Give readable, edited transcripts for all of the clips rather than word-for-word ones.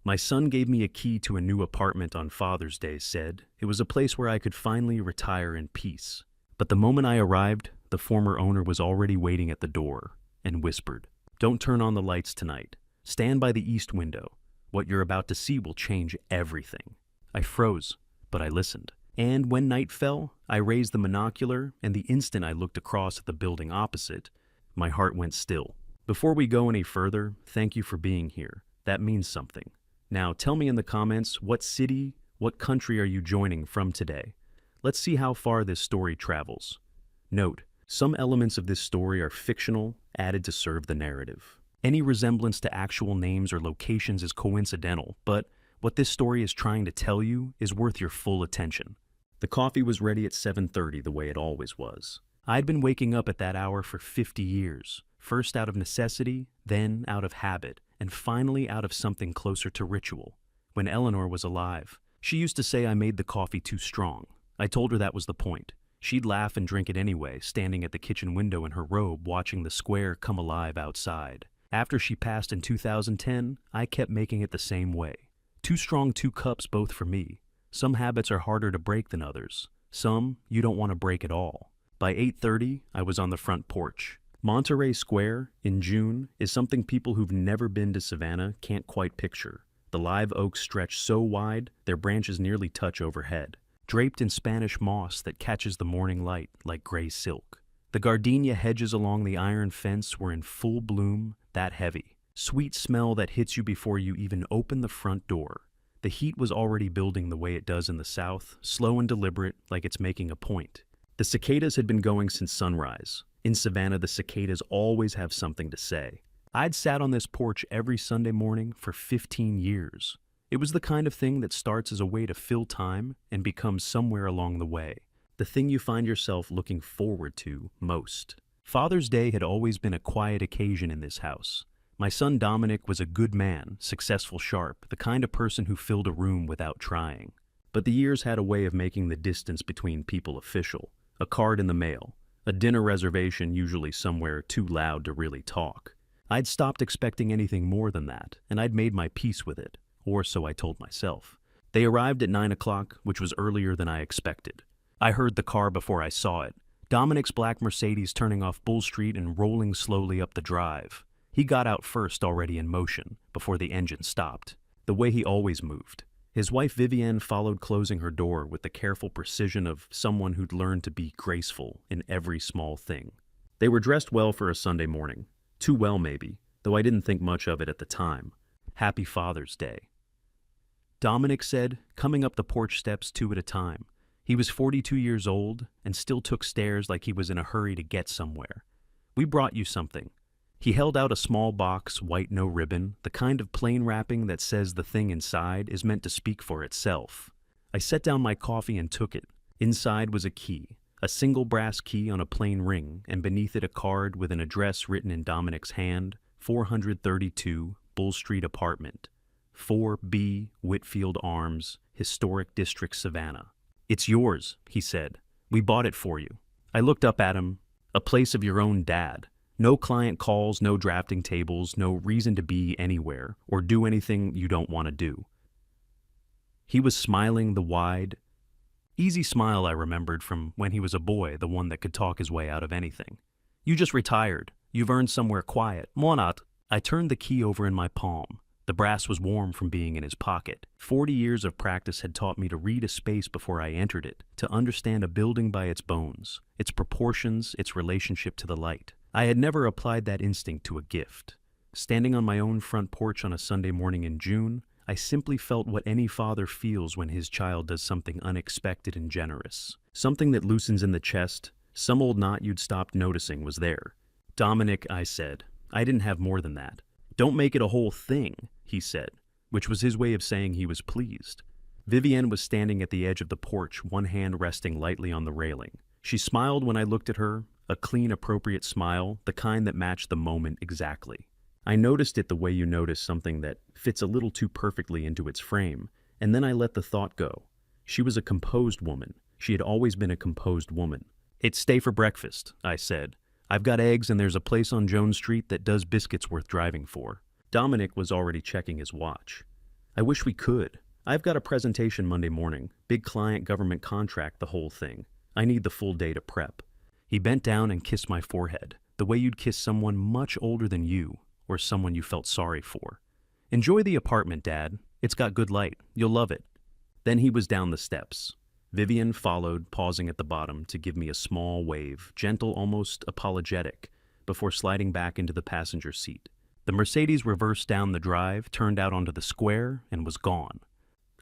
My son gave me a key to a new apartment on Father's Day, said it was a place where I could finally retire in peace. But the moment I arrived, the former owner was already waiting at the door and whispered, "Don't turn on the lights tonight. Stand by the east window. What you're about to see will change everything." I froze, but I listened. And when night fell, I raised the monocular, and the instant I looked across at the building opposite, my heart went still. Before we go any further, thank you for being here. That means something. Now tell me in the comments, what city, what country are you joining from today? Let's see how far this story travels. Note, some elements of this story are fictional, added to serve the narrative. Any resemblance to actual names or locations is coincidental, but what this story is trying to tell you is worth your full attention. The coffee was ready at 7:30 the way it always was. I'd been waking up at that hour for 50 years, first out of necessity, then out of habit, and finally out of something closer to ritual. When Eleanor was alive, she used to say I made the coffee too strong. I told her that was the point. She'd laugh and drink it anyway, standing at the kitchen window in her robe watching the square come alive outside. After she passed in 2010, I kept making it the same way. Too strong, 2 cups both for me. Some habits are harder to break than others. Some you don't want to break at all. By 8:30, I was on the front porch. Monterey Square, in June, is something people who've never been to Savannah can't quite picture. The live oaks stretch so wide, their branches nearly touch overhead, draped in Spanish moss that catches the morning light like gray silk. The gardenia hedges along the iron fence were in full bloom, that heavy. Sweet smell that hits you before you even open the front door. The heat was already building the way it does in the south, slow and deliberate, like it's making a point. The cicadas had been going since sunrise. In Savannah, the cicadas always have something to say. I'd sat on this porch every Sunday morning for 15 years. It was the kind of thing that starts as a way to fill time and becomes somewhere along the way, the thing you find yourself looking forward to most. Father's Day had always been a quiet occasion in this house. My son Dominic was a good man, successful, sharp, the kind of person who filled a room without trying. But the years had a way of making the distance between people official. A card in the mail, a dinner reservation usually somewhere too loud to really talk. I'd stopped expecting anything more than that, and I'd made my peace with it, or so I told myself. They arrived at 9 o'clock, which was earlier than I expected. I heard the car before I saw it. Dominic's black Mercedes turning off Bull Street and rolling slowly up the drive. He got out first, already in motion, before the engine stopped, the way he always moved. His wife Vivienne followed, closing her door with the careful precision of someone who'd learned to be graceful in every small thing. They were dressed well for a Sunday morning. Too well, maybe, though I didn't think much of it at the time. Happy Father's Day. Dominic said, coming up the porch steps 2 at a time. He was 42 years old and still took stairs like he was in a hurry to get somewhere. "We brought you something." He held out a small box, white, no ribbon, the kind of plain wrapping that says the thing inside is meant to speak for itself. I set down my coffee and took it. Inside was a key, a single brass key on a plain ring, and beneath it a card with an address written in Dominic's hand, 432 Bull Street Apartment, 4B Whitfield Arms, Historic District, Savannah. "It's yours," he said. "We bought it for you." I looked up at him. "A place of your own, Dad. No client calls, no drafting tables, no reason to be anywhere or do anything you don't want to do." He was smiling, the wide, easy smile I remembered from when he was a boy, the one that could talk his way out of anything. "You just retired. You've earned somewhere quiet. Monat." I turned the key over in my palm. The brass was warm from being in his pocket. 40 years of practice had taught me to read a space before I entered it, to understand a building by its bones, its proportions, its relationship to the light. I had never applied that instinct to a gift. Standing on my own front porch on a Sunday morning in June, I simply felt what any father feels when his child does something unexpected and generous. Something that loosens in the chest, some old knot you'd stopped noticing was there. "Dominic," I said. I didn't have more than that. "Don't make it a whole thing," he said, which was his way of saying he was pleased. Vivienne was standing at the edge of the porch, one hand resting lightly on the railing. She smiled when I looked at her, a clean, appropriate smile, the kind that matched the moment exactly. I noticed it the way you notice something that fits a little too perfectly into its frame, and then I let the thought go. She was a composed woman. She had always been a composed woman. "It's stay for breakfast," I said. "I've got eggs and there's a place on Jones Street that does biscuits worth driving for." Dominic was already checking his watch. I wish we could. I've got a presentation Monday morning. Big client government contract, the whole thing. I need the full day to prep. He bent down and kissed my forehead, the way you'd kiss someone much older than you, or someone you felt sorry for. Enjoy the apartment, Dad. It's got good light. You'll love it. Then he was down the steps. Vivian followed, pausing at the bottom to give me a small wave, gentle, almost apologetic, before sliding back into the passenger seat. The Mercedes reversed down the drive, turned out onto the square, and was gone.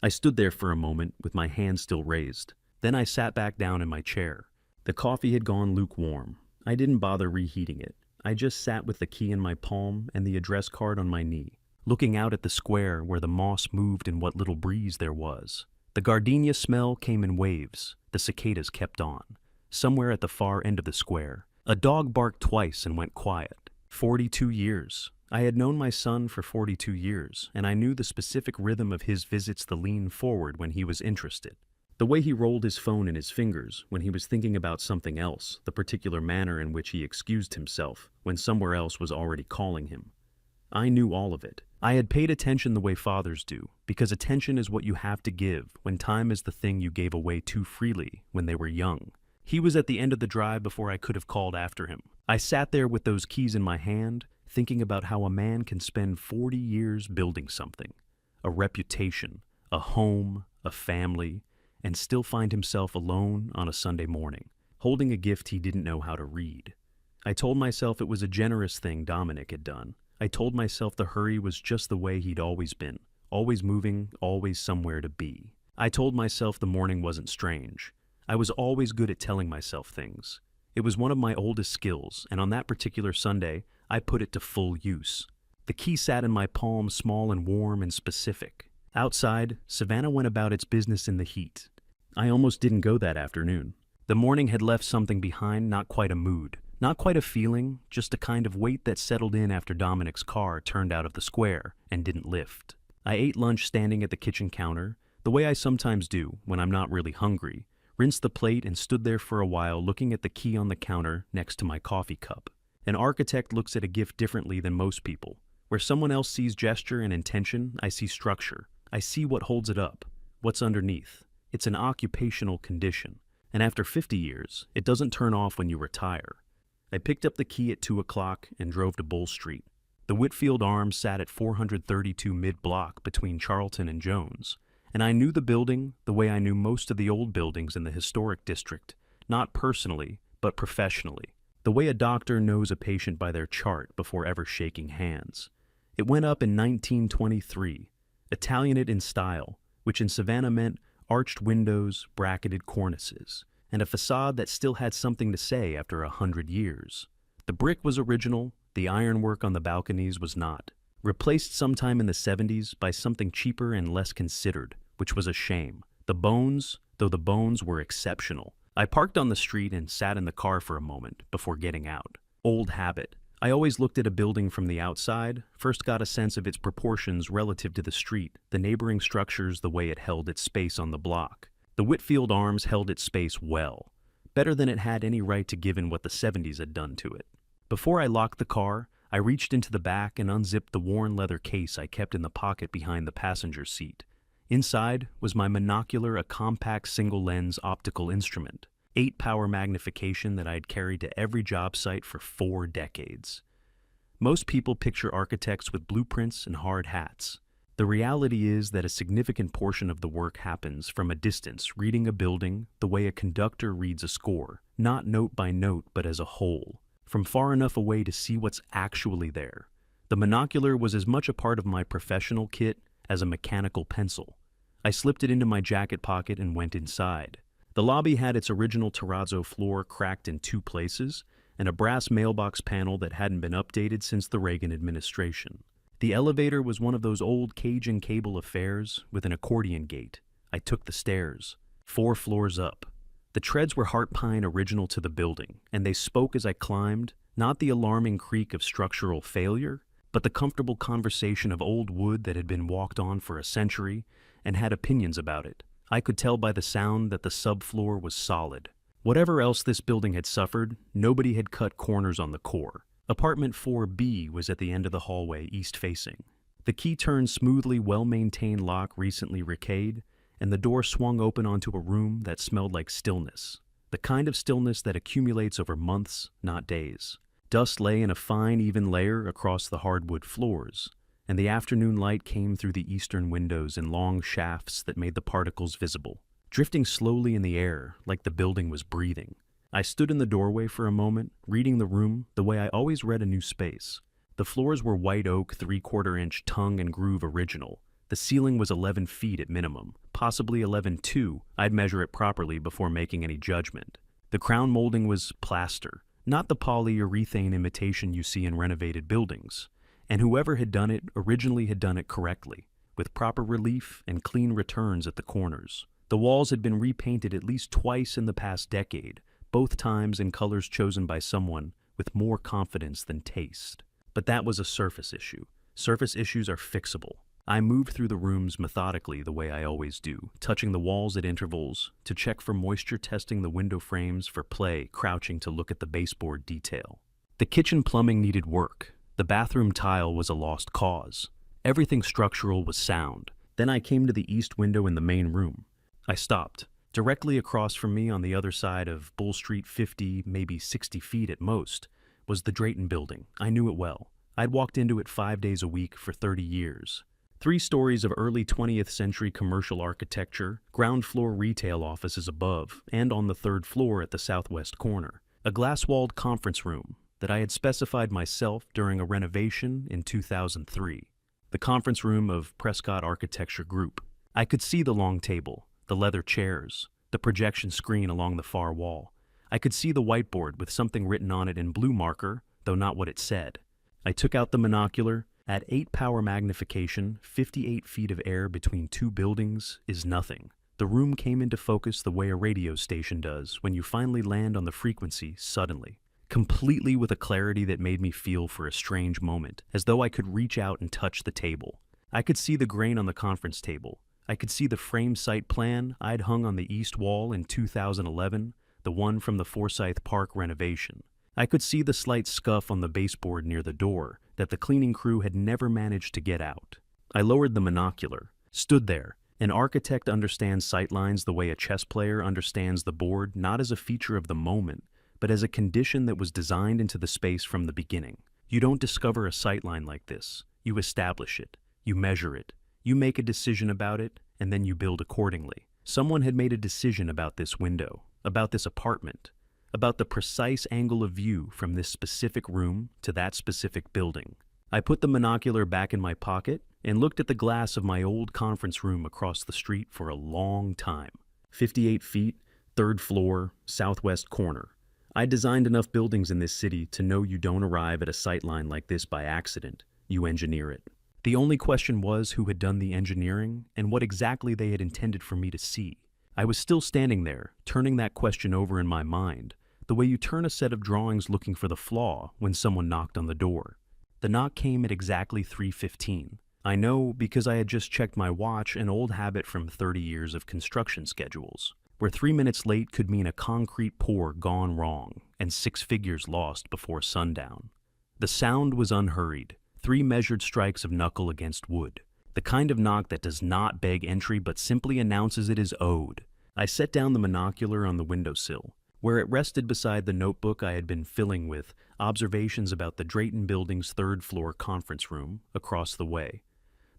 I stood there for a moment with my hand still raised. Then I sat back down in my chair. The coffee had gone lukewarm. I didn't bother reheating it. I just sat with the key in my palm and the address card on my knee, looking out at the square where the moss moved in what little breeze there was. The gardenia smell came in waves. The cicadas kept on. Somewhere at the far end of the square, a dog barked twice and went quiet. 42 years. I had known my son for 42 years, and I knew the specific rhythm of his visits, the lean forward when he was interested. The way he rolled his phone in his fingers when he was thinking about something else, the particular manner in which he excused himself when somewhere else was already calling him. I knew all of it. I had paid attention the way fathers do, because attention is what you have to give when time is the thing you gave away too freely when they were young. He was at the end of the drive before I could have called after him. I sat there with those keys in my hand, thinking about how a man can spend 40 years building something, a reputation, a home, a family, and still find himself alone on a Sunday morning, holding a gift he didn't know how to read. I told myself it was a generous thing Dominic had done. I told myself the hurry was just the way he'd always been, always moving, always somewhere to be. I told myself the morning wasn't strange. I was always good at telling myself things. It was one of my oldest skills, and on that particular Sunday, I put it to full use. The key sat in my palm, small and warm and specific. Outside, Savannah went about its business in the heat. I almost didn't go that afternoon. The morning had left something behind, not quite a mood, not quite a feeling, just a kind of weight that settled in after Dominic's car turned out of the square and didn't lift. I ate lunch standing at the kitchen counter, the way I sometimes do when I'm not really hungry, rinsed the plate and stood there for a while looking at the key on the counter next to my coffee cup. An architect looks at a gift differently than most people. Where someone else sees gesture and intention, I see structure. I see what holds it up, what's underneath. It's an occupational condition, and after 50 years, it doesn't turn off when you retire. I picked up the key at 2 o'clock and drove to Bull Street. The Whitfield Arms sat at 432 mid-block between Charlton and Jones, and I knew the building the way I knew most of the old buildings in the historic district, not personally, but professionally. The way a doctor knows a patient by their chart before ever shaking hands. It went up in 1923, Italianate in style, which in Savannah meant arched windows, bracketed cornices, and a facade that still had something to say after 100 years. The brick was original, the ironwork on the balconies was not. Replaced sometime in the 70s by something cheaper and less considered, which was a shame. The bones, though the bones were exceptional. I parked on the street and sat in the car for a moment before getting out. Old habit. I always looked at a building from the outside, first got a sense of its proportions relative to the street, the neighboring structures, the way it held its space on the block. The Whitfield Arms held its space well, better than it had any right to given what the 70s had done to it. Before I locked the car, I reached into the back and unzipped the worn leather case I kept in the pocket behind the passenger seat. Inside was my monocular, a compact single-lens optical instrument. 8-power magnification that I had carried to every job site for 4 decades. Most people picture architects with blueprints and hard hats. The reality is that a significant portion of the work happens from a distance, reading a building the way a conductor reads a score, not note by note but as a whole, from far enough away to see what's actually there. The monocular was as much a part of my professional kit as a mechanical pencil. I slipped it into my jacket pocket and went inside. The lobby had its original terrazzo floor cracked in 2 places, and a brass mailbox panel that hadn't been updated since the Reagan administration. The elevator was one of those old cage and cable affairs with an accordion gate. I took the stairs, 4 floors up. The treads were heart pine original to the building, and they spoke as I climbed, not the alarming creak of structural failure, but the comfortable conversation of old wood that had been walked on for a century and had opinions about it. I could tell by the sound that the subfloor was solid. Whatever else this building had suffered, nobody had cut corners on the core. Apartment 4B was at the end of the hallway, east-facing. The key turned smoothly, well-maintained lock recently rickayed, and the door swung open onto a room that smelled like stillness. The kind of stillness that accumulates over months, not days. Dust lay in a fine, even layer across the hardwood floors, and the afternoon light came through the eastern windows in long shafts that made the particles visible, drifting slowly in the air like the building was breathing. I stood in the doorway for a moment, reading the room the way I always read a new space. The floors were white oak, 3/4-inch tongue and groove original. The ceiling was 11 feet at minimum, possibly 11.2. I'd measure it properly before making any judgment. The crown molding was plaster, not the polyurethane imitation you see in renovated buildings. And whoever had done it originally had done it correctly, with proper relief and clean returns at the corners. The walls had been repainted at least twice in the past decade, both times in colors chosen by someone with more confidence than taste. But that was a surface issue. Surface issues are fixable. I moved through the rooms methodically the way I always do, touching the walls at intervals to check for moisture, testing the window frames for play, crouching to look at the baseboard detail. The kitchen plumbing needed work. The bathroom tile was a lost cause. Everything structural was sound. Then I came to the east window in the main room. I stopped. Directly across from me on the other side of Bull Street, 50, maybe 60 feet at most, was the Drayton Building. I knew it well. I'd walked into it 5 days a week for 30 years. 3 stories of early 20th century commercial architecture, ground floor retail offices above, and on the 3rd floor at the southwest corner. A glass-walled conference room that I had specified myself during a renovation in 2003. The conference room of Prescott Architecture Group. I could see the long table, the leather chairs, the projection screen along the far wall. I could see the whiteboard with something written on it in blue marker, though not what it said. I took out the monocular. At 8 power magnification, 58 feet of air between 2 buildings is nothing. The room came into focus the way a radio station does when you finally land on the frequency suddenly, completely with a clarity that made me feel for a strange moment, as though I could reach out and touch the table. I could see the grain on the conference table. I could see the frame site plan I'd hung on the east wall in 2011, the one from the Forsyth Park renovation. I could see the slight scuff on the baseboard near the door that the cleaning crew had never managed to get out. I lowered the monocular, stood there. An architect understands sightlines the way a chess player understands the board, not as a feature of the moment, but as a condition that was designed into the space from the beginning. You don't discover a sightline like this. You establish it. You measure it. You make a decision about it, and then you build accordingly. Someone had made a decision about this window, about this apartment, about the precise angle of view from this specific room to that specific building. I put the monocular back in my pocket and looked at the glass of my old conference room across the street for a long time. 58 feet, 3rd floor, southwest corner. I designed enough buildings in this city to know you don't arrive at a sightline like this by accident. You engineer it. The only question was who had done the engineering and what exactly they had intended for me to see. I was still standing there, turning that question over in my mind, the way you turn a set of drawings looking for the flaw when someone knocked on the door. The knock came at exactly 3:15. I know because I had just checked my watch, an old habit from 30 years of construction schedules, where 3 minutes late could mean a concrete pour gone wrong and 6 figures lost before sundown. The sound was unhurried, 3 measured strikes of knuckle against wood, the kind of knock that does not beg entry but simply announces it is owed. I set down the monocular on the windowsill, where it rested beside the notebook I had been filling with observations about the Drayton Building's 3rd floor conference room across the way.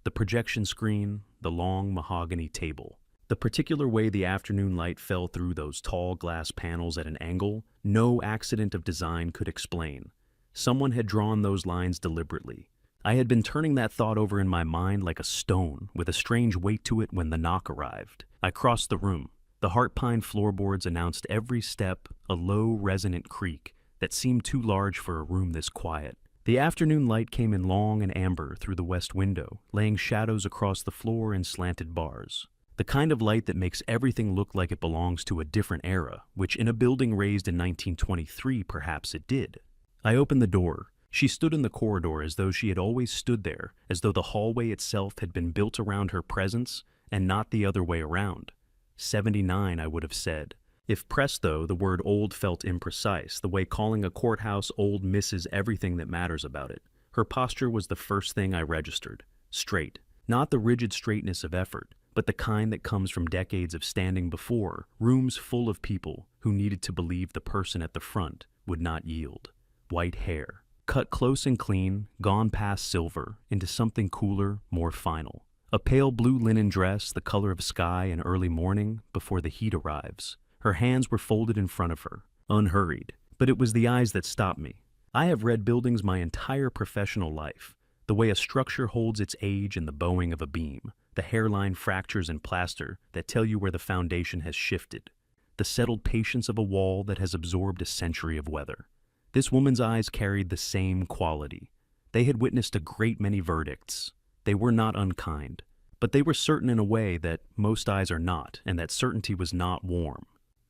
The projection screen, the long mahogany table. The particular way the afternoon light fell through those tall glass panels at an angle, no accident of design could explain. Someone had drawn those lines deliberately. I had been turning that thought over in my mind like a stone, with a strange weight to it when the knock arrived. I crossed the room. The heart pine floorboards announced every step a low, resonant creak that seemed too large for a room this quiet. The afternoon light came in long and amber through the west window, laying shadows across the floor in slanted bars. The kind of light that makes everything look like it belongs to a different era, which in a building raised in 1923 perhaps it did. I opened the door. She stood in the corridor as though she had always stood there, as though the hallway itself had been built around her presence and not the other way around. 79, I would have said. If pressed, though, the word old felt imprecise, the way calling a courthouse old misses everything that matters about it. Her posture was the first thing I registered. straight. Not the rigid straightness of effort, but the kind that comes from decades of standing before rooms full of people who needed to believe the person at the front would not yield. White hair, cut close and clean, gone past silver, into something cooler, more final. A pale blue linen dress, the color of sky in early morning before the heat arrives. Her hands were folded in front of her, unhurried. But it was the eyes that stopped me. I have read buildings my entire professional life. The way a structure holds its age in the bowing of a beam, the hairline fractures in plaster that tell you where the foundation has shifted, the settled patience of a wall that has absorbed a century of weather. This woman's eyes carried the same quality. They had witnessed a great many verdicts. They were not unkind, but they were certain in a way that most eyes are not, and that certainty was not warm.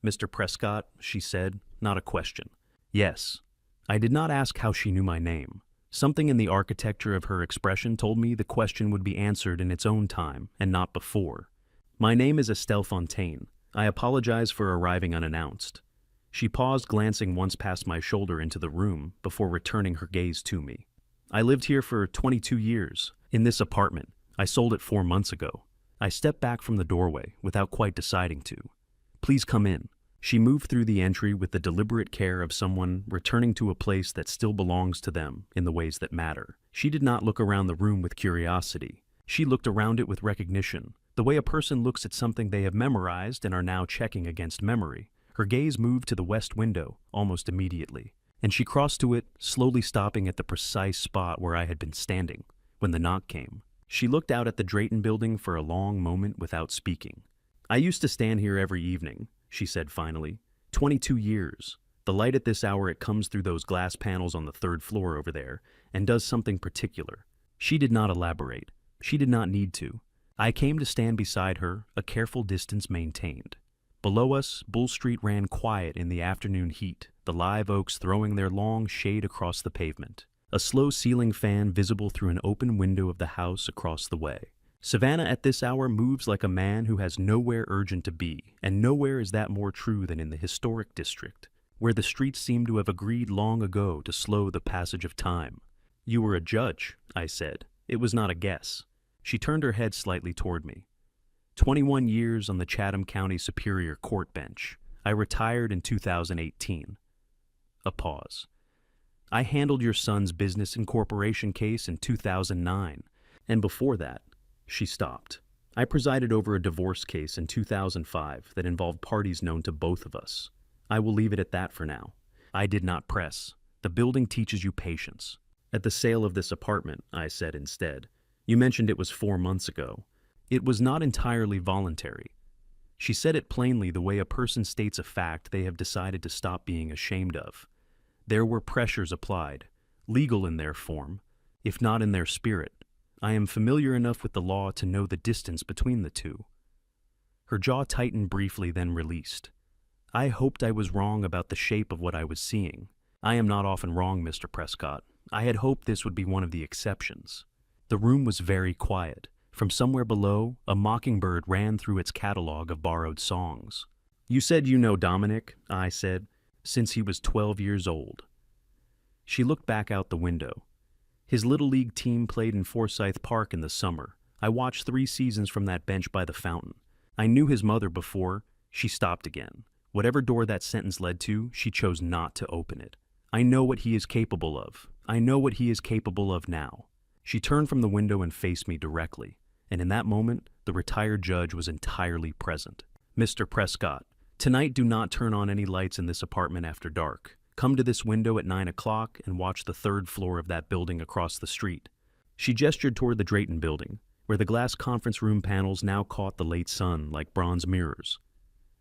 "Mr. Prescott," she said, not a question. Yes. I did not ask how she knew my name. Something in the architecture of her expression told me the question would be answered in its own time, and not before. "My name is Estelle Fontaine. I apologize for arriving unannounced." She paused, glancing once past my shoulder into the room before returning her gaze to me. "I lived here for 22 years, in this apartment. I sold it 4 months ago." I stepped back from the doorway without quite deciding to. "Please come in." She moved through the entry with the deliberate care of someone returning to a place that still belongs to them in the ways that matter. She did not look around the room with curiosity. She looked around it with recognition, the way a person looks at something they have memorized and are now checking against memory. Her gaze moved to the west window almost immediately, and she crossed to it, slowly stopping at the precise spot where I had been standing when the knock came. She looked out at the Drayton Building for a long moment without speaking. "I used to stand here every evening," she said finally. 22 years. The light at this hour, it comes through those glass panels on the 3rd floor over there and does something particular." She did not elaborate. She did not need to. I came to stand beside her, a careful distance maintained. Below us, Bull Street ran quiet in the afternoon heat, the live oaks throwing their long shade across the pavement. A slow ceiling fan visible through an open window of the house across the way. Savannah at this hour moves like a man who has nowhere urgent to be, and nowhere is that more true than in the historic district, where the streets seem to have agreed long ago to slow the passage of time. "You were a judge," I said. It was not a guess. She turned her head slightly toward me. 21 years on the Chatham County Superior Court bench. I retired in 2018. A pause. "I handled your son's business incorporation case in 2009, and before that," she stopped. "I presided over a divorce case in 2005 that involved parties known to both of us. I will leave it at that for now." I did not press. "The building teaches you patience." "At the sale of this apartment," I said instead. "You mentioned it was 4 months ago. It was not entirely voluntary." She said it plainly, the way a person states a fact they have decided to stop being ashamed of. "There were pressures applied, legal in their form, if not in their spirit. I am familiar enough with the law to know the distance between the two." Her jaw tightened briefly, then released. "I hoped I was wrong about the shape of what I was seeing. I am not often wrong, Mr. Prescott. I had hoped this would be one of the exceptions." The room was very quiet. From somewhere below, a mockingbird ran through its catalog of borrowed songs. "You said you know Dominic," I said, "since he was 12 years old." She looked back out the window. "His Little League team played in Forsyth Park in the summer. I watched 3 seasons from that bench by the fountain. I knew his mother before." She stopped again. Whatever door that sentence led to, she chose not to open it. "I know what he is capable of. I know what he is capable of now." She turned from the window and faced me directly, and in that moment, the retired judge was entirely present. "Mr. Prescott, tonight do not turn on any lights in this apartment after dark. Come to this window at 9 o'clock and watch the 3rd floor of that building across the street." She gestured toward the Drayton Building, where the glass conference room panels now caught the late sun like bronze mirrors.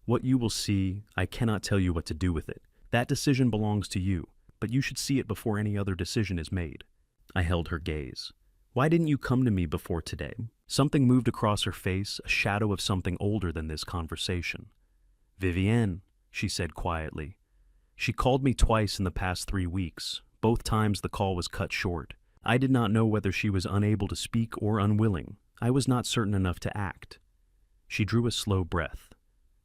"What you will see, I cannot tell you what to do with it. That decision belongs to you, but you should see it before any other decision is made." I held her gaze. "Why didn't you come to me before today?" Something moved across her face, a shadow of something older than this conversation. "Vivienne," she said quietly. "She called me twice in the past 3 weeks. Both times the call was cut short. I did not know whether she was unable to speak or unwilling. I was not certain enough to act." She drew a slow breath.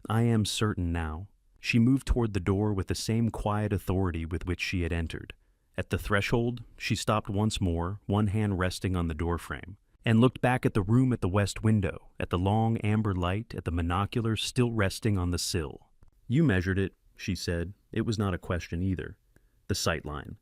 "I am certain now." She moved toward the door with the same quiet authority with which she had entered. At the threshold, she stopped once more, one hand resting on the doorframe, and looked back at the room at the west window, at the long amber light, at the monocular still resting on the sill. "You measured it," she said. It was not a question either. The sightline.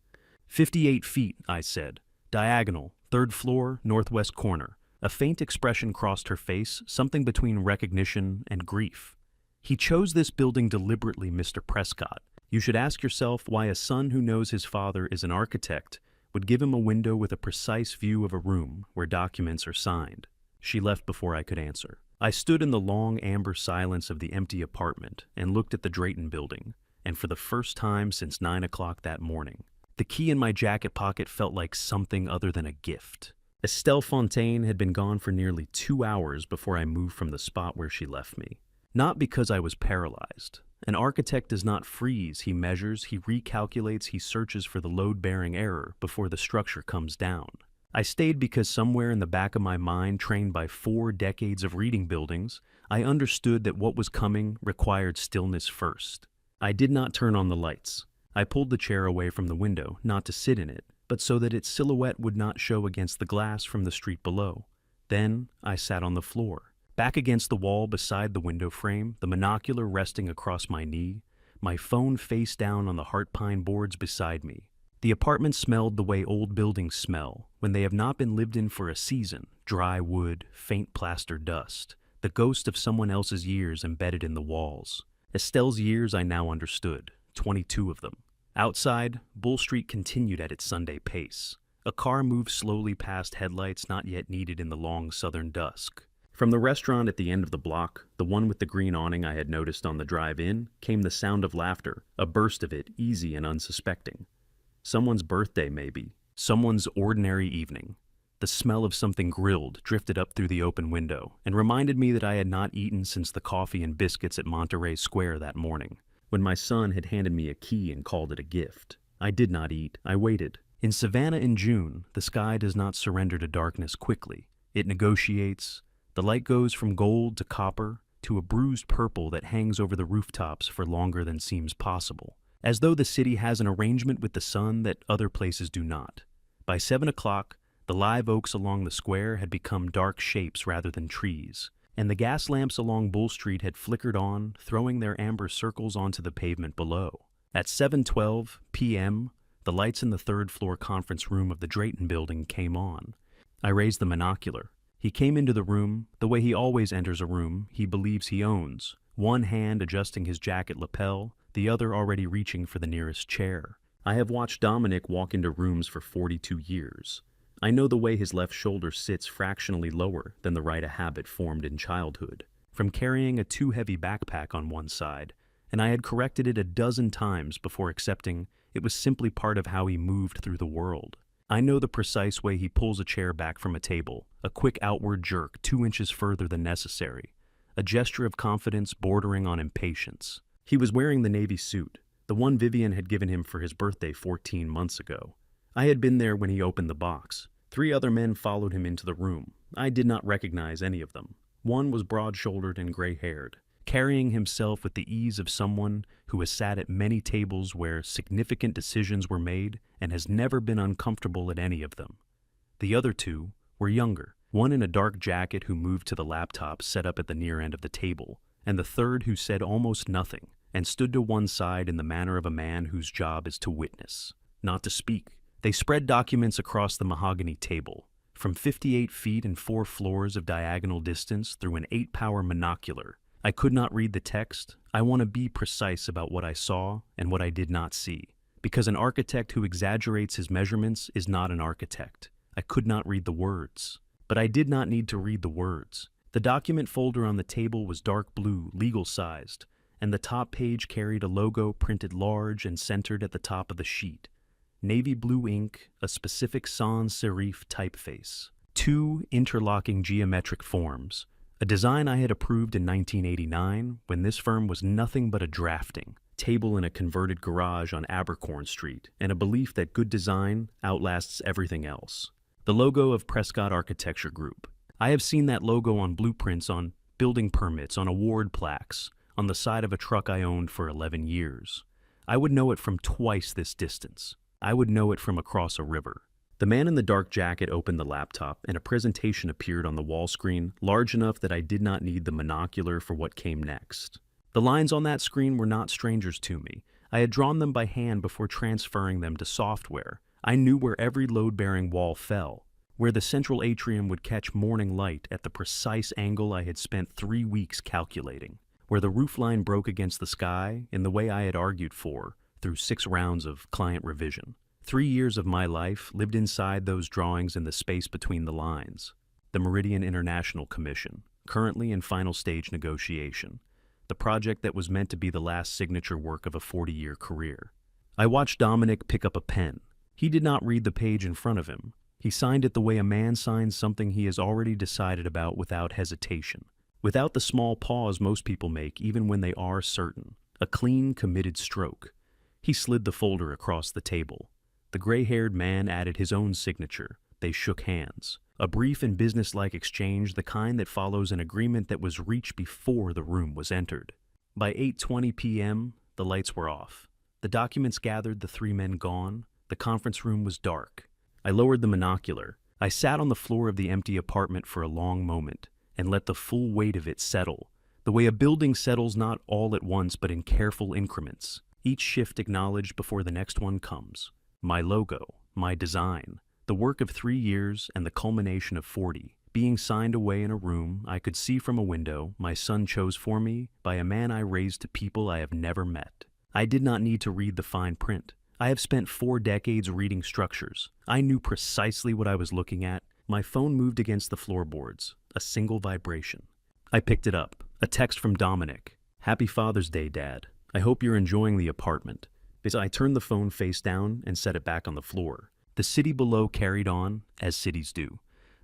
58 feet, I said. Diagonal, third floor, northwest corner. A faint expression crossed her face, something between recognition and grief. "He chose this building deliberately, Mr. Prescott. You should ask yourself why a son who knows his father is an architect would give him a window with a precise view of a room where documents are signed." She left before I could answer. I stood in the long amber silence of the empty apartment and looked at the Drayton building, and for the first time since 9 o'clock that morning, the key in my jacket pocket felt like something other than a gift. Estelle Fontaine had been gone for nearly 2 hours before I moved from the spot where she left me. Not because I was paralyzed. An architect does not freeze, he measures, he recalculates, he searches for the load-bearing error before the structure comes down. I stayed because somewhere in the back of my mind, trained by 4 decades of reading buildings, I understood that what was coming required stillness first. I did not turn on the lights. I pulled the chair away from the window, not to sit in it, but so that its silhouette would not show against the glass from the street below. Then I sat on the floor. Back against the wall beside the window frame, the monocular resting across my knee, my phone face down on the heart pine boards beside me. The apartment smelled the way old buildings smell when they have not been lived in for a season: dry wood, faint plaster dust, the ghost of someone else's years embedded in the walls. Estelle's years I now understood, 22 of them. Outside, Bull Street continued at its Sunday pace. A car moved slowly past headlights not yet needed in the long southern dusk. From the restaurant at the end of the block, the one with the green awning I had noticed on the drive-in, came the sound of laughter, a burst of it, easy and unsuspecting. Someone's birthday, maybe. Someone's ordinary evening. The smell of something grilled drifted up through the open window and reminded me that I had not eaten since the coffee and biscuits at Monterey Square that morning, when my son had handed me a key and called it a gift. I did not eat. I waited. In Savannah in June, the sky does not surrender to darkness quickly. It negotiates. The light goes from gold to copper to a bruised purple that hangs over the rooftops for longer than seems possible, as though the city has an arrangement with the sun that other places do not. By 7 o'clock, the live oaks along the square had become dark shapes rather than trees, and the gas lamps along Bull Street had flickered on, throwing their amber circles onto the pavement below. At 7:12 p.m., the lights in the third-floor conference room of the Drayton building came on. I raised the monocular. He came into the room, the way he always enters a room he believes he owns, one hand adjusting his jacket lapel, the other already reaching for the nearest chair. I have watched Dominic walk into rooms for 42 years. I know the way his left shoulder sits fractionally lower than the right a habit formed in childhood, from carrying a too heavy backpack on one side, and I had corrected it a dozen times before accepting it was simply part of how he moved through the world. I know the precise way he pulls a chair back from a table, a quick outward jerk 2 inches further than necessary, a gesture of confidence bordering on impatience. He was wearing the navy suit, the one Vivian had given him for his birthday 14 months ago. I had been there when he opened the box. 3 other men followed him into the room. I did not recognize any of them. One was broad-shouldered and gray-haired, carrying himself with the ease of someone who has sat at many tables where significant decisions were made and has never been uncomfortable at any of them. The other 2 were younger, one in a dark jacket who moved to the laptop set up at the near end of the table, and the third who said almost nothing and stood to one side in the manner of a man whose job is to witness, not to speak. They spread documents across the mahogany table, from 58 feet and 4 floors of diagonal distance through an 8-power monocular. I could not read the text. I want to be precise about what I saw and what I did not see, because an architect who exaggerates his measurements is not an architect. I could not read the words. But I did not need to read the words. The document folder on the table was dark blue, legal-sized, and the top page carried a logo printed large and centered at the top of the sheet. Navy blue ink, a specific sans serif typeface. 2 interlocking geometric forms, a design I had approved in 1989 when this firm was nothing but a drafting table in a converted garage on Abercorn Street, and a belief that good design outlasts everything else. The logo of Prescott Architecture Group. I have seen that logo on blueprints, on building permits, on award plaques, on the side of a truck I owned for 11 years. I would know it from twice this distance. I would know it from across a river. The man in the dark jacket opened the laptop, and a presentation appeared on the wall screen, large enough that I did not need the monocular for what came next. The lines on that screen were not strangers to me. I had drawn them by hand before transferring them to software. I knew where every load-bearing wall fell, where the central atrium would catch morning light at the precise angle I had spent 3 weeks calculating, where the roofline broke against the sky in the way I had argued for through 6 rounds of client revision. 3 years of my life lived inside those drawings in the space between the lines. The Meridian International Commission, currently in final stage negotiation. The project that was meant to be the last signature work of a 40-year career. I watched Dominic pick up a pen. He did not read the page in front of him. He signed it the way a man signs something he has already decided about without hesitation. Without the small pause most people make even when they are certain. A clean, committed stroke. He slid the folder across the table. The gray-haired man added his own signature. They shook hands. A brief and businesslike exchange, the kind that follows an agreement that was reached before the room was entered. By 8:20 p.m., the lights were off. The documents gathered, the 3 men gone. The conference room was dark. I lowered the monocular. I sat on the floor of the empty apartment for a long moment and let the full weight of it settle, the way a building settles not all at once but in careful increments, each shift acknowledged before the next one comes. My logo, my design, the work of 3 years and the culmination of 40, being signed away in a room I could see from a window my son chose for me by a man I raised to people I have never met. I did not need to read the fine print. I have spent 4 decades reading structures. I knew precisely what I was looking at. My phone moved against the floorboards, a single vibration. I picked it up, a text from Dominic. "Happy Father's Day, Dad. I hope you're enjoying the apartment." As I turned the phone face down and set it back on the floor, the city below carried on, as cities do.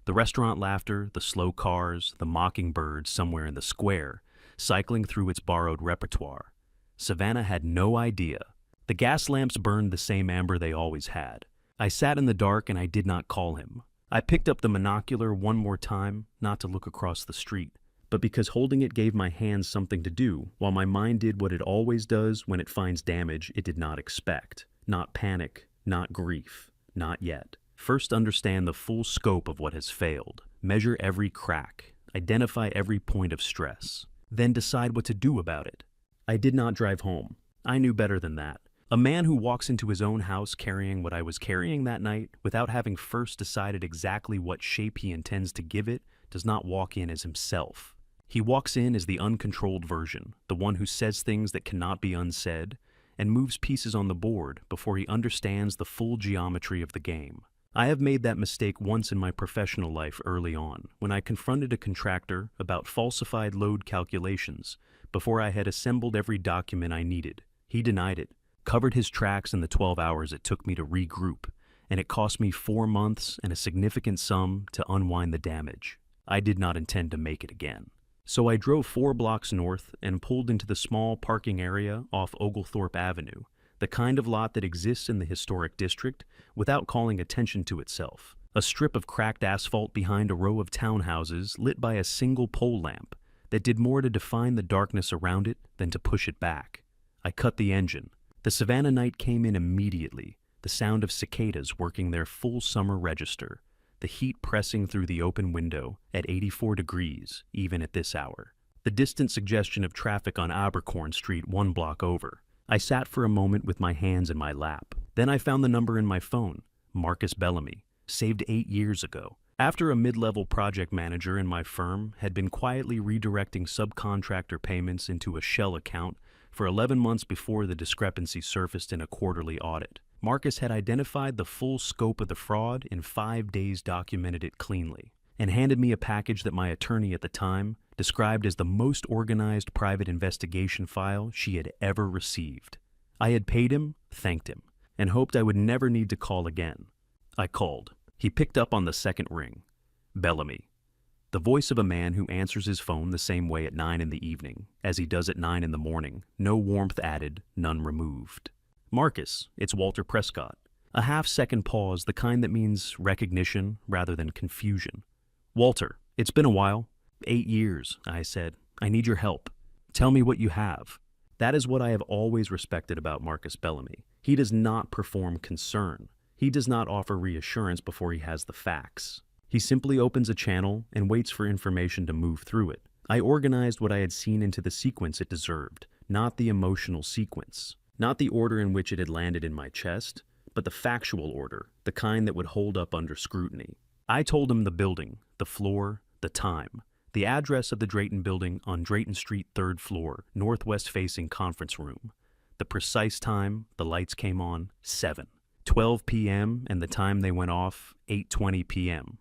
The restaurant laughter, the slow cars, the mockingbird somewhere in the square, cycling through its borrowed repertoire. Savannah had no idea. The gas lamps burned the same amber they always had. I sat in the dark and I did not call him. I picked up the monocular one more time, not to look across the street, but because holding it gave my hands something to do, while my mind did what it always does when it finds damage it did not expect. Not panic, not grief, not yet. First understand the full scope of what has failed. Measure every crack. Identify every point of stress. Then decide what to do about it. I did not drive home. I knew better than that. A man who walks into his own house carrying what I was carrying that night without having first decided exactly what shape he intends to give it does not walk in as himself. He walks in as the uncontrolled version, the one who says things that cannot be unsaid, and moves pieces on the board before he understands the full geometry of the game. I have made that mistake once in my professional life early on, when I confronted a contractor about falsified load calculations before I had assembled every document I needed. He denied it, covered his tracks in the 12 hours it took me to regroup, and it cost me 4 months and a significant sum to unwind the damage. I did not intend to make it again. So I drove 4 blocks north and pulled into the small parking area off Oglethorpe Avenue, the kind of lot that exists in the historic district without calling attention to itself. A strip of cracked asphalt behind a row of townhouses lit by a single pole lamp that did more to define the darkness around it than to push it back. I cut the engine. The Savannah night came in immediately, the sound of cicadas working their full summer register, the heat pressing through the open window at 84 degrees, even at this hour. The distant suggestion of traffic on Abercorn Street 1 block over. I sat for a moment with my hands in my lap. Then I found the number in my phone, Marcus Bellamy, saved 8 years ago. After a mid-level project manager in my firm had been quietly redirecting subcontractor payments into a shell account for 11 months before the discrepancy surfaced in a quarterly audit, Marcus had identified the full scope of the fraud in 5 days, documented it cleanly, and handed me a package that my attorney at the time described as the most organized private investigation file she had ever received. I had paid him, thanked him, and hoped I would never need to call again. I called. He picked up on the second ring. Bellamy. The voice of a man who answers his phone the same way at 9 in the evening as he does at 9 in the morning, no warmth added, none removed. Marcus, it's Walter Prescott. A half-second pause, the kind that means recognition rather than confusion. Walter, it's been a while. 8 years, I said. I need your help. Tell me what you have. That is what I have always respected about Marcus Bellamy. He does not perform concern. He does not offer reassurance before he has the facts. He simply opens a channel and waits for information to move through it. I organized what I had seen into the sequence it deserved, not the emotional sequence, not the order in which it had landed in my chest, but the factual order, the kind that would hold up under scrutiny. I told him the building, the floor, the time, the address of the Drayton Building on Drayton Street, 3rd floor, northwest-facing conference room. The precise time the lights came on, 7:12 p.m., and the time they went off, 8:20 p.m.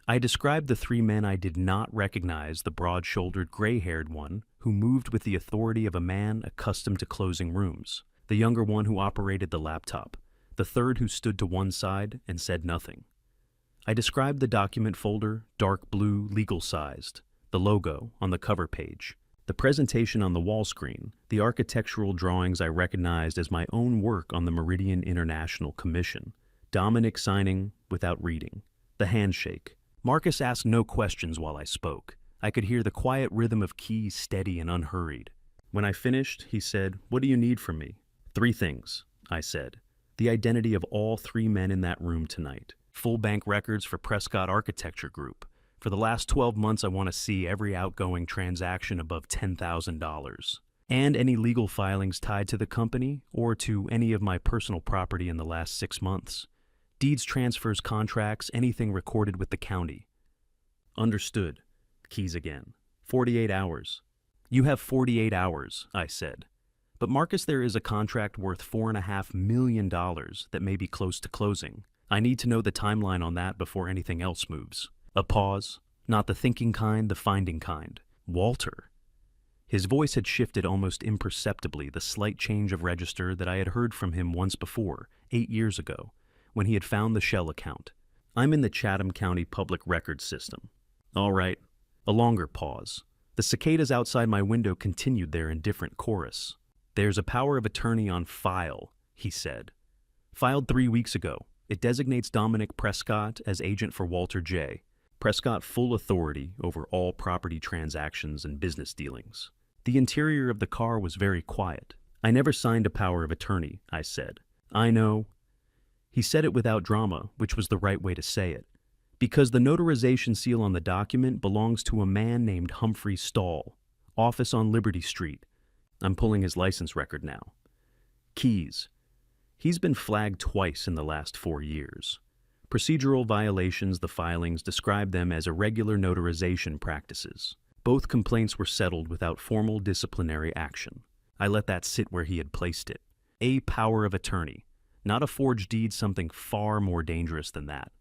I described the three men I did not recognize, the broad-shouldered, gray-haired one who moved with the authority of a man accustomed to closing rooms, the younger one who operated the laptop, the third who stood to one side and said nothing. I described the document folder, dark blue, legal-sized, the logo on the cover page, the presentation on the wall screen, the architectural drawings I recognized as my own work on the Meridian International Commission, Dominic signing without reading, the handshake. Marcus asked no questions while I spoke. I could hear the quiet rhythm of keys, steady and unhurried. When I finished, he said, "What do you need from me?" "3 things," I said. "The identity of all 3 men in that room tonight. Full bank records for Prescott Architecture Group. For the last 12 months, I want to see every outgoing transaction above $10,000. And any legal filings tied to the company or to any of my personal property in the last 6 months. Deeds, transfers, contracts, anything recorded with the county." "Understood." Keys again. 48 hours. "You have 48 hours, I said. "But Marcus, there is a contract worth $4.5 million that may be close to closing. I need to know the timeline on that before anything else moves." A pause. Not the thinking kind, the finding kind. "Walter." His voice had shifted almost imperceptibly, the slight change of register that I had heard from him once before, 8 years ago, when he had found the Shell account. "I'm in the Chatham County Public Records System." "All right." A longer pause. The cicadas outside my window continued their indifferent chorus. "There's a power of attorney on file," he said. "Filed 3 weeks ago. It designates Dominic Prescott as agent for Walter J. Prescott full authority over all property transactions and business dealings." The interior of the car was very quiet. "I never signed a power of attorney," I said. "I know." He said it without drama, which was the right way to say it. "Because the notarization seal on the document belongs to a man named Humphrey Stahl, office on Liberty Street." I'm pulling his license record now. Keys. He's been flagged twice in the last 4 years. Procedural violations, the filings describe them as irregular notarization practices. Both complaints were settled without formal disciplinary action. I let that sit where he had placed it. A power of attorney. Not a forged deed, something far more dangerous than that.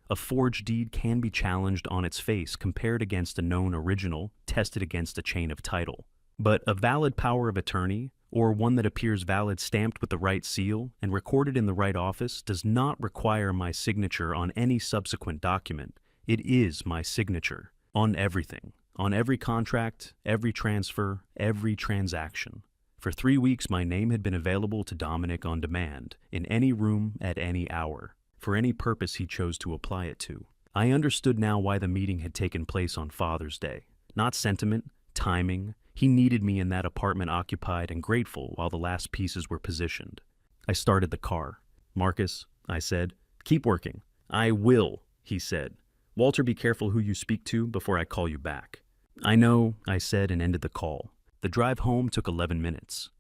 A forged deed can be challenged on its face, compared against a known original, tested against a chain of title. But a valid power of attorney, or one that appears valid stamped with the right seal and recorded in the right office, does not require my signature on any subsequent document. It is my signature on everything, on every contract, every transfer, every transaction. For 3 weeks, my name had been available to Dominic on demand, in any room, at any hour, for any purpose he chose to apply it to. I understood now why the meeting had taken place on Father's Day. Not sentiment, timing. He needed me in that apartment, occupied and grateful while the last pieces were positioned. I started the car. "Marcus," I said, "keep working." "I will," he said. "Walter, be careful who you speak to before I call you back." "I know," I said, and ended the call. The drive home took 11 minutes.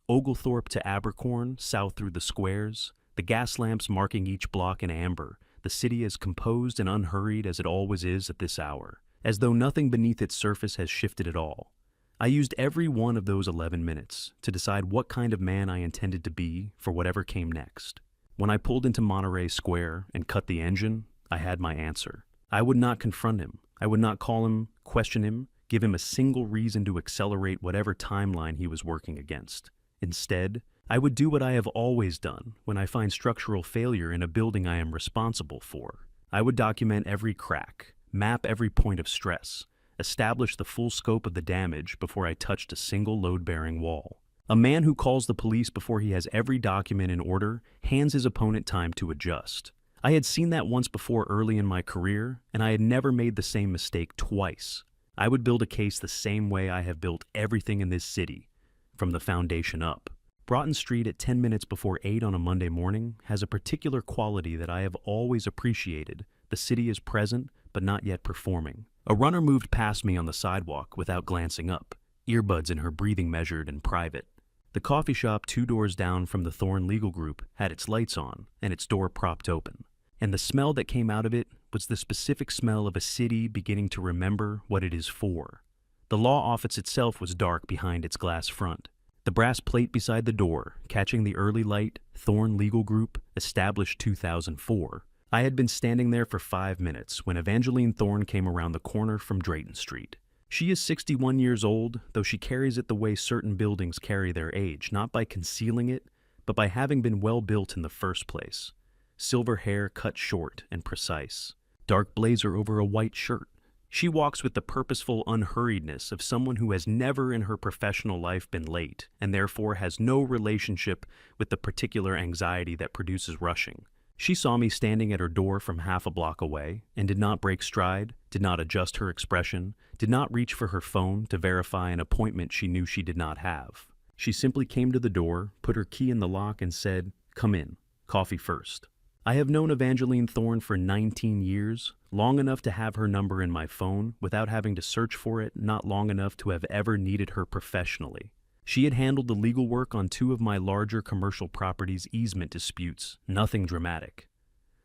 Oglethorpe to Abercorn, south through the squares, the gas lamps marking each block in amber, the city as composed and unhurried as it always is at this hour, as though nothing beneath its surface has shifted at all. I used every one of those 11 minutes to decide what kind of man I intended to be for whatever came next. When I pulled into Monterey Square and cut the engine, I had my answer. I would not confront him. I would not call him, question him, give him a single reason to accelerate whatever timeline he was working against. Instead, I would do what I have always done when I find structural failure in a building I am responsible for. I would document every crack, map every point of stress, establish the full scope of the damage before I touched a single load-bearing wall. A man who calls the police before he has every document in order hands his opponent time to adjust. I had seen that once before early in my career, and I had never made the same mistake twice. I would build a case the same way I have built everything in this city, from the foundation up. Broughton Street at 10 minutes before 8 on a Monday morning has a particular quality that I have always appreciated. The city is present, but not yet performing. A runner moved past me on the sidewalk without glancing up, earbuds in her breathing measured and private. The coffee shop 2 doors down from the Thorn Legal Group had its lights on and its door propped open. And the smell that came out of it was the specific smell of a city beginning to remember what it is for. The law office itself was dark behind its glass front. The brass plate beside the door, catching the early light, Thorn Legal Group, established 2004. I had been standing there for 5 minutes when Evangeline Thorn came around the corner from Drayton Street. She is 61 years old, though she carries it the way certain buildings carry their age, not by concealing it, but by having been well built in the first place. Silver hair cut short and precise. Dark blazer over a white shirt. She walks with the purposeful unhurriedness of someone who has never in her professional life been late, and therefore has no relationship with the particular anxiety that produces rushing. She saw me standing at her door from half a block away, and did not break stride, did not adjust her expression, did not reach for her phone to verify an appointment she knew she did not have. She simply came to the door, put her key in the lock, and said, "Come in, coffee first." I have known Evangeline Thorn for 19 years, long enough to have her number in my phone without having to search for it, not long enough to have ever needed her professionally. She had handled the legal work on 2 of my larger commercial properties' easement disputes, nothing dramatic.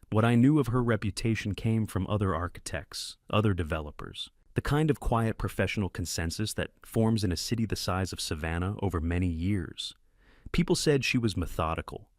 What I knew of her reputation came from other architects, other developers, the kind of quiet professional consensus that forms in a city the size of Savannah over many years. People said she was methodical.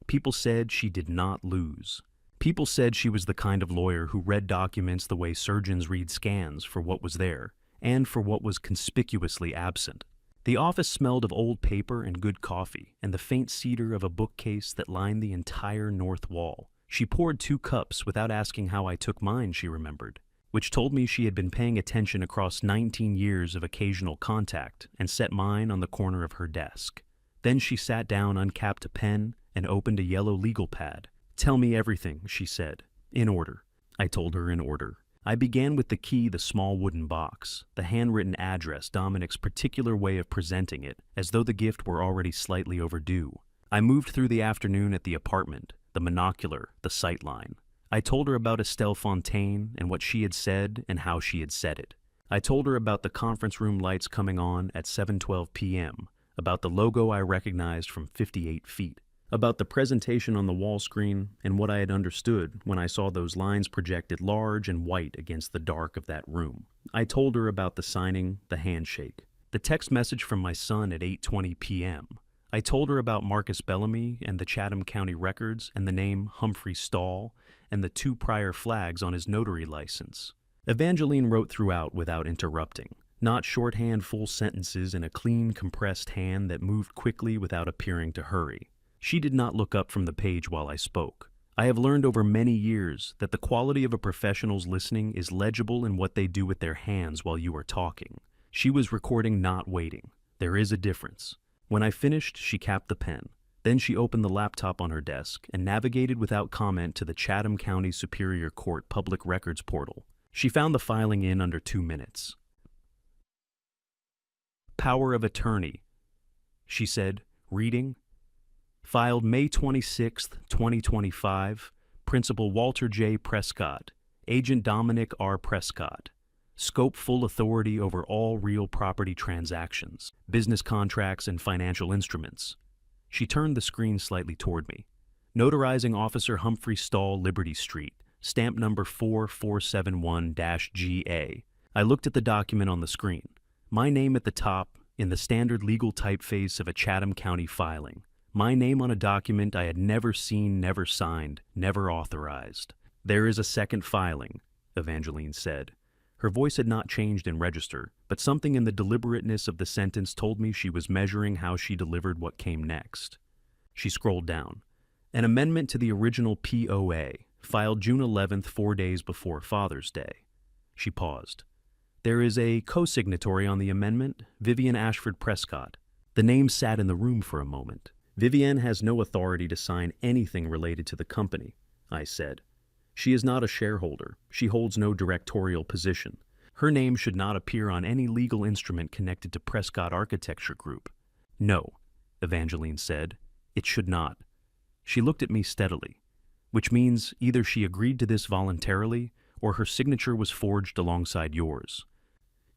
People said she did not lose. People said she was the kind of lawyer who read documents the way surgeons read scans for what was there, and for what was conspicuously absent. The office smelled of old paper and good coffee, and the faint cedar of a bookcase that lined the entire north wall. She poured 2 cups without asking how I took mine, she remembered, which told me she had been paying attention across 19 years of occasional contact, and set mine on the corner of her desk. Then she sat down, uncapped a pen, and opened a yellow legal pad. "Tell me everything," she said. "In order." I told her in order. I began with the key, the small wooden box, the handwritten address, Dominic's particular way of presenting it, as though the gift were already slightly overdue. I moved through the afternoon at the apartment, the monocular, the sightline. I told her about Estelle Fontaine and what she had said and how she had said it. I told her about the conference room lights coming on at 7:12 p.m., about the logo I recognized from 58 feet. About the presentation on the wall screen and what I had understood when I saw those lines projected large and white against the dark of that room. I told her about the signing, the handshake, the text message from my son at 8:20 p.m. I told her about Marcus Bellamy and the Chatham County records and the name Humphrey Stahl and the 2 prior flags on his notary license. Evangeline wrote throughout without interrupting, not shorthand full sentences in a clean, compressed hand that moved quickly without appearing to hurry. She did not look up from the page while I spoke. I have learned over many years that the quality of a professional's listening is legible in what they do with their hands while you are talking. She was recording, not waiting. There is a difference. When I finished, she capped the pen. Then she opened the laptop on her desk and navigated without comment to the Chatham County Superior Court Public Records portal. She found the filing in under 2 minutes. "Power of attorney," she said, reading. "Filed May 26, 2025, Principal Walter J. Prescott, Agent Dominic R. Prescott. Scope full authority over all real property transactions, business contracts, and financial instruments." She turned the screen slightly toward me. "Notarizing Officer Humphrey Stahl, Liberty Street, stamp number 4471-GA. I looked at the document on the screen. My name at the top, in the standard legal typeface of a Chatham County filing. My name on a document I had never seen, never signed, never authorized. "There is a second filing," Evangeline said. Her voice had not changed in register, but something in the deliberateness of the sentence told me she was measuring how she delivered what came next. She scrolled down. "An amendment to the original POA, filed June 11th, 4 days before Father's Day." She paused. "There is a co-signatory on the amendment, Vivian Ashford Prescott." The name sat in the room for a moment. "Vivienne has no authority to sign anything related to the company," I said. "She is not a shareholder. She holds no directorial position. Her name should not appear on any legal instrument connected to Prescott Architecture Group." "No," Evangeline said. It should not. She looked at me steadily, which means either she agreed to this voluntarily or her signature was forged alongside yours.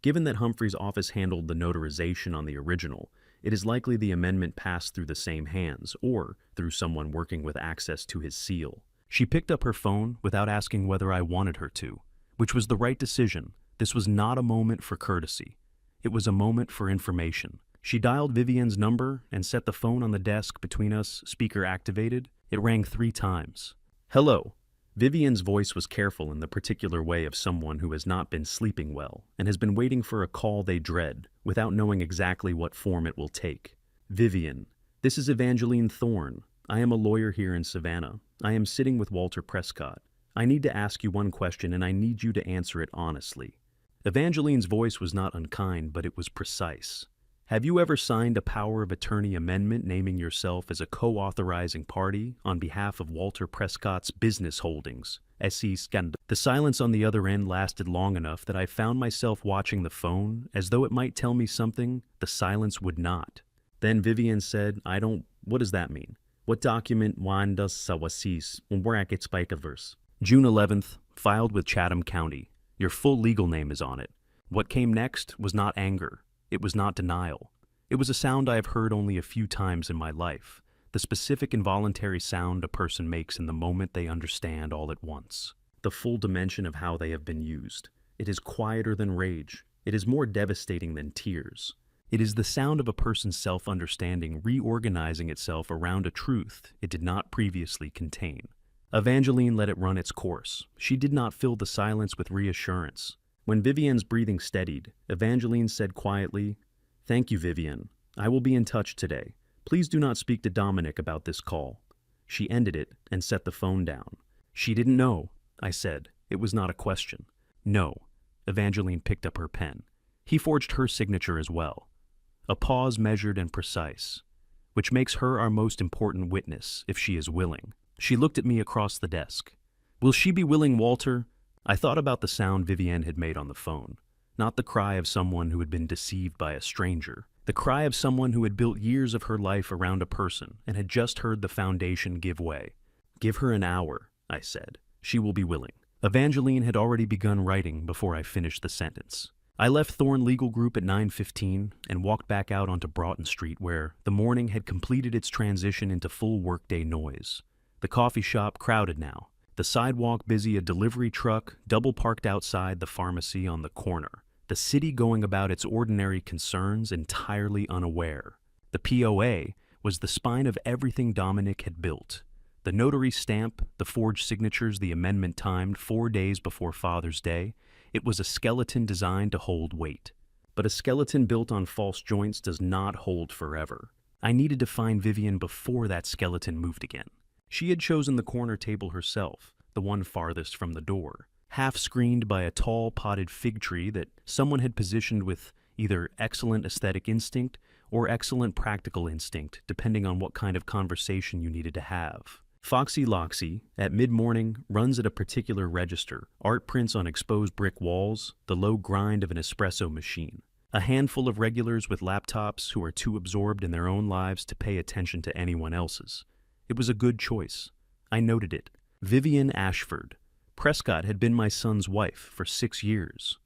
Given that Humphrey's office handled the notarization on the original, it is likely the amendment passed through the same hands or through someone working with access to his seal. She picked up her phone without asking whether I wanted her to, which was the right decision. This was not a moment for courtesy. It was a moment for information. She dialed Vivian's number and set the phone on the desk between us, speaker activated. It rang 3 times. Hello. Vivian's voice was careful in the particular way of someone who has not been sleeping well and has been waiting for a call they dread without knowing exactly what form it will take. Vivian, this is Evangeline Thorne. I am a lawyer here in Savannah. I am sitting with Walter Prescott. I need to ask you one question and I need you to answer it honestly. Evangeline's voice was not unkind, but it was precise. Have you ever signed a power of attorney amendment naming yourself as a co-authorizing party on behalf of Walter Prescott's business holdings, SE Scandal? The silence on the other end lasted long enough that I found myself watching the phone as though it might tell me something the silence would not. Then Vivian said, what does that mean? What document wandas sawasis brackets verse? June 11th, filed with Chatham County. Your full legal name is on it. What came next was not anger. It was not denial. It was a sound I have heard only a few times in my life, the specific involuntary sound a person makes in the moment they understand all at once, the full dimension of how they have been used. It is quieter than rage. It is more devastating than tears. It is the sound of a person's self-understanding reorganizing itself around a truth it did not previously contain. Evangeline let it run its course. She did not fill the silence with reassurance. When Vivian's breathing steadied, Evangeline said quietly, Thank you, Vivian. I will be in touch today. Please do not speak to Dominic about this call. She ended it and set the phone down. She didn't know, I said. It was not a question. No. Evangeline picked up her pen. He forged her signature as well. A pause measured and precise, which makes her our most important witness if she is willing. She looked at me across the desk. Will she be willing, Walter? I thought about the sound Vivian had made on the phone, not the cry of someone who had been deceived by a stranger, the cry of someone who had built years of her life around a person and had just heard the foundation give way. Give her an hour, I said. She will be willing. Evangeline had already begun writing before I finished the sentence. I left Thorne Legal Group at 9:15 and walked back out onto Broughton Street where the morning had completed its transition into full workday noise. The coffee shop crowded now. The sidewalk busy, a delivery truck double parked outside the pharmacy on the corner. The city going about its ordinary concerns entirely unaware. The POA was the spine of everything Dominic had built. The notary stamp, the forged signatures, the amendment timed 4 days before Father's Day. It was a skeleton designed to hold weight. But a skeleton built on false joints does not hold forever. I needed to find Vivian before that skeleton moved again. She had chosen the corner table herself, the one farthest from the door, half screened by a tall potted fig tree that someone had positioned with either excellent aesthetic instinct or excellent practical instinct, depending on what kind of conversation you needed to have. Foxy Loxy, at mid-morning, runs at a particular register, art prints on exposed brick walls, the low grind of an espresso machine. A handful of regulars with laptops who are too absorbed in their own lives to pay attention to anyone else's. It was a good choice. I noted it. Vivian Ashford. Prescott had been my son's wife for 6 years.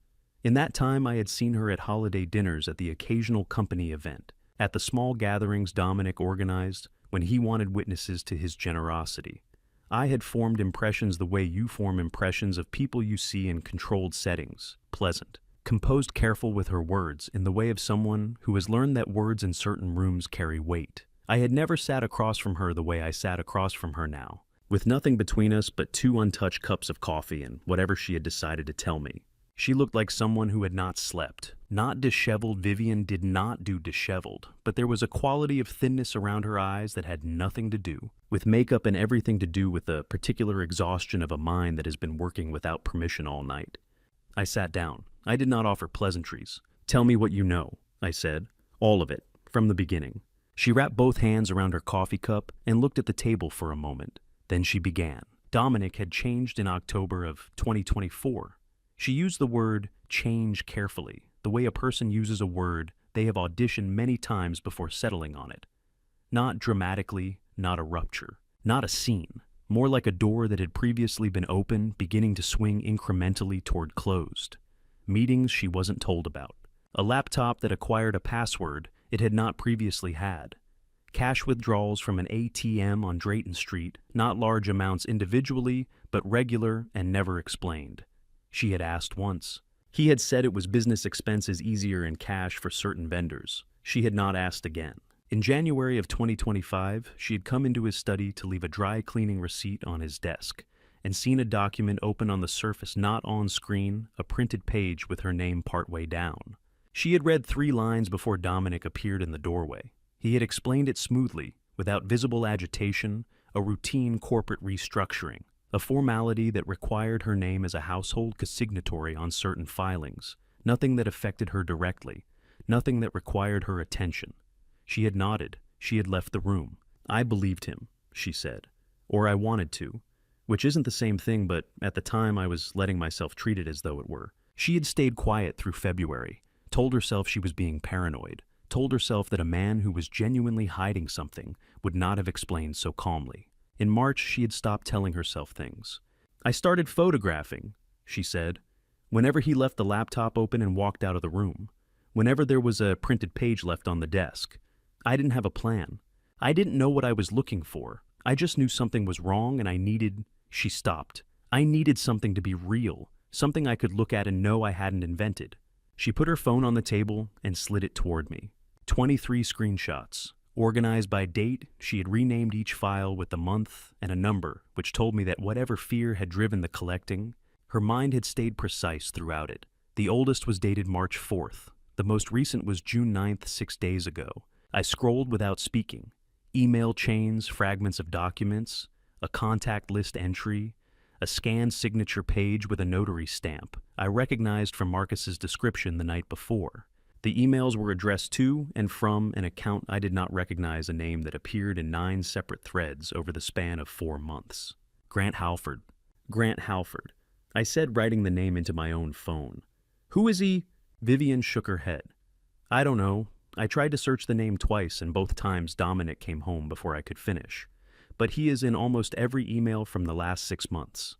In that time, I had seen her at holiday dinners, at the occasional company event, at the small gatherings Dominic organized when he wanted witnesses to his generosity. I had formed impressions the way you form impressions of people you see in controlled settings, pleasant, composed, careful with her words, in the way of someone who has learned that words in certain rooms carry weight. I had never sat across from her the way I sat across from her now, with nothing between us but 2 untouched cups of coffee and whatever she had decided to tell me. She looked like someone who had not slept. Not disheveled. Vivian did not do disheveled, but there was a quality of thinness around her eyes that had nothing to do with makeup and everything to do with the particular exhaustion of a mind that has been working without permission all night. I sat down. I did not offer pleasantries. Tell me what you know, I said. All of it, from the beginning. She wrapped both hands around her coffee cup and looked at the table for a moment. Then she began. Dominic had changed in October of 2024. She used the word change carefully, the way a person uses a word they have auditioned many times before settling on it. Not dramatically, not a rupture, not a scene. More like a door that had previously been open, beginning to swing incrementally toward closed. Meetings she wasn't told about. A laptop that acquired a password it had not previously had. Cash withdrawals from an ATM on Drayton Street, not large amounts individually, but regular and never explained. She had asked once. He had said it was business expenses easier in cash for certain vendors. She had not asked again. In January of 2025, she had come into his study to leave a dry cleaning receipt on his desk and seen a document open on the surface, not on screen, a printed page with her name partway down. She had read 3 lines before Dominic appeared in the doorway. He had explained it smoothly, without visible agitation, a routine corporate restructuring, a formality that required her name as a household consignatory on certain filings, nothing that affected her directly, nothing that required her attention. She had nodded. She had left the room. I believed him, she said. Or I wanted to. Which isn't the same thing, but at the time I was letting myself treat it as though it were. She had stayed quiet through February, told herself she was being paranoid, told herself that a man who was genuinely hiding something would not have explained so calmly. In March, she had stopped telling herself things. I started photographing, she said, whenever he left the laptop open and walked out of the room, whenever there was a printed page left on the desk. I didn't have a plan. I didn't know what I was looking for. I just knew something was wrong and I needed... She stopped. I needed something to be real, something I could look at and know I hadn't invented. She put her phone on the table and slid it toward me. 23 screenshots. Organized by date, she had renamed each file with a month and a number, which told me that whatever fear had driven the collecting, her mind had stayed precise throughout it. The oldest was dated March 4th. The most recent was June 9th, 6 days ago. I scrolled without speaking. Email chains, fragments of documents, a contact list entry, a scanned signature page with a notary stamp I recognized from Marcus's description the night before. The emails were addressed to and from an account I did not recognize, a name that appeared in 9 separate threads over the span of 4 months. Grant Halford. Grant Halford. I said, writing the name into my own phone. Who is he? Vivian shook her head. I don't know. I tried to search the name twice, and both times Dominic came home before I could finish. But he is in almost every email from the last 6 months.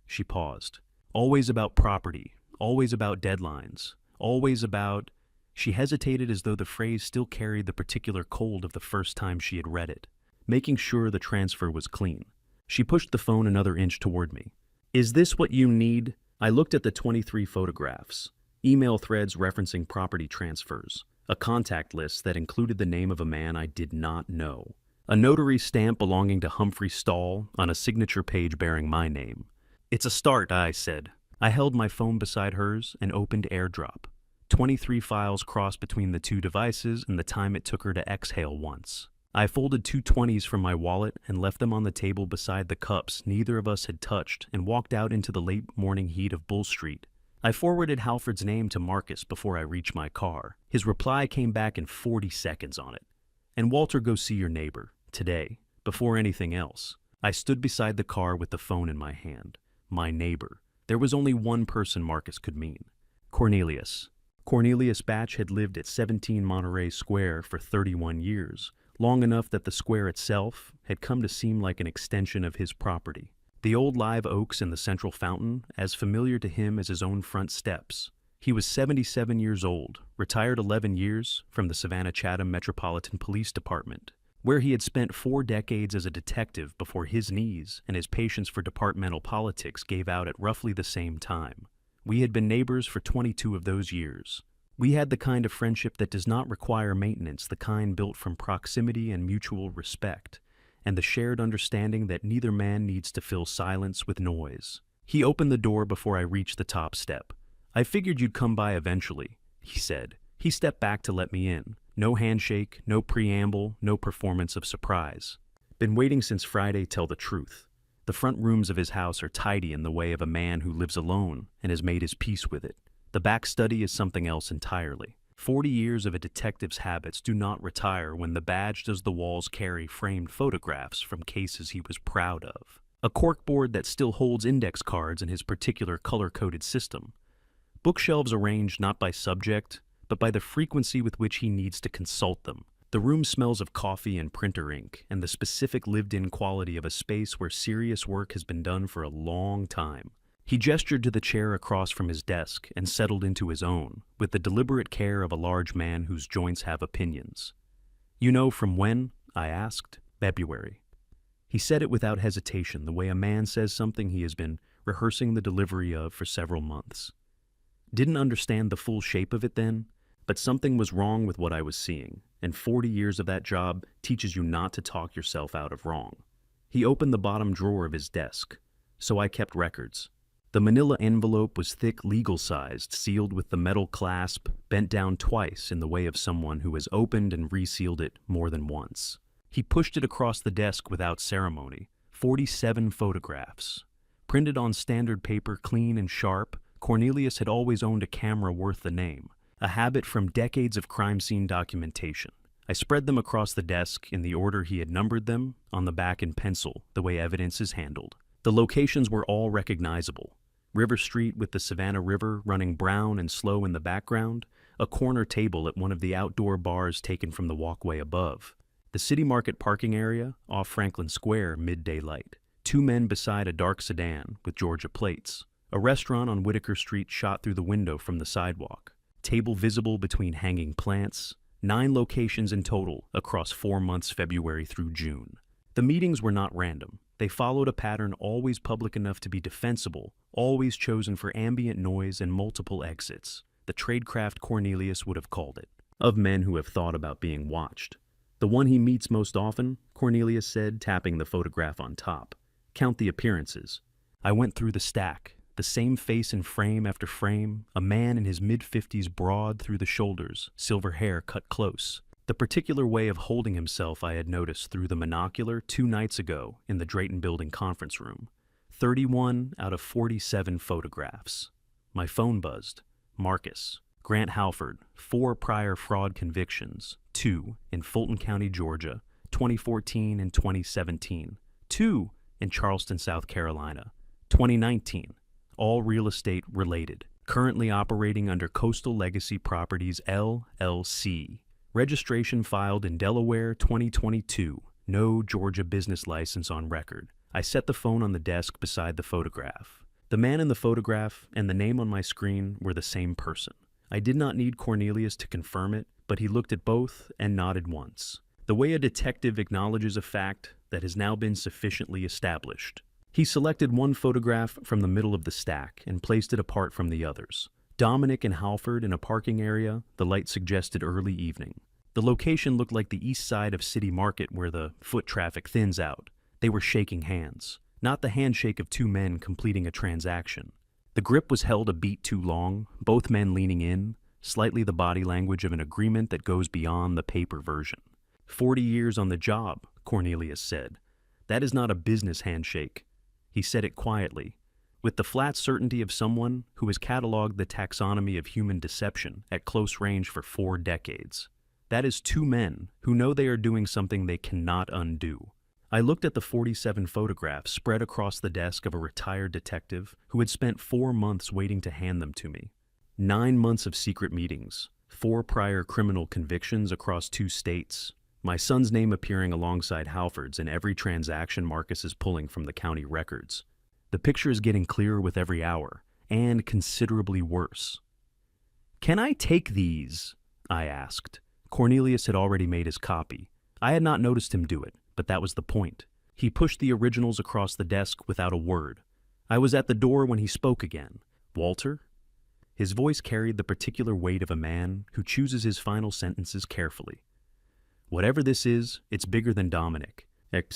She paused. Always about property, always about deadlines, always about... She hesitated as though the phrase still carried the particular cold of the first time she had read it, making sure the transfer was clean. She pushed the phone another inch toward me. Is this what you need? I looked at the 23 photographs, email threads referencing property transfers, a contact list that included the name of a man I did not know, a notary stamp belonging to Humphrey Stahl on a signature page bearing my name. It's a start, I said. I held my phone beside hers and opened AirDrop. 23 files crossed between the 2 devices and the time it took her to exhale once. I folded 2 20s from my wallet and left them on the table beside the cups neither of us had touched and walked out into the late morning heat of Bull Street. I forwarded Halford's name to Marcus before I reached my car. His reply came back in 40 seconds on it. And Walter, go see your neighbor, today, before anything else. I stood beside the car with the phone in my hand. My neighbor. There was only one person Marcus could mean. Cornelius. Cornelius Batch had lived at 17 Monterey Square for 31 years, long enough that the square itself had come to seem like an extension of his property. The old live oaks in the central fountain, as familiar to him as his own front steps. He was 77 years old, retired 11 years from the Savannah-Chatham Metropolitan Police Department, where he had spent 4 decades as a detective before his knees and his patience for departmental politics gave out at roughly the same time. We had been neighbors for 22 of those years. We had the kind of friendship that does not require maintenance, the kind built from proximity and mutual respect, and the shared understanding that neither man needs to fill silence with noise. He opened the door before I reached the top step. I figured you'd come by eventually, he said. He stepped back to let me in. No handshake, no preamble, no performance of surprise. Been waiting since Friday, tell the truth. The front rooms of his house are tidy in the way of a man who lives alone and has made his peace with it. The back study is something else entirely. 40 years of a detective's habits do not retire when the badge does the walls carry framed photographs from cases he was proud of. A corkboard that still holds index cards in his particular color-coded system. Bookshelves arranged not by subject, but by the frequency with which he needs to consult them. The room smells of coffee and printer ink, and the specific lived-in quality of a space where serious work has been done for a long time. He gestured to the chair across from his desk and settled into his own, with the deliberate care of a large man whose joints have opinions. "You know from when?" I asked. "February." He said it without hesitation, the way a man says something he has been rehearsing the delivery of for several months. Didn't understand the full shape of it then, but something was wrong with what I was seeing, and 40 years of that job teaches you not to talk yourself out of wrong. He opened the bottom drawer of his desk, so I kept records. The manila envelope was thick, legal-sized, sealed with the metal clasp bent down twice in the way of someone who has opened and resealed it more than once. He pushed it across the desk without ceremony. 47 photographs. Printed on standard paper, clean and sharp, Cornelius had always owned a camera worth the name, a habit from decades of crime scene documentation. I spread them across the desk in the order he had numbered them, on the back in pencil, the way evidence is handled. The locations were all recognizable. River Street with the Savannah River running brown and slow in the background, a corner table at one of the outdoor bars taken from the walkway above. The City Market parking area off Franklin Square midday light. 2 men beside a dark sedan with Georgia plates. A restaurant on Whitaker Street shot through the window from the sidewalk. Table visible between hanging plants. 9 locations in total across 4 months, February through June. The meetings were not random. They followed a pattern always public enough to be defensible, always chosen for ambient noise and multiple exits. The tradecraft Cornelius would have called it. Of men who have thought about being watched. "The one he meets most often," Cornelius said, tapping the photograph on top. "Count the appearances." I went through the stack. The same face in frame after frame, a man in his mid-50s, broad through the shoulders, silver hair cut close. The particular way of holding himself I had noticed through the monocular 2 nights ago in the Drayton Building conference room. 31 out of 47 photographs. My phone buzzed. Marcus. Grant Halford, 4 prior fraud convictions, 2 in Fulton County, Georgia, 2014 and 2017, 2 in Charleston, South Carolina, 2019, all real estate related, currently operating under Coastal Legacy Properties, LLC. Registration filed in Delaware, 2022. No Georgia business license on record. I set the phone on the desk beside the photograph. The man in the photograph and the name on my screen were the same person. I did not need Cornelius to confirm it, but he looked at both and nodded once. The way a detective acknowledges a fact that has now been sufficiently established. He selected one photograph from the middle of the stack and placed it apart from the others. Dominic and Halford in a parking area, the light suggested early evening. The location looked like the east side of City Market where the foot traffic thins out. They were shaking hands, not the handshake of 2 men completing a transaction. The grip was held a beat too long, both men leaning in, slightly the body language of an agreement that goes beyond the paper version. 40 years on the job, Cornelius said. That is not a business handshake. He said it quietly, with the flat certainty of someone who has cataloged the taxonomy of human deception at close range for 4 decades. That is 2 men who know they are doing something they cannot undo. I looked at the 47 photographs spread across the desk of a retired detective who had spent 4 months waiting to hand them to me. 9 months of secret meetings, 4 prior criminal convictions across 2 states, my son's name appearing alongside Halford's in every transaction Marcus is pulling from the county records. The picture is getting clearer with every hour, and considerably worse. "Can I take these?" I asked. Cornelius had already made his copy. I had not noticed him do it, but that was the point. He pushed the originals across the desk without a word. I was at the door when he spoke again. "Walter?" His voice carried the particular weight of a man who chooses his final sentences carefully. "Whatever this is, it's bigger than Dominic."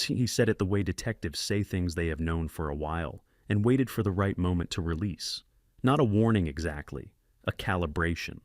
He said it the way detectives say things they have known for a while and waited for the right moment to release. Not a warning exactly, a calibration.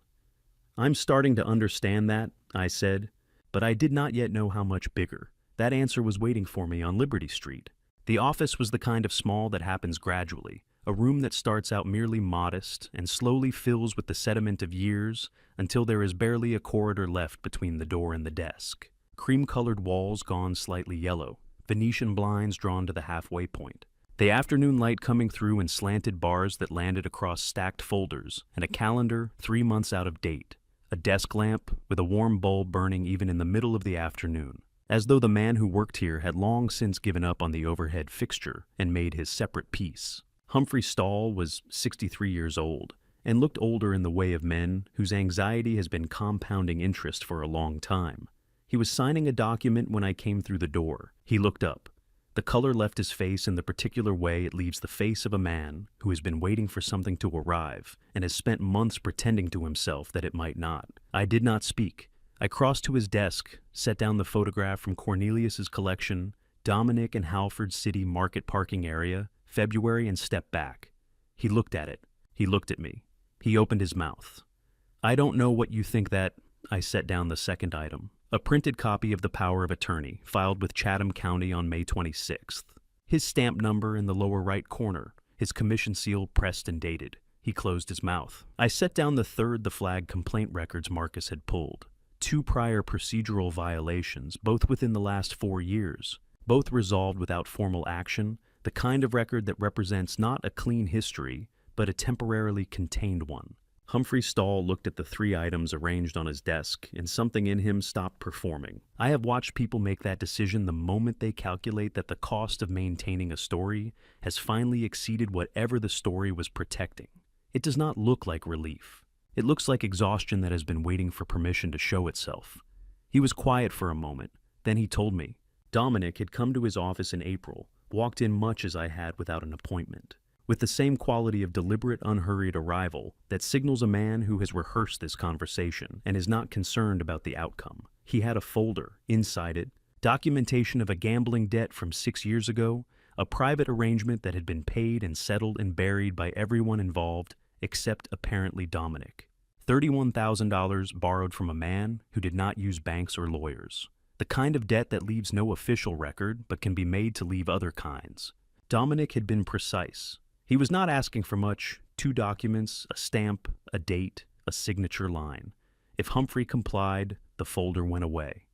"I'm starting to understand that," I said, but I did not yet know how much bigger. That answer was waiting for me on Liberty Street. The office was the kind of small that happens gradually, a room that starts out merely modest and slowly fills with the sediment of years until there is barely a corridor left between the door and the desk. Cream-colored walls gone slightly yellow, Venetian blinds drawn to the halfway point. The afternoon light coming through in slanted bars that landed across stacked folders, and a calendar 3 months out of date. a desk lamp with a warm bulb burning even in the middle of the afternoon, as though the man who worked here had long since given up on the overhead fixture and made his separate piece. Humphrey Stahl was 63 years old and looked older in the way of men whose anxiety has been compounding interest for a long time. He was signing a document when I came through the door. He looked up. The color left his face in the particular way it leaves the face of a man who has been waiting for something to arrive and has spent months pretending to himself that it might not. I did not speak. I crossed to his desk, set down the photograph from Cornelius's collection, Dominic and Halford City Market Parking Area, February, and stepped back. He looked at it. He looked at me. He opened his mouth. I don't know what you think that... I set down the second item. A printed copy of the power of attorney, filed with Chatham County on May 26th. His stamp number in the lower right corner, his commission seal pressed and dated. He closed his mouth. I set down the third the flag complaint records Marcus had pulled. 2 prior procedural violations, both within the last 4 years, both resolved without formal action, the kind of record that represents not a clean history, but a temporarily contained one. Humphrey Stahl looked at the 3 items arranged on his desk, and something in him stopped performing. I have watched people make that decision the moment they calculate that the cost of maintaining a story has finally exceeded whatever the story was protecting. It does not look like relief. It looks like exhaustion that has been waiting for permission to show itself. He was quiet for a moment. Then he told me. Dominic had come to his office in April, walked in much as I had without an appointment, with the same quality of deliberate, unhurried arrival that signals a man who has rehearsed this conversation and is not concerned about the outcome. He had a folder, inside it, documentation of a gambling debt from 6 years ago, a private arrangement that had been paid and settled and buried by everyone involved, except apparently Dominic. $31,000 borrowed from a man who did not use banks or lawyers. The kind of debt that leaves no official record but can be made to leave other kinds. Dominic had been precise. He was not asking for much: 2 documents, a stamp, a date, a signature line. If Humphrey complied, the folder went away.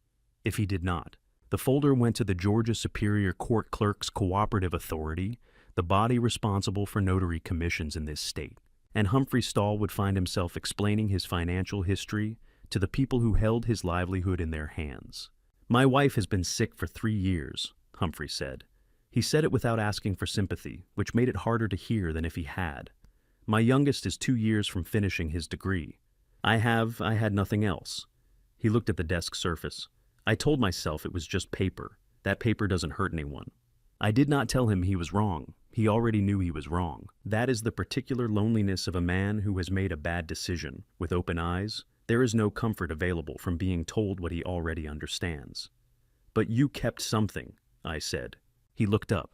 If he did not, the folder went to the Georgia Superior Court Clerks Cooperative Authority, the body responsible for notary commissions in this state. And Humphrey Stahl would find himself explaining his financial history to the people who held his livelihood in their hands. My wife has been sick for 3 years, Humphrey said. He said it without asking for sympathy, which made it harder to hear than if he had. My youngest is 2 years from finishing his degree. I had nothing else. He looked at the desk surface. I told myself it was just paper. That paper doesn't hurt anyone. I did not tell him he was wrong. He already knew he was wrong. That is the particular loneliness of a man who has made a bad decision. With open eyes, there is no comfort available from being told what he already understands. But you kept something, I said. He looked up.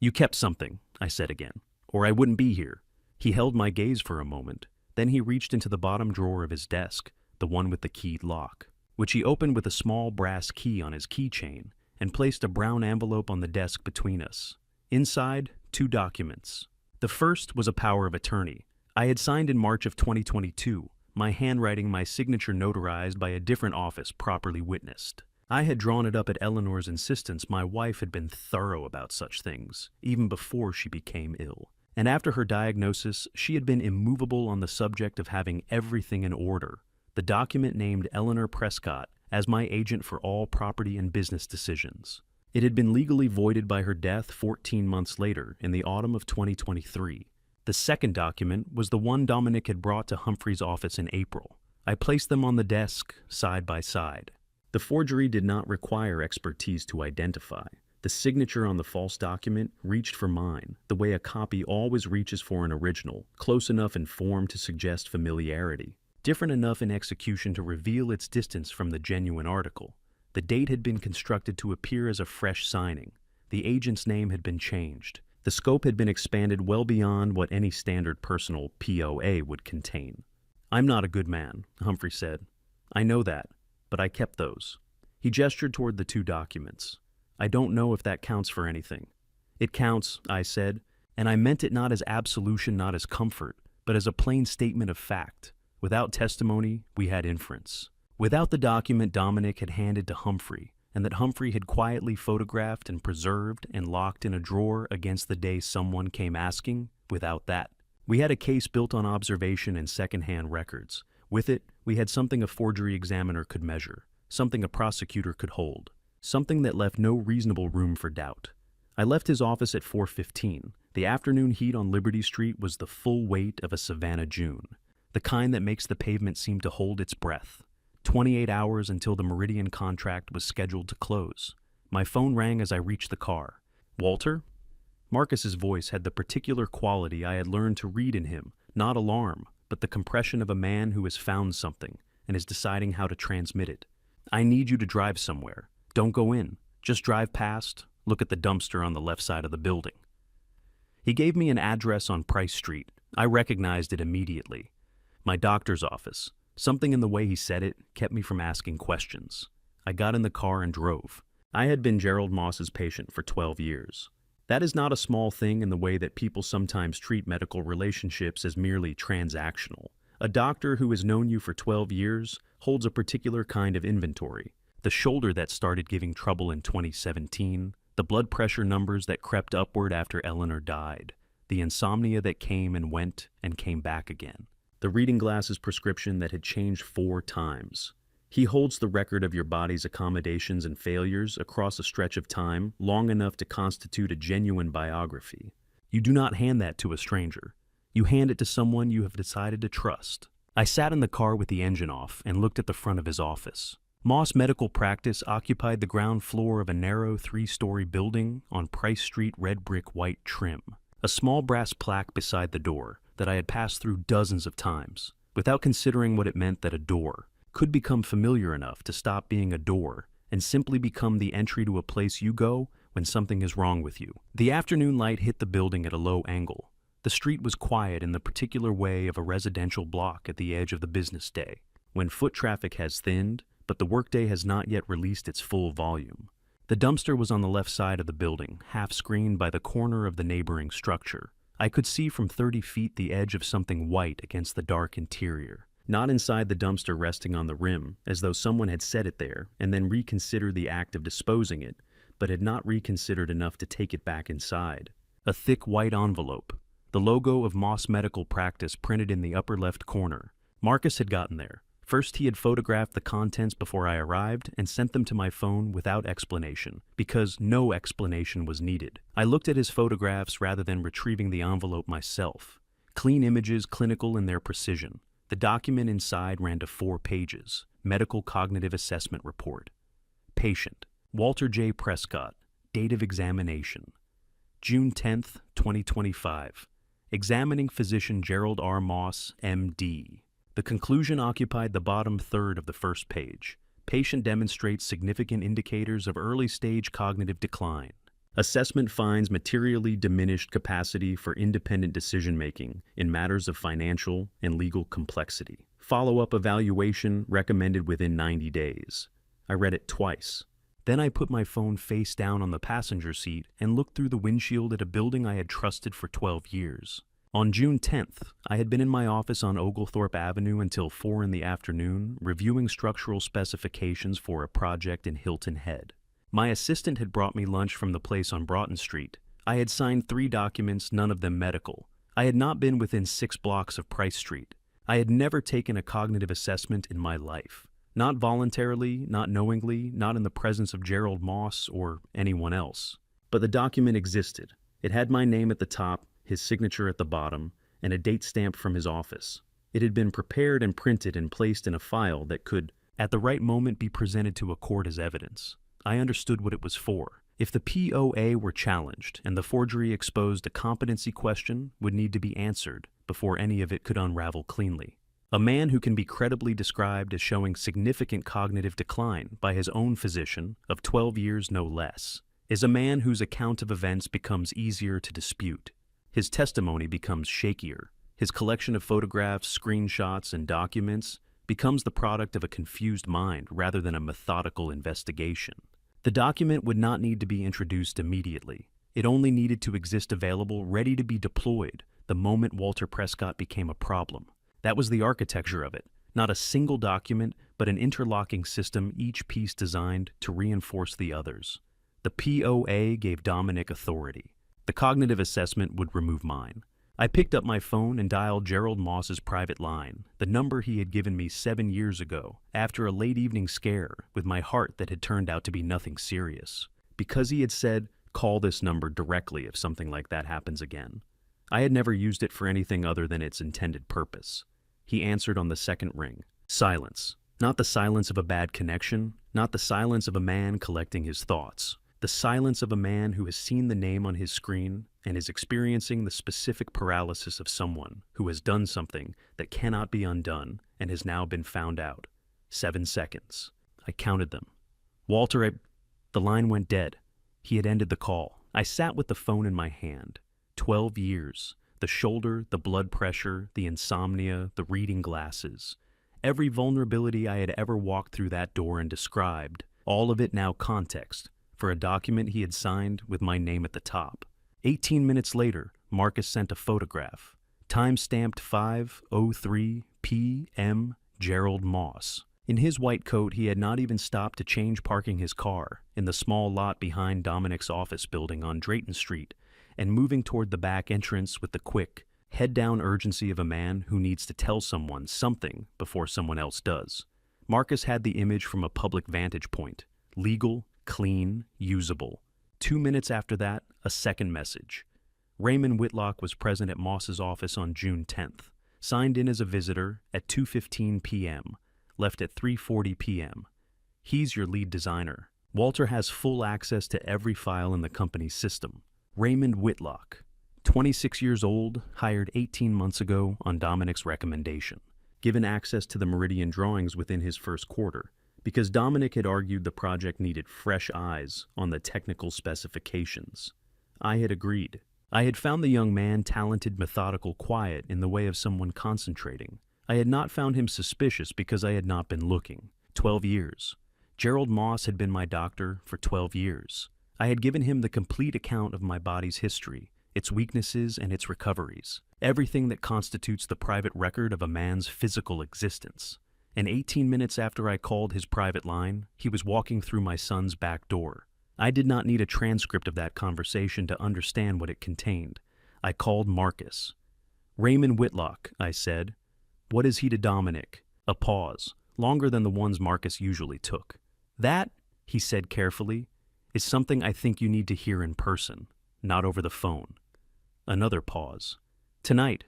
You kept something, I said again, or I wouldn't be here. He held my gaze for a moment. Then he reached into the bottom drawer of his desk, the one with the keyed lock, which he opened with a small brass key on his keychain, and placed a brown envelope on the desk between us. Inside, 2 documents. The first was a power of attorney. I had signed in March of 2022, my handwriting, my signature notarized by a different office properly witnessed. I had drawn it up at Eleanor's insistence. My wife had been thorough about such things, even before she became ill. And after her diagnosis, she had been immovable on the subject of having everything in order. The document named Eleanor Prescott as my agent for all property and business decisions. It had been legally voided by her death 14 months later, in the autumn of 2023. The second document was the one Dominic had brought to Humphrey's office in April. I placed them on the desk, side by side. The forgery did not require expertise to identify. The signature on the false document reached for mine, the way a copy always reaches for an original, close enough in form to suggest familiarity, different enough in execution to reveal its distance from the genuine article. The date had been constructed to appear as a fresh signing. The agent's name had been changed. The scope had been expanded well beyond what any standard personal POA would contain. I'm not a good man, Humphrey said. I know that. But I kept those. He gestured toward the 2 documents. I don't know if that counts for anything. It counts, I said, and I meant it not as absolution, not as comfort, but as a plain statement of fact. Without testimony, we had inference. Without the document Dominic had handed to Humphrey, and that Humphrey had quietly photographed and preserved and locked in a drawer against the day someone came asking, without that. We had a case built on observation and second-hand records, With it, we had something a forgery examiner could measure, something a prosecutor could hold, something that left no reasonable room for doubt. I left his office at 4:15. The afternoon heat on Liberty Street was the full weight of a Savannah June, the kind that makes the pavement seem to hold its breath. 28 hours until the Meridian contract was scheduled to close. My phone rang as I reached the car. "Walter?" Marcus's voice had the particular quality I had learned to read in him, not alarm, but the compression of a man who has found something and is deciding how to transmit it. "I need you to drive somewhere. Don't go in. Just drive past, look at the dumpster on the left side of the building." He gave me an address on Price Street. I recognized it immediately. My doctor's office. Something in the way he said it kept me from asking questions. I got in the car and drove. I had been Gerald Moss's patient for 12 years. That is not a small thing in the way that people sometimes treat medical relationships as merely transactional. A doctor who has known you for 12 years holds a particular kind of inventory. The shoulder that started giving trouble in 2017, the blood pressure numbers that crept upward after Eleanor died, the insomnia that came and went and came back again, the reading glasses prescription that had changed 4 times. He holds the record of your body's accommodations and failures across a stretch of time long enough to constitute a genuine biography. You do not hand that to a stranger. You hand it to someone you have decided to trust. I sat in the car with the engine off and looked at the front of his office. Moss Medical Practice occupied the ground floor of a narrow 3-story building on Price Street, red brick white trim. A small brass plaque beside the door that I had passed through dozens of times, without considering what it meant that a door could become familiar enough to stop being a door and simply become the entry to a place you go when something is wrong with you. The afternoon light hit the building at a low angle. The street was quiet in the particular way of a residential block at the edge of the business day, when foot traffic has thinned, but the workday has not yet released its full volume. The dumpster was on the left side of the building, half screened by the corner of the neighboring structure. I could see from 30 feet the edge of something white against the dark interior. Not inside the dumpster resting on the rim, as though someone had set it there and then reconsidered the act of disposing it, but had not reconsidered enough to take it back inside. A thick white envelope, the logo of Moss Medical Practice printed in the upper left corner. Marcus had gotten there. First, he had photographed the contents before I arrived and sent them to my phone without explanation, because no explanation was needed. I looked at his photographs rather than retrieving the envelope myself. Clean images, clinical in their precision. The document inside ran to 4 pages. Medical Cognitive Assessment Report. Patient, Walter J. Prescott. Date of examination, June 10th, 2025. Examining physician Gerald R. Moss, M.D. The conclusion occupied the bottom third of the first page. Patient demonstrates significant indicators of early-stage cognitive decline. Assessment finds materially diminished capacity for independent decision-making in matters of financial and legal complexity. Follow-up evaluation recommended within 90 days. I read it twice. Then I put my phone face down on the passenger seat and looked through the windshield at a building I had trusted for 12 years. On June 10th, I had been in my office on Oglethorpe Avenue until 4 in the afternoon, reviewing structural specifications for a project in Hilton Head. My assistant had brought me lunch from the place on Broughton Street. I had signed 3 documents, none of them medical. I had not been within 6 blocks of Price Street. I had never taken a cognitive assessment in my life. Not voluntarily, not knowingly, not in the presence of Gerald Moss or anyone else. But the document existed. It had my name at the top, his signature at the bottom, and a date stamp from his office. It had been prepared and printed and placed in a file that could, at the right moment, be presented to a court as evidence. I understood what it was for. If the POA were challenged and the forgery exposed, a competency question would need to be answered before any of it could unravel cleanly. A man who can be credibly described as showing significant cognitive decline by his own physician, of 12 years no less, is a man whose account of events becomes easier to dispute. His testimony becomes shakier. His collection of photographs, screenshots, and documents becomes the product of a confused mind rather than a methodical investigation. The document would not need to be introduced immediately. It only needed to exist available, ready to be deployed, the moment Walter Prescott became a problem. That was the architecture of it. Not a single document, but an interlocking system, each piece designed to reinforce the others. The POA gave Dominic authority. The cognitive assessment would remove mine. I picked up my phone and dialed Gerald Moss's private line, the number he had given me 7 years ago, after a late evening scare with my heart that had turned out to be nothing serious. Because he had said, "Call this number directly if something like that happens again." I had never used it for anything other than its intended purpose. He answered on the second ring. Silence. Not the silence of a bad connection, not the silence of a man collecting his thoughts. The silence of a man who has seen the name on his screen and is experiencing the specific paralysis of someone who has done something that cannot be undone and has now been found out. 7 seconds. I counted them. Walter, The line went dead. He had ended the call. I sat with the phone in my hand. 12 years. The shoulder, the blood pressure, the insomnia, the reading glasses. Every vulnerability I had ever walked through that door and described, all of it now context, for a document he had signed with my name at the top. 18 minutes later, Marcus sent a photograph. Time-stamped 5:03 p.m. Gerald Moss. In his white coat, he had not even stopped to change parking his car in the small lot behind Dominic's office building on Drayton Street and moving toward the back entrance with the quick, head-down urgency of a man who needs to tell someone something before someone else does. Marcus had the image from a public vantage point. Legal, clean, usable. 2 minutes after that, a second message. Raymond Whitlock was present at Moss's office on June 10th, signed in as a visitor at 2:15 p.m., left at 3:40 p.m. He's your lead designer. Walter has full access to every file in the company's system. Raymond Whitlock, 26 years old, hired 18 months ago on Dominic's recommendation, given access to the Meridian drawings within his first quarter, because Dominic had argued the project needed fresh eyes on the technical specifications. I had agreed. I had found the young man talented, methodical, quiet in the way of someone concentrating. I had not found him suspicious because I had not been looking. 12 years. Gerald Moss had been my doctor for 12 years. I had given him the complete account of my body's history, its weaknesses and its recoveries, everything that constitutes the private record of a man's physical existence. And 18 minutes after I called his private line, he was walking through my son's back door. I did not need a transcript of that conversation to understand what it contained. I called Marcus. "Raymond Whitlock," I said. "What is he to Dominic?" A pause, longer than the ones Marcus usually took. "That," he said carefully, "is something I think you need to hear in person, not over the phone." Another pause. "Tonight,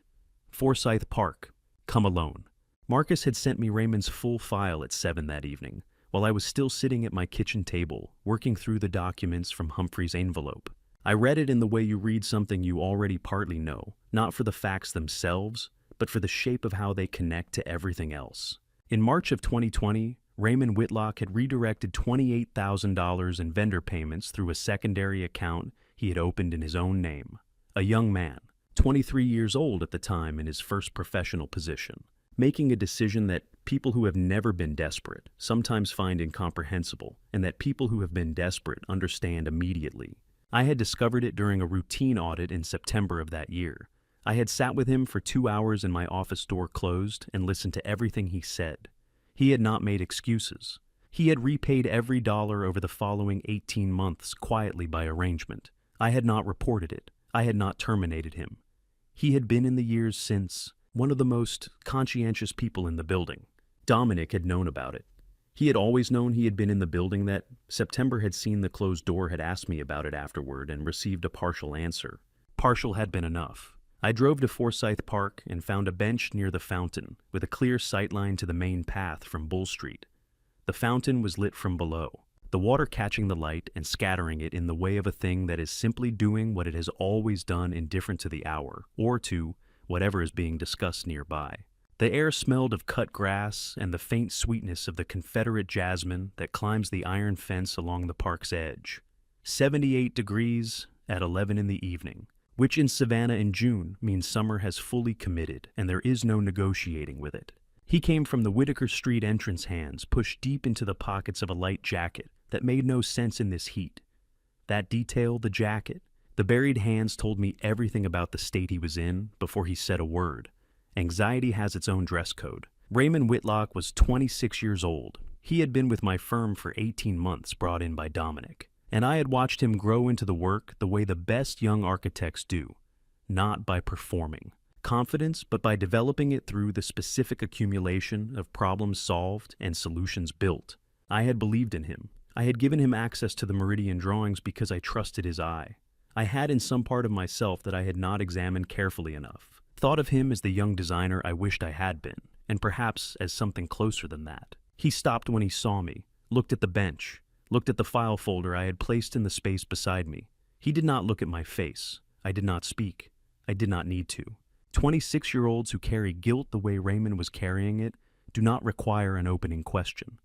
Forsyth Park. Come alone." Marcus had sent me Raymond's full file at 7 that evening, while I was still sitting at my kitchen table, working through the documents from Humphrey's envelope. I read it in the way you read something you already partly know, not for the facts themselves, but for the shape of how they connect to everything else. In March of 2020, Raymond Whitlock had redirected $28,000 in vendor payments through a secondary account he had opened in his own name. A young man, 23 years old at the time in his first professional position, making a decision that people who have never been desperate sometimes find incomprehensible, and that people who have been desperate understand immediately. I had discovered it during a routine audit in September of that year. I had sat with him for 2 hours in my office door closed and listened to everything he said. He had not made excuses. He had repaid every dollar over the following 18 months quietly by arrangement. I had not reported it. I had not terminated him. He had been in the years since one of the most conscientious people in the building. Dominic had known about it. He had always known he had been in the building. That September had seen the closed door, had asked me about it afterward and received a partial answer. Partial had been enough. I drove to Forsyth Park and found a bench near the fountain with a clear sightline to the main path from Bull Street. The fountain was lit from below, the water catching the light and scattering it in the way of a thing that is simply doing what it has always done, indifferent to the hour, or to whatever is being discussed nearby. The air smelled of cut grass and the faint sweetness of the Confederate jasmine that climbs the iron fence along the park's edge. 78 degrees at 11 in the evening, which in Savannah in June means summer has fully committed and there is no negotiating with it. He came from the Whitaker Street entrance, hands pushed deep into the pockets of a light jacket that made no sense in this heat. That detail, the jacket, the buried hands told me everything about the state he was in before he said a word. Anxiety has its own dress code. Raymond Whitlock was 26 years old. He had been with my firm for 18 months, brought in by Dominic, and I had watched him grow into the work the way the best young architects do. not by performing. Confidence, but by developing it through the specific accumulation of problems solved and solutions built. I had believed in him. I had given him access to the Meridian drawings because I trusted his eye. I had in some part of myself that I had not examined carefully enough. Thought of him as the young designer I wished I had been, and perhaps as something closer than that. He stopped when he saw me, looked at the bench, looked at the file folder I had placed in the space beside me. He did not look at my face. I did not speak. I did not need to. 26-year-olds who carry guilt the way Raymond was carrying it do not require an opening question.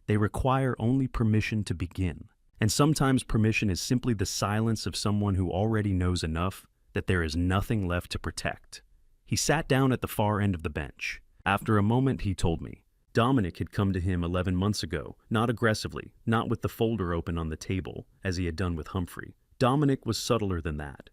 They require only permission to begin. And sometimes permission is simply the silence of someone who already knows enough that there is nothing left to protect. He sat down at the far end of the bench. After a moment, he told me. Dominic had come to him 11 months ago, not aggressively, not with the folder open on the table, as he had done with Humphrey. Dominic was subtler than that.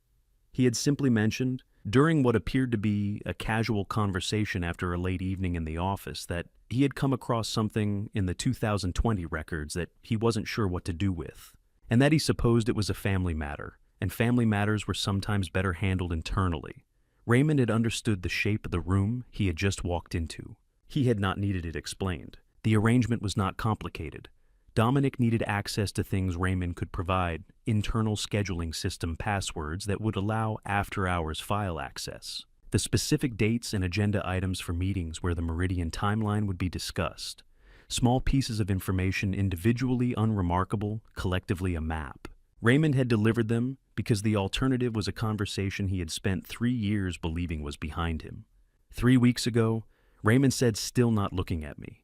He had simply mentioned, during what appeared to be a casual conversation after a late evening in the office, that he had come across something in the 2020 records that he wasn't sure what to do with, and that he supposed it was a family matter, and family matters were sometimes better handled internally. Raymond had understood the shape of the room he had just walked into. He had not needed it explained. The arrangement was not complicated. Dominic needed access to things Raymond could provide, internal scheduling system passwords that would allow after-hours file access, the specific dates and agenda items for meetings where the Meridian timeline would be discussed, small pieces of information individually unremarkable, collectively a map. Raymond had delivered them because the alternative was a conversation he had spent 3 years believing was behind him. 3 weeks ago, Raymond said, still not looking at me.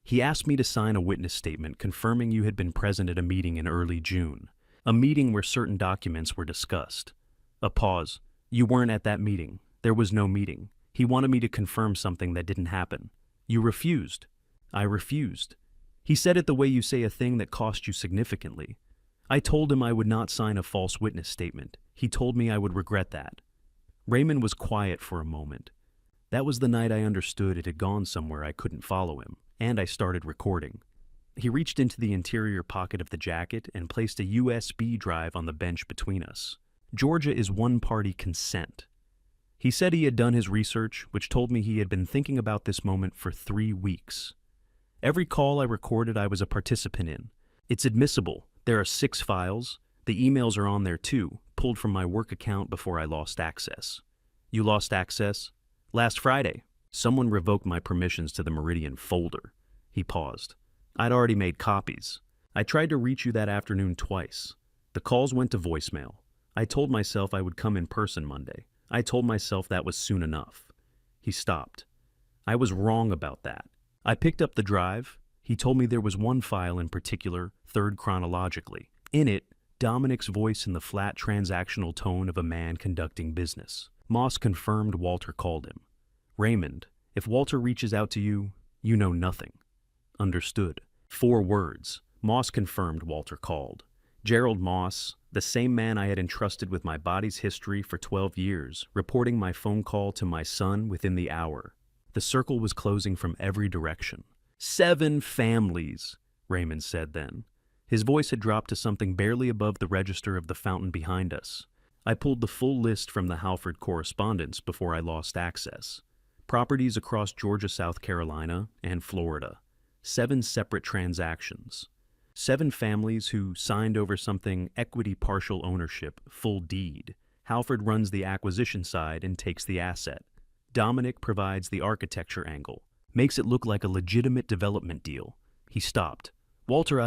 He asked me to sign a witness statement confirming you had been present at a meeting in early June, a meeting where certain documents were discussed. A pause. You weren't at that meeting. There was no meeting. He wanted me to confirm something that didn't happen. You refused. I refused. He said it the way you say a thing that cost you significantly. I told him I would not sign a false witness statement. He told me I would regret that. Raymond was quiet for a moment. That was the night I understood it had gone somewhere I couldn't follow him. And I started recording. He reached into the interior pocket of the jacket and placed a USB drive on the bench between us. Georgia is one-party consent. He said he had done his research, which told me he had been thinking about this moment for 3 weeks. Every call I recorded I was a participant in. It's admissible. There are 6 files. The emails are on there too, pulled from my work account before I lost access. You lost access? Last Friday. Someone revoked my permissions to the Meridian folder. He paused. I'd already made copies. I tried to reach you that afternoon twice. The calls went to voicemail. I told myself I would come in person Monday. I told myself that was soon enough. He stopped. I was wrong about that. I picked up the drive. He told me there was one file in particular, third chronologically. In it, Dominic's voice in the flat transactional tone of a man conducting business. Moss confirmed Walter called him. Raymond, if Walter reaches out to you, you know nothing. Understood. 4 words. Moss confirmed Walter called. Gerald Moss, the same man I had entrusted with my body's history for 12 years, reporting my phone call to my son within the hour. The circle was closing from every direction. 7 families, Raymond said then. His voice had dropped to something barely above the register of the fountain behind us. I pulled the full list from the Halford correspondence before I lost access. Properties across Georgia, South Carolina, and Florida. 7 separate transactions. 7 families who signed over something equity partial ownership, full deed. Halford runs the acquisition side and takes the asset. Dominic provides the architecture angle. Makes it look like a legitimate development deal. He stopped. Walter,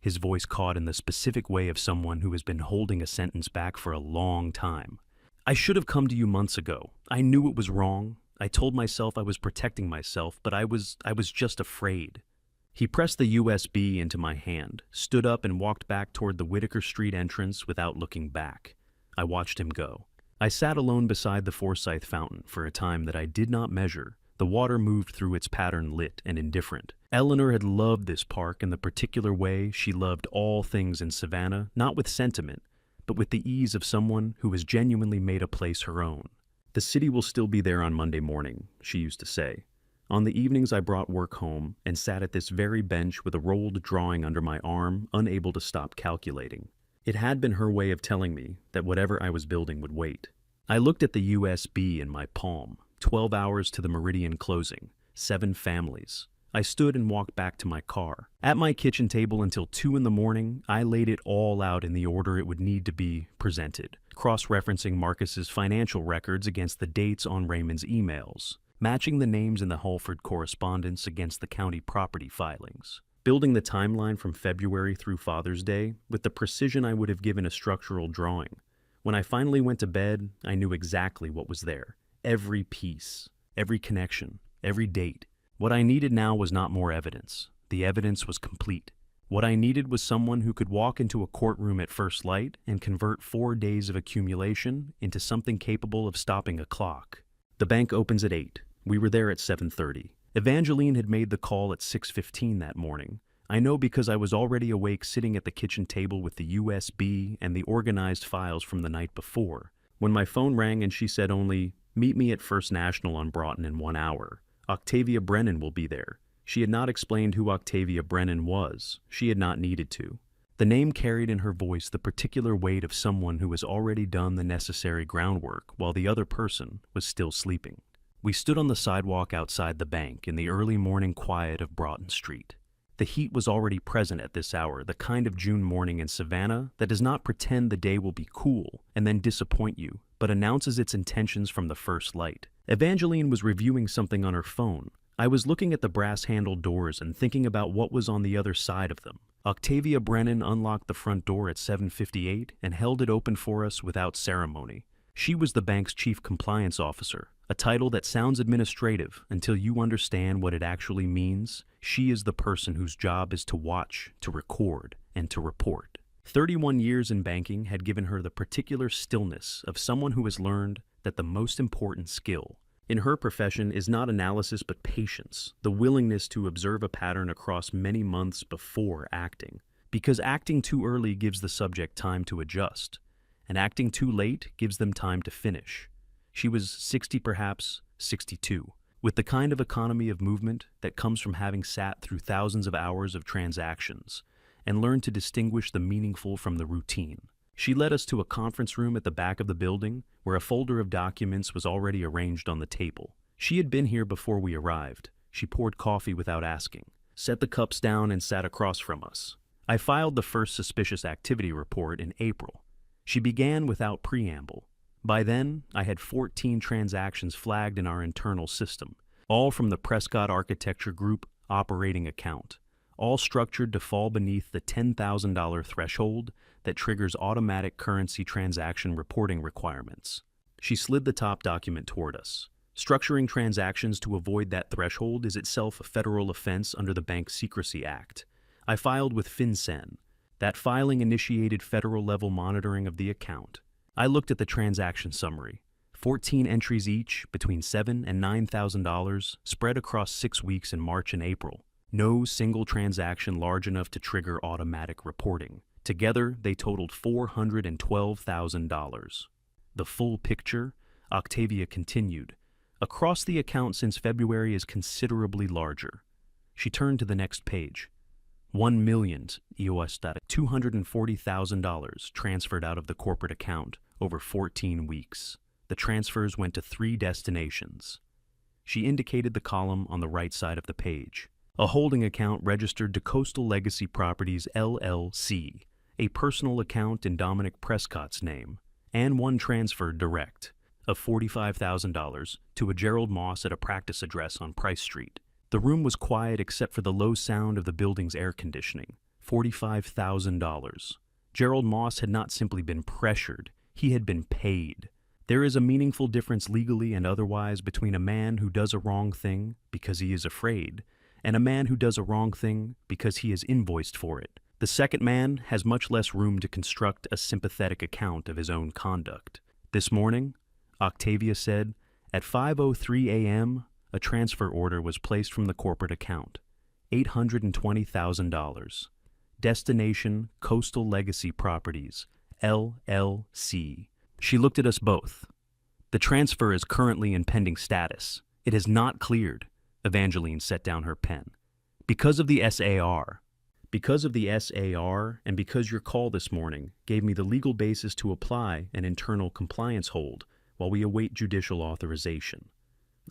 His voice caught in the specific way of someone who has been holding a sentence back for a long time. I should have come to you months ago. I knew it was wrong. I told myself I was protecting myself, but I was just afraid. He pressed the USB into my hand, stood up and walked back toward the Whitaker Street entrance without looking back. I watched him go. I sat alone beside the Forsyth fountain for a time that I did not measure. The water moved through its pattern lit and indifferent. Eleanor had loved this park in the particular way she loved all things in Savannah, not with sentiment, but with the ease of someone who has genuinely made a place her own. The city will still be there on Monday morning, she used to say. On the evenings I brought work home and sat at this very bench with a rolled drawing under my arm, unable to stop calculating. It had been her way of telling me that whatever I was building would wait. I looked at the USB in my palm. 12 hours to the Meridian closing. 7 families. I stood and walked back to my car. At my kitchen table until 2 in the morning, I laid it all out in the order it would need to be presented, cross-referencing Marcus's financial records against the dates on Raymond's emails, matching the names in the Halford correspondence against the county property filings, building the timeline from February through Father's Day with the precision I would have given a structural drawing. When I finally went to bed, I knew exactly what was there. Every piece, every connection, every date. What I needed now was not more evidence. The evidence was complete. What I needed was someone who could walk into a courtroom at first light and convert 4 days of accumulation into something capable of stopping a clock. The bank opens at 8. We were there at 7:30. Evangeline had made the call at 6:15 that morning. I know because I was already awake sitting at the kitchen table with the USB and the organized files from the night before. When my phone rang and she said only, "Meet me at First National on Broughton in 1 hour. Octavia Brennan will be there." She had not explained who Octavia Brennan was. She had not needed to. The name carried in her voice the particular weight of someone who has already done the necessary groundwork while the other person was still sleeping. We stood on the sidewalk outside the bank in the early morning quiet of Broughton Street. The heat was already present at this hour, the kind of June morning in Savannah that does not pretend the day will be cool and then disappoint you, but announces its intentions from the first light. Evangeline was reviewing something on her phone. I was looking at the brass-handled doors and thinking about what was on the other side of them. Octavia Brennan unlocked the front door at 7:58 and held it open for us without ceremony. She was the bank's chief compliance officer, a title that sounds administrative until you understand what it actually means. She is the person whose job is to watch, to record, and to report. 31 years in banking had given her the particular stillness of someone who has learned that the most important skill in her profession is not analysis but patience, the willingness to observe a pattern across many months before acting. Because acting too early gives the subject time to adjust, and acting too late gives them time to finish. She was 60, perhaps 62, with the kind of economy of movement that comes from having sat through thousands of hours of transactions and learned to distinguish the meaningful from the routine. She led us to a conference room at the back of the building where a folder of documents was already arranged on the table. She had been here before we arrived. She poured coffee without asking, set the cups down, and sat across from us. I filed the first suspicious activity report in April. She began without preamble. By then, I had 14 transactions flagged in our internal system, all from the Prescott Architecture Group operating account, all structured to fall beneath the $10,000 threshold that triggers automatic currency transaction reporting requirements. She slid the top document toward us. Structuring transactions to avoid that threshold is itself a federal offense under the Bank Secrecy Act. I filed with FinCEN. That filing initiated federal-level monitoring of the account. I looked at the transaction summary. 14 entries each, between $7,000 and $9,000, spread across 6 weeks in March and April. No single transaction large enough to trigger automatic reporting. Together, they totaled $412,000. The full picture, Octavia continued. Across the account since February is considerably larger. She turned to the next page. $1 million $240,000 transferred out of the corporate account over 14 weeks. The transfers went to 3 destinations. She indicated the column on the right side of the page. A holding account registered to Coastal Legacy Properties, LLC, a personal account in Dominic Prescott's name, and one transferred direct of $45,000 to a Gerald Moss at a practice address on Price Street. The room was quiet except for the low sound of the building's air conditioning. $45,000. Gerald Moss had not simply been pressured, he had been paid. There is a meaningful difference legally and otherwise between a man who does a wrong thing because he is afraid and a man who does a wrong thing because he is invoiced for it. The second man has much less room to construct a sympathetic account of his own conduct. This morning, Octavia said, at 5:03 a.m., a transfer order was placed from the corporate account. $820,000. Destination Coastal Legacy Properties, LLC. She looked at us both. The transfer is currently in pending status. It has not cleared. Evangeline set down her pen. Because of the SAR. Because of the SAR and because your call this morning gave me the legal basis to apply an internal compliance hold, while we await judicial authorization."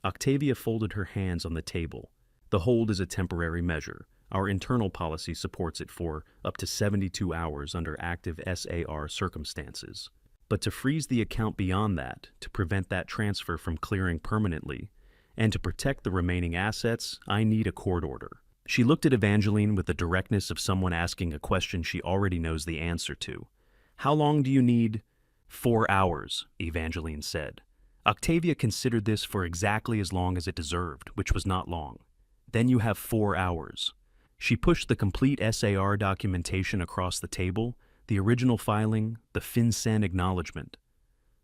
Octavia folded her hands on the table. "The hold is a temporary measure. Our internal policy supports it for up to 72 hours under active SAR circumstances. But to freeze the account beyond that, to prevent that transfer from clearing permanently, and to protect the remaining assets, I need a court order." She looked at Evangeline with the directness of someone asking a question she already knows the answer to. "How long do you need?" 4 hours, Evangeline said. Octavia considered this for exactly as long as it deserved, which was not long. "Then you have 4 hours. She pushed the complete SAR documentation across the table, the original filing, the FinCEN acknowledgement,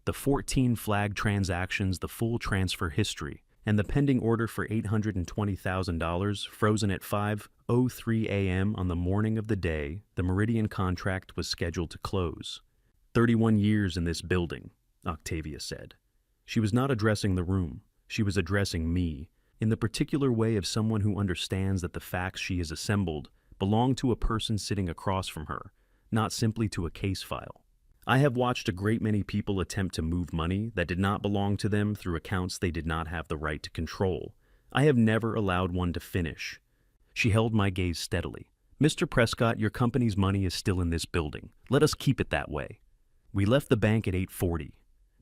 the 14 flag transactions, the full transfer history, and the pending order for $820,000 frozen at 5:03 a.m. on the morning of the day the Meridian contract was scheduled to close. 31 years in this building, Octavia said. She was not addressing the room. She was addressing me, in the particular way of someone who understands that the facts she has assembled belong to a person sitting across from her, not simply to a case file. I have watched a great many people attempt to move money that did not belong to them through accounts they did not have the right to control. I have never allowed one to finish. She held my gaze steadily. "Mr. Prescott, your company's money is still in this building. Let us keep it that way." We left the bank at 8:40.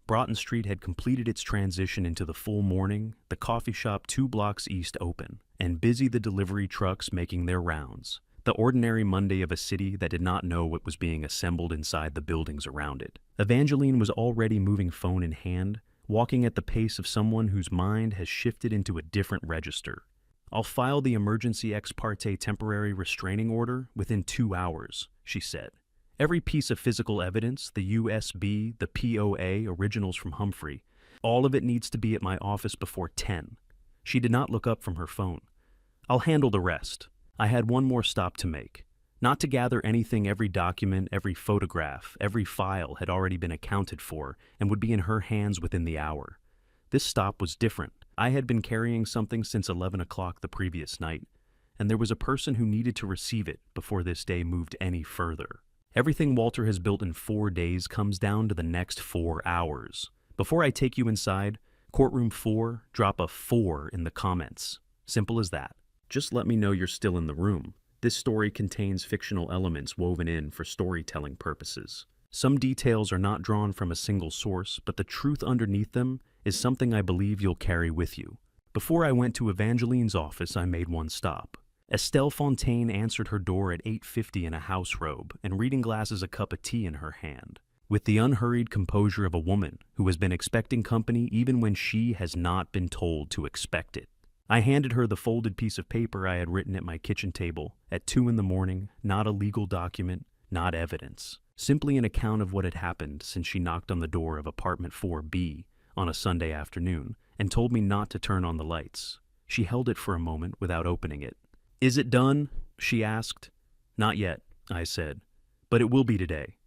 Broughton Street had completed its transition into the full morning, the coffee shop 2 blocks east open, and busy the delivery trucks making their rounds. The ordinary Monday of a city that did not know what was being assembled inside the buildings around it. Evangeline was already moving phone in hand, walking at the pace of someone whose mind has shifted into a different register. "I'll file the emergency ex parte temporary restraining order within 2 hours, she said. "Every piece of physical evidence, the USB, the POA, originals from Humphrey, all of it needs to be at my office before 10. She did not look up from her phone. "I'll handle the rest." I had one more stop to make. Not to gather anything. Every document, every photograph, every file had already been accounted for and would be in her hands within the hour. This stop was different. I had been carrying something since 11 o'clock the previous night, and there was a person who needed to receive it before this day moved any further. Everything Walter has built in 4 days comes down to the next 4 hours. Before I take you inside, courtroom 4, drop a 4 in the comments. Simple as that. Just let me know you're still in the room. This story contains fictional elements woven in for storytelling purposes. Some details are not drawn from a single source, but the truth underneath them is something I believe you'll carry with you. Before I went to Evangeline's office, I made one stop. Estelle Fontaine answered her door at 8:50 in a house robe and reading glasses, a cup of tea in her hand, with the unhurried composure of a woman who has been expecting company even when she has not been told to expect it. I handed her the folded piece of paper I had written at my kitchen table at 2 in the morning, not a legal document, not evidence, simply an account of what had happened since she knocked on the door of apartment 4B on a Sunday afternoon and told me not to turn on the lights. She held it for a moment without opening it. "Is it done?" she asked. "Not yet," I said, "but it will be today."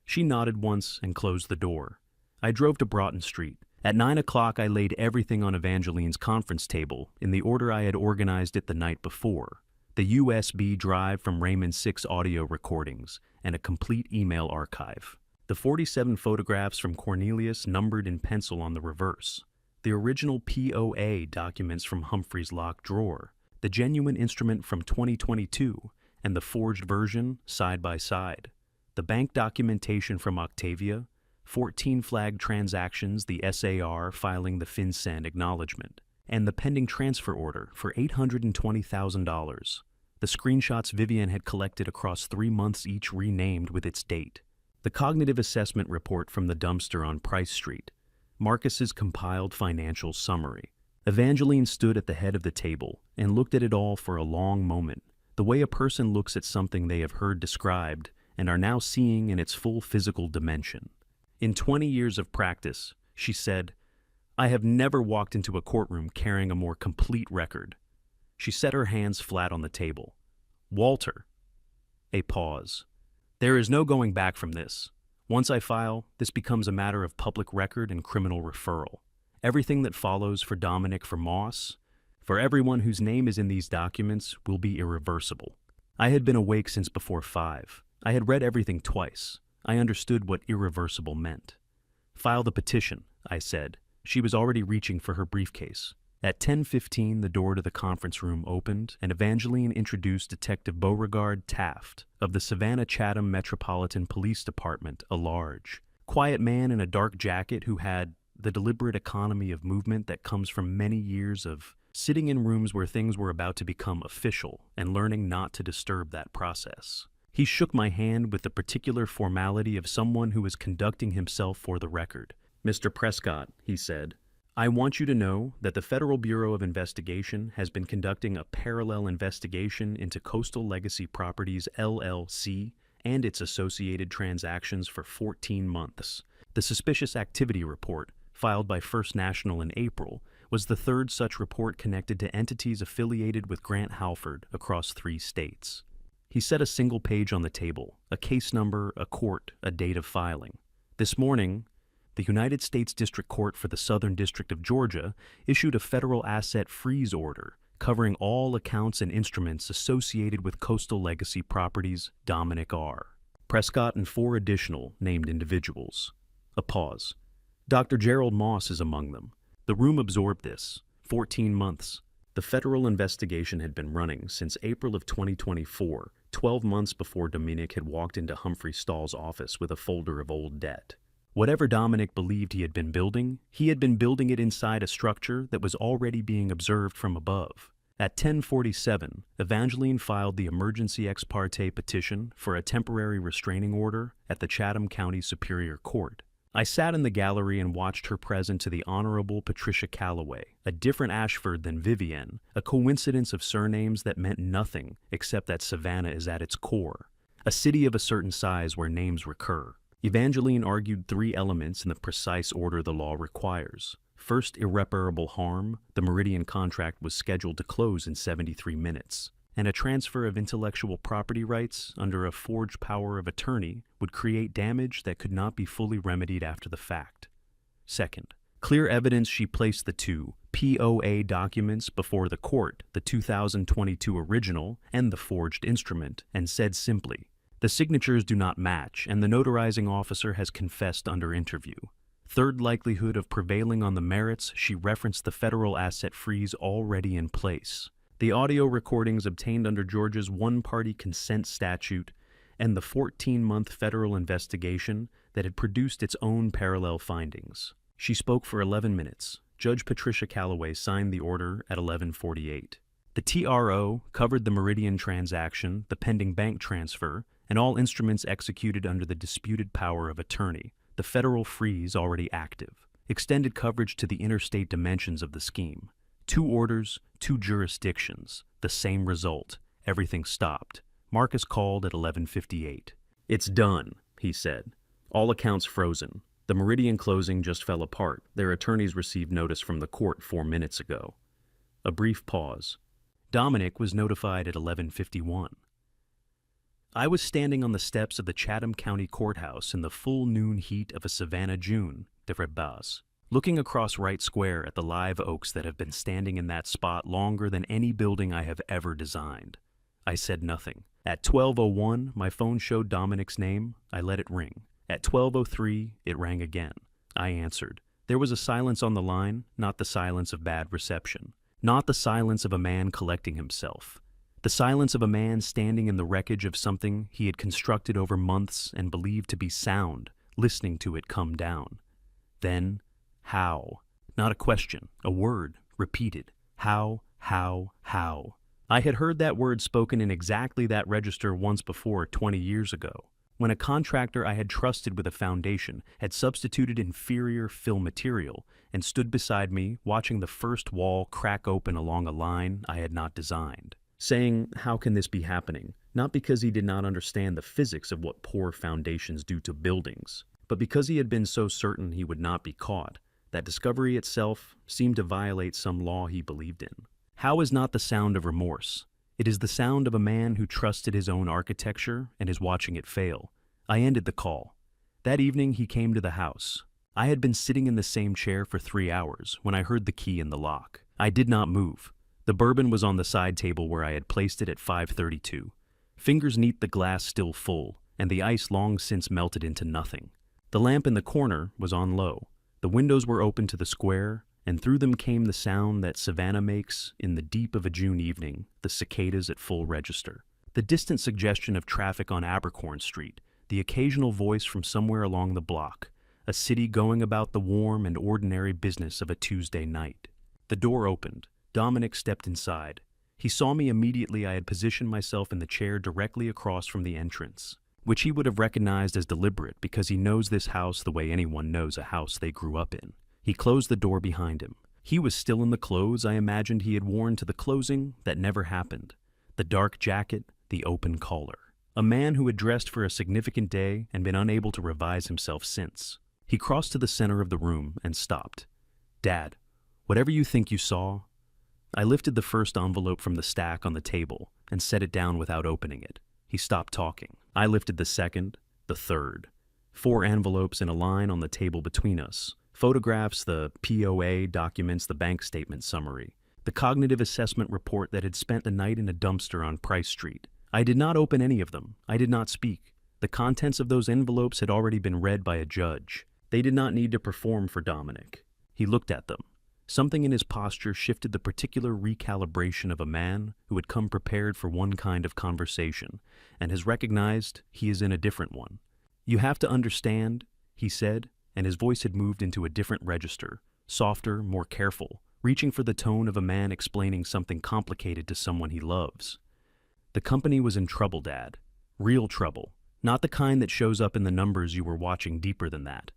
She nodded once and closed the door. I drove to Broughton Street. At 9 o'clock, I laid everything on Evangeline's conference table in the order I had organized it the night before. The USB drive from Raymond 6 audio recordings and a complete email archive. The 47 photographs from Cornelius numbered in pencil on the reverse. The original POA documents from Humphrey's locked drawer. The genuine instrument from 2022 and the forged version side by side. The bank documentation from Octavia. 14 flag transactions, the SAR filing the FinCEN acknowledgement, and the pending transfer order for $820,000. The screenshots Vivian had collected across 3 months each renamed with its date. The cognitive assessment report from the dumpster on Price Street. Marcus's compiled financial summary. Evangeline stood at the head of the table and looked at it all for a long moment, the way a person looks at something they have heard described and are now seeing in its full physical dimension. "In 20 years of practice," she said, "I have never walked into a courtroom carrying a more complete record." She set her hands flat on the table. "Walter." A pause. "There is no going back from this. Once I file, this becomes a matter of public record and criminal referral. Everything that follows for Dominic, for Moss, for everyone whose name is in these documents will be irreversible." I had been awake since before 5. I had read everything twice. I understood what irreversible meant. "File the petition," I said. She was already reaching for her briefcase. At 10:15, the door to the conference room opened, and Evangeline introduced Detective Beauregard Taft of the Savannah-Chatham Metropolitan Police Department, a large, quiet man in a dark jacket who had the deliberate economy of movement that comes from many years of sitting in rooms where things were about to become official and learning not to disturb that process. He shook my hand with the particular formality of someone who is conducting himself for the record. "Mr. Prescott," he said, "I want you to know that the Federal Bureau of Investigation has been conducting a parallel investigation into Coastal Legacy Properties, LLC, and its associated transactions for 14 months. The Suspicious Activity Report, filed by First National in April, was the third such report connected to entities affiliated with Grant Halford across 3 states. He set a single page on the table, a case number, a court, a date of filing. This morning, the United States District Court for the Southern District of Georgia issued a federal asset freeze order covering all accounts and instruments associated with Coastal Legacy Properties, Dominic R. Prescott and 4 additional named individuals. A pause. Dr. Gerald Moss is among them. The room absorbed this. 14 months. The federal investigation had been running since April of 2024, 12 months before Dominic had walked into Humphrey Stahl's office with a folder of old debt. Whatever Dominic believed he had been building it inside a structure that was already being observed from above. At 10:47, Evangeline filed the emergency ex parte petition for a temporary restraining order at the Chatham County Superior Court. I sat in the gallery and watched her present to the Honorable Patricia Calloway, a different Ashford than Vivienne, a coincidence of surnames that meant nothing except that Savannah is at its core, a city of a certain size where names recur. Evangeline argued 3 elements in the precise order the law requires. First, irreparable harm. The Meridian contract was scheduled to close in 73 minutes, and a transfer of intellectual property rights under a forged power of attorney would create damage that could not be fully remedied after the fact. Second, clear evidence she placed the 2 POA documents before the court, the 2022 original and the forged instrument, and said simply, "The signatures do not match, and the notarizing officer has confessed under interview." Third likelihood of prevailing on the merits, she referenced the federal asset freeze already in place, the audio recordings obtained under Georgia's one-party consent statute, and the 14-month federal investigation that had produced its own parallel findings. She spoke for 11 minutes. Judge Patricia Calloway signed the order at 11:48. The TRO covered the Meridian transaction, the pending bank transfer, and all instruments executed under the disputed power of attorney, the federal freeze already active, extended coverage to the interstate dimensions of the scheme. 2 orders, 2 jurisdictions, the same result. Everything stopped. Marcus called at 11:58. "It's done," he said. "All accounts frozen. The Meridian closing just fell apart. Their attorneys received notice from the court 4 minutes ago." A brief pause. Dominic was notified at 11:51. I was standing on the steps of the Chatham County Courthouse in the full noon heat of a Savannah June de Rebas, looking across Wright Square at the live oaks that have been standing in that spot longer than any building I have ever designed. I said nothing. At 12:01, my phone showed Dominic's name. I let it ring. At 12:03, it rang again. I answered. There was a silence on the line, not the silence of bad reception, not the silence of a man collecting himself. The silence of a man standing in the wreckage of something he had constructed over months and believed to be sound, listening to it come down. Then, how? Not a question, a word, repeated. How? I had heard that word spoken in exactly that register once before 20 years ago, when a contractor I had trusted with a foundation had substituted inferior fill material and stood beside me watching the first wall crack open along a line I had not designed, saying, "How can this be happening?" Not because he did not understand the physics of what poor foundations do to buildings, but because he had been so certain he would not be caught. That discovery itself seemed to violate some law he believed in. How is not the sound of remorse? It is the sound of a man who trusted his own architecture and is watching it fail. I ended the call. That evening he came to the house. I had been sitting in the same chair for 3 hours when I heard the key in the lock. I did not move. The bourbon was on the side table where I had placed it at 5:32. Fingers neath the glass still full, and the ice long since melted into nothing. The lamp in the corner was on low. The windows were open to the square, and through them came the sound that Savannah makes in the deep of a June evening, the cicadas at full register. The distant suggestion of traffic on Abercorn Street, the occasional voice from somewhere along the block, a city going about the warm and ordinary business of a Tuesday night. The door opened. Dominic stepped inside. He saw me immediately. I had positioned myself in the chair directly across from the entrance, which he would have recognized as deliberate because he knows this house the way anyone knows a house they grew up in. He closed the door behind him. He was still in the clothes I imagined he had worn to the closing that never happened. The dark jacket, the open collar. A man who had dressed for a significant day and been unable to revise himself since. He crossed to the center of the room and stopped. "Dad, whatever you think you saw." I lifted the first envelope from the stack on the table and set it down without opening it. He stopped talking. I lifted the second, the third. 4 envelopes in a line on the table between us. Photographs, the POA documents, the bank statement summary, the cognitive assessment report that had spent the night in a dumpster on Price Street. I did not open any of them. I did not speak. The contents of those envelopes had already been read by a judge. They did not need to perform for Dominic. He looked at them. Something in his posture shifted the particular recalibration of a man who had come prepared for one kind of conversation and has recognized he is in a different one. "You have to understand," he said, and his voice had moved into a different register, softer, more careful, reaching for the tone of a man explaining something complicated to someone he loves. "The company was in trouble, Dad. Real trouble. Not the kind that shows up in the numbers you were watching. Deeper than that.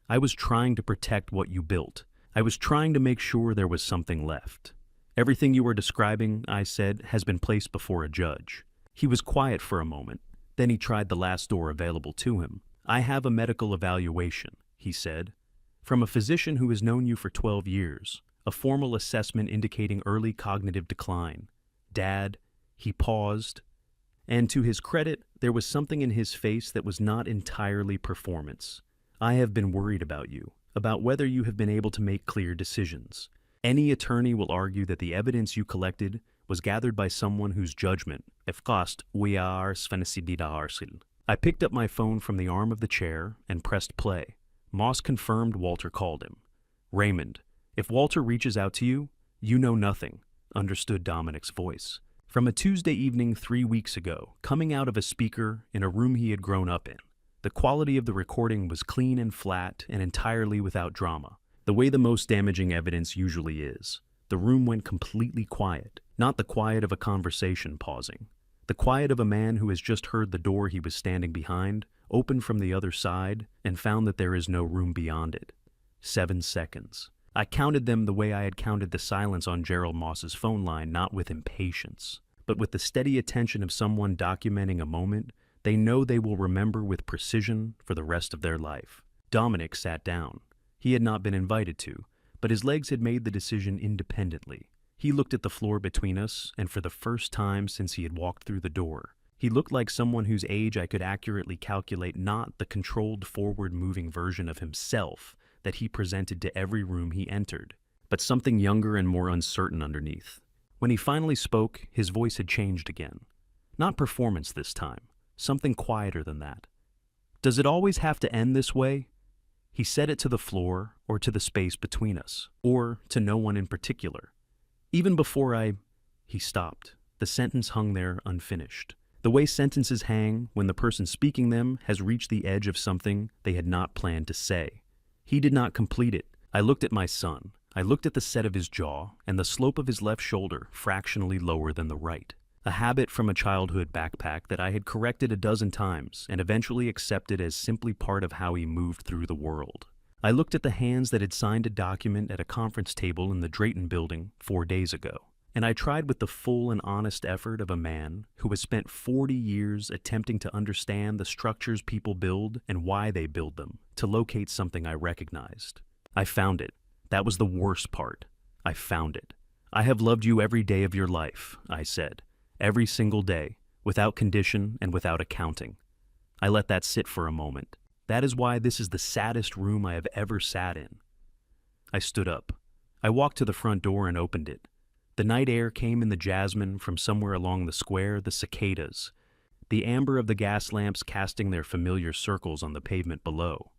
I was trying to protect what you built. I was trying to make sure there was something left. Everything you are describing," I said, "has been placed before a judge." He was quiet for a moment. Then he tried the last door available to him. "I have a medical evaluation," he said, "from a physician who has known you for 12 years, a formal assessment indicating early cognitive decline. Dad," he paused, and to his credit, there was something in his face that was not entirely performance. "I have been worried about you, about whether you have been able to make clear decisions. Any attorney will argue that the evidence you collected was gathered by someone whose judgment, if cost, we are svenesididarsil." I picked up my phone from the arm of the chair and pressed play. Moss confirmed Walter called him. "Raymond, if Walter reaches out to you, you know nothing," understood Dominic's voice. From a Tuesday evening 3 weeks ago, coming out of a speaker in a room he had grown up in. The quality of the recording was clean and flat and entirely without drama, the way the most damaging evidence usually is. The room went completely quiet, not the quiet of a conversation pausing. The quiet of a man who has just heard the door he was standing behind open from the other side and found that there is no room beyond it. 7 seconds. I counted them the way I had counted the silence on Gerald Moss's phone line, not with impatience, but with the steady attention of someone documenting a moment they know they will remember with precision for the rest of their life. Dominic sat down. He had not been invited to, but his legs had made the decision independently. He looked at the floor between us, and for the first time since he had walked through the door, he looked like someone whose age I could accurately calculate, not the controlled forward-moving version of himself that he presented to every room he entered, but something younger and more uncertain underneath. When he finally spoke, his voice had changed again. Not performance this time. Something quieter than that. "Does it always have to end this way?" He said it to the floor or to the space between us, or to no one in particular. Even before He stopped. The sentence hung there unfinished. The way sentences hang when the person speaking them has reached the edge of something they had not planned to say. He did not complete it. I looked at my son. I looked at the set of his jaw and the slope of his left shoulder fractionally lower than the right. A habit from a childhood backpack that I had corrected a dozen times and eventually accepted as simply part of how he moved through the world. I looked at the hands that had signed a document at a conference table in the Drayton Building 4 days ago, and I tried with the full and honest effort of a man who has spent 40 years attempting to understand the structures people build and why they build them, to locate something I recognized. I found it. That was the worst part. I found it. "I have loved you every day of your life," I said. "Every single day, without condition and without accounting." I let that sit for a moment. That is why this is the saddest room I have ever sat in. I stood up. I walked to the front door and opened it. The night air came in the jasmine from somewhere along the square, the cicadas, the amber of the gas lamps casting their familiar circles on the pavement below.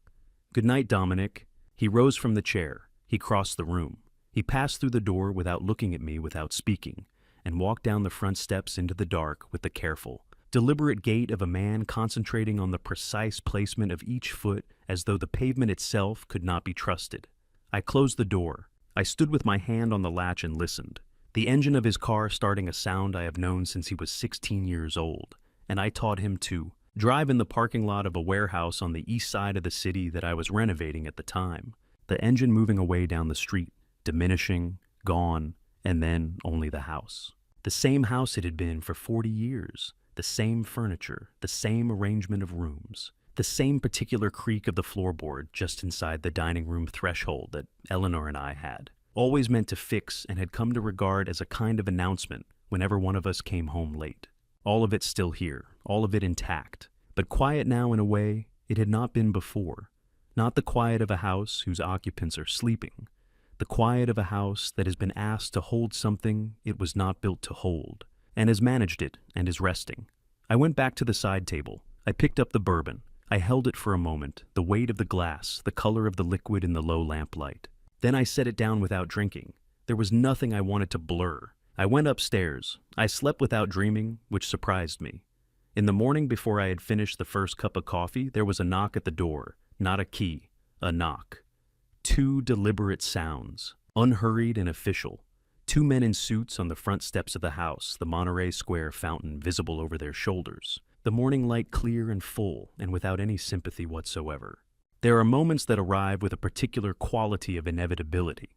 "Good night, Dominic." He rose from the chair. He crossed the room. He passed through the door without looking at me, without speaking, and walked down the front steps into the dark with the careful, deliberate gait of a man concentrating on the precise placement of each foot as though the pavement itself could not be trusted. I closed the door. I stood with my hand on the latch and listened. The engine of his car starting a sound I have known since he was 16 years old, and I taught him to drive in the parking lot of a warehouse on the east side of the city that I was renovating at the time. The engine moving away down the street, diminishing, gone, and then only the house. The same house it had been for 40 years. The same furniture, the same arrangement of rooms, the same particular creak of the floorboard just inside the dining room threshold that Eleanor and I had, always meant to fix and had come to regard as a kind of announcement whenever one of us came home late. All of it still here, all of it intact, but quiet now in a way it had not been before. Not the quiet of a house whose occupants are sleeping, the quiet of a house that has been asked to hold something it was not built to hold, and has managed it and is resting. I went back to the side table. I picked up the bourbon. I held it for a moment, the weight of the glass, the color of the liquid in the low lamplight. Then I set it down without drinking. There was nothing I wanted to blur. I went upstairs. I slept without dreaming, which surprised me. In the morning, before I had finished the first cup of coffee, there was a knock at the door. Not a key, a knock. 2 deliberate sounds, unhurried and official. 2 men in suits on the front steps of the house, the Monterey Square fountain visible over their shoulders, the morning light clear and full and without any sympathy whatsoever. There are moments that arrive with a particular quality of inevitability.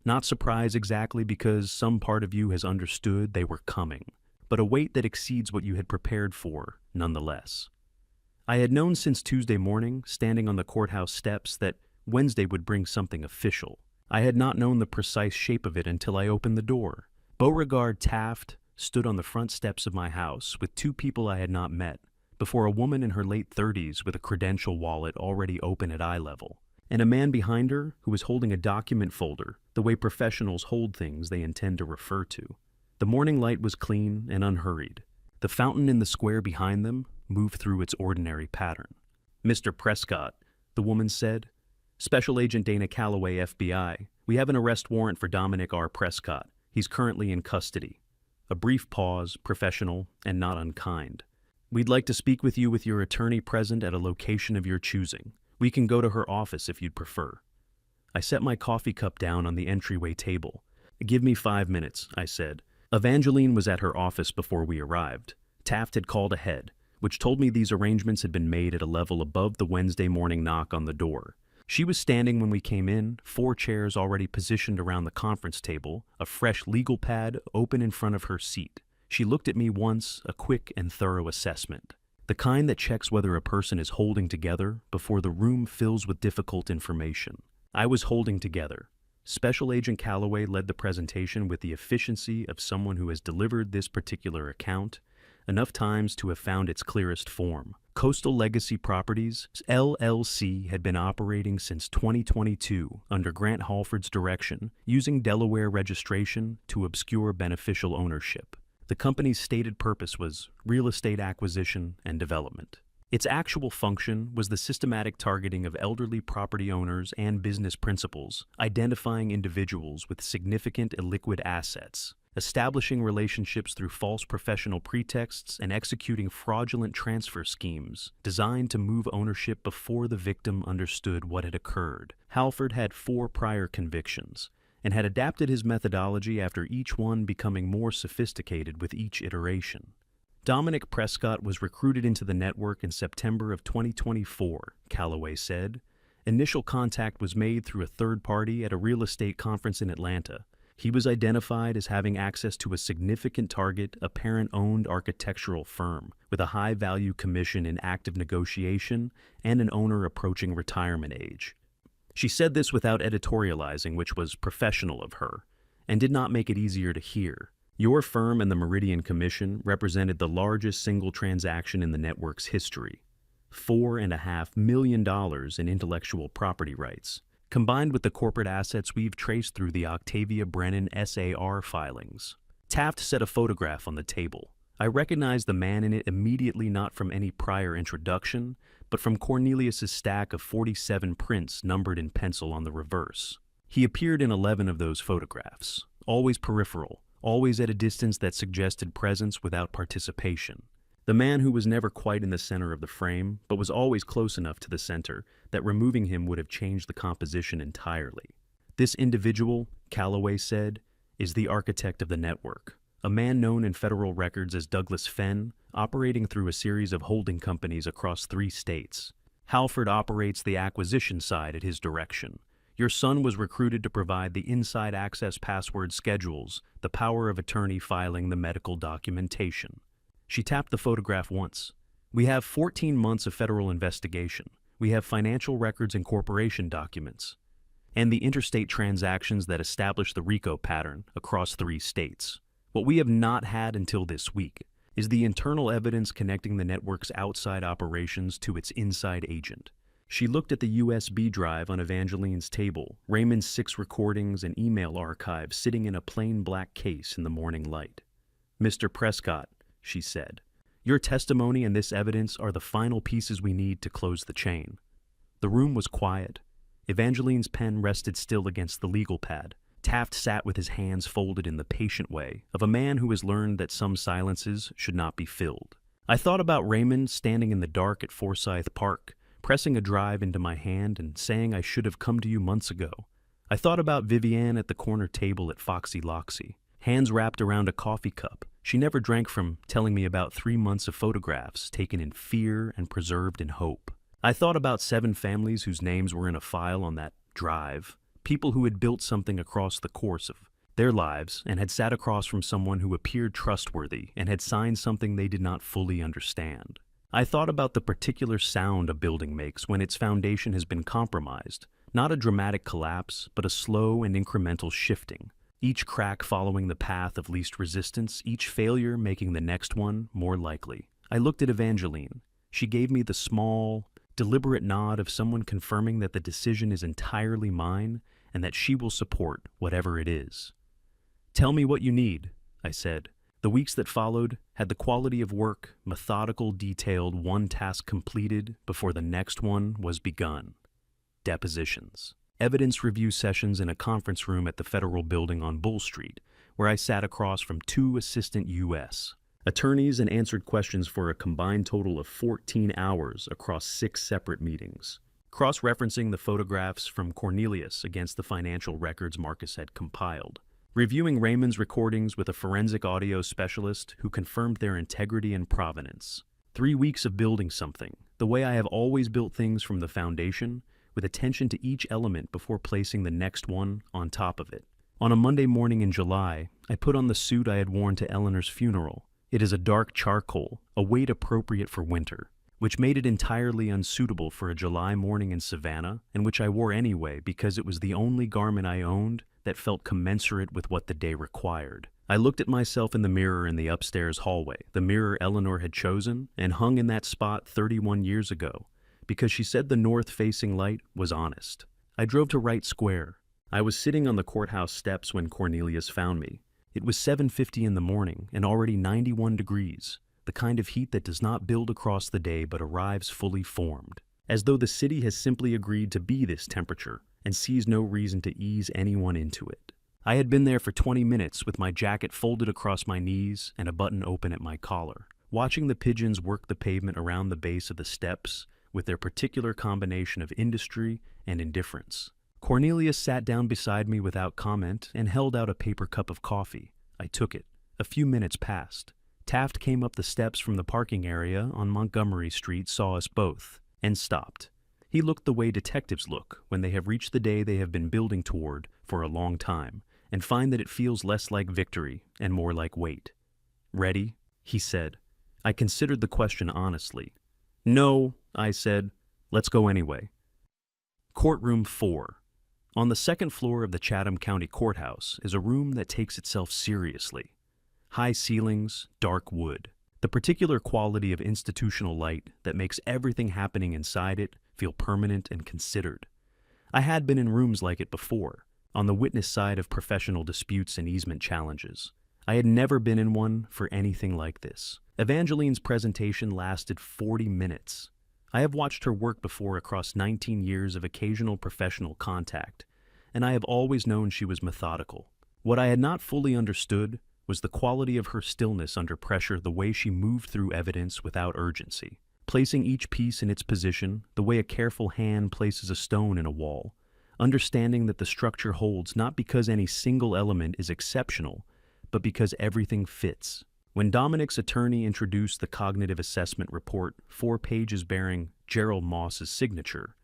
Not surprise exactly because some part of you has understood they were coming, but a weight that exceeds what you had prepared for nonetheless. I had known since Tuesday morning, standing on the courthouse steps, that Wednesday would bring something official. I had not known the precise shape of it until I opened the door. Beauregard Taft stood on the front steps of my house with 2 people I had not met, before a woman in her late 30s with a credential wallet already open at eye level, and a man behind her who was holding a document folder, the way professionals hold things they intend to refer to. The morning light was clean and unhurried. The fountain in the square behind them moved through its ordinary pattern. "Mr. Prescott," the woman said. "Special Agent Dana Calloway, FBI. We have an arrest warrant for Dominic R. Prescott. He's currently in custody." A brief pause, professional and not unkind. "We'd like to speak with you with your attorney present at a location of your choosing. We can go to her office if you'd prefer." I set my coffee cup down on the entryway table. "Give me 5 minutes," I said. Evangeline was at her office before we arrived. Taft had called ahead, which told me these arrangements had been made at a level above the Wednesday morning knock on the door. She was standing when we came in, 4 chairs already positioned around the conference table, a fresh legal pad open in front of her seat. She looked at me once, a quick and thorough assessment. The kind that checks whether a person is holding together before the room fills with difficult information. I was holding together. Special Agent Calloway led the presentation with the efficiency of someone who has delivered this particular account enough times to have found its clearest form. Coastal Legacy Properties, LLC, had been operating since 2022 under Grant Halford's direction, using Delaware registration to obscure beneficial ownership. The company's stated purpose was real estate acquisition and development. Its actual function was the systematic targeting of elderly property owners and business principals, identifying individuals with significant illiquid assets, establishing relationships through false professional pretexts, and executing fraudulent transfer schemes designed to move ownership before the victim understood what had occurred. Halford had 4 prior convictions and had adapted his methodology after each one becoming more sophisticated with each iteration. Dominic Prescott was recruited into the network in September of 2024, Calloway said. Initial contact was made through a third party at a real estate conference in Atlanta. He was identified as having access to a significant target, a parent-owned architectural firm with a high-value commission in active negotiation and an owner approaching retirement age. She said this without editorializing, which was professional of her, and did not make it easier to hear. Your firm and the Meridian Commission represented the largest single transaction in the network's history, $4.5 million in intellectual property rights, combined with the corporate assets we've traced through the Octavia Brennan SAR filings. Taft set a photograph on the table. I recognized the man in it immediately, not from any prior introduction, but from Cornelius's stack of 47 prints numbered in pencil on the reverse. He appeared in 11 of those photographs, always peripheral, always at a distance that suggested presence without participation. The man who was never quite in the center of the frame, but was always close enough to the center that removing him would have changed the composition entirely. This individual, Calloway said, is the architect of the network, a man known in federal records as Douglas Fenn, operating through a series of holding companies across 3 states. Halford operates the acquisition side at his direction. Your son was recruited to provide the inside access password schedules, the power of attorney filing the medical documentation. She tapped the photograph once. We have 14 months of federal investigation. We have financial records and corporation documents, and the interstate transactions that establish the RICO pattern across 3 states. What we have not had until this week is the internal evidence connecting the network's outside operations to its inside agent. She looked at the USB drive on Evangeline's table, Raymond's 6 recordings and email archives sitting in a plain black case in the morning light. "Mr. Prescott," she said, "your testimony and this evidence are the final pieces we need to close the chain." The room was quiet. Evangeline's pen rested still against the legal pad. Taft sat with his hands folded in the patient way of a man who has learned that some silences should not be filled. I thought about Raymond standing in the dark at Forsyth Park, pressing a drive into my hand and saying I should have come to you months ago. I thought about Vivienne at the corner table at Foxy Loxy, hands wrapped around a coffee cup. She never drank from telling me about 3 months of photographs taken in fear and preserved in hope. I thought about 7 families whose names were in a file on that drive, people who had built something across the course of their lives and had sat across from someone who appeared trustworthy and had signed something they did not fully understand. I thought about the particular sound a building makes when its foundation has been compromised, not a dramatic collapse, but a slow and incremental shifting, each crack following the path of least resistance, each failure making the next one more likely. I looked at Evangeline. She gave me the small, deliberate nod of someone confirming that the decision is entirely mine and that she will support whatever it is. "Tell me what you need," I said. The weeks that followed had the quality of work, methodical, detailed, one task completed before the next one was begun. Depositions. Evidence review sessions in a conference room at the Federal Building on Bull Street, where I sat across from 2 assistant U.S. attorneys and answered questions for a combined total of 14 hours across 6 separate meetings, cross-referencing the photographs from Cornelius against the financial records Marcus had compiled. Reviewing Raymond's recordings with a forensic audio specialist who confirmed their integrity and provenance. 3 weeks of building something, the way I have always built things from the foundation, with attention to each element before placing the next one on top of it. On a Monday morning in July, I put on the suit I had worn to Eleanor's funeral. It is a dark charcoal, a weight appropriate for winter, which made it entirely unsuitable for a July morning in Savannah, and which I wore anyway because it was the only garment I owned that felt commensurate with what the day required. I looked at myself in the mirror in the upstairs hallway, the mirror Eleanor had chosen and hung in that spot 31 years ago, because she said the north-facing light was honest. I drove to Wright Square. I was sitting on the courthouse steps when Cornelius found me. It was 7:50 in the morning and already 91 degrees, the kind of heat that does not build across the day but arrives fully formed, as though the city has simply agreed to be this temperature and sees no reason to ease anyone into it. I had been there for 20 minutes with my jacket folded across my knees and a button open at my collar, watching the pigeons work the pavement around the base of the steps with their particular combination of industry and indifference. Cornelius sat down beside me without comment and held out a paper cup of coffee. I took it. A few minutes passed. Taft came up the steps from the parking area on Montgomery Street, saw us both, and stopped. He looked the way detectives look when they have reached the day they have been building toward for a long time and find that it feels less like victory and more like wait. "Ready?" he said. I considered the question honestly. "No," I said. "Let's go anyway." Courtroom 4. On the second floor of the Chatham County Courthouse is a room that takes itself seriously. High ceilings, dark wood. The particular quality of institutional light that makes everything happening inside it feel permanent and considered. I had been in rooms like it before, on the witness side of professional disputes and easement challenges. I had never been in one for anything like this. Evangeline's presentation lasted 40 minutes. I have watched her work before across 19 years of occasional professional contact, and I have always known she was methodical. What I had not fully understood was the quality of her stillness under pressure, the way she moved through evidence without urgency, placing each piece in its position, the way a careful hand places a stone in a wall, understanding that the structure holds not because any single element is exceptional, but because everything fits. When Dominic's attorney introduced the cognitive assessment report, 4 pages bearing Gerald Moss's signature,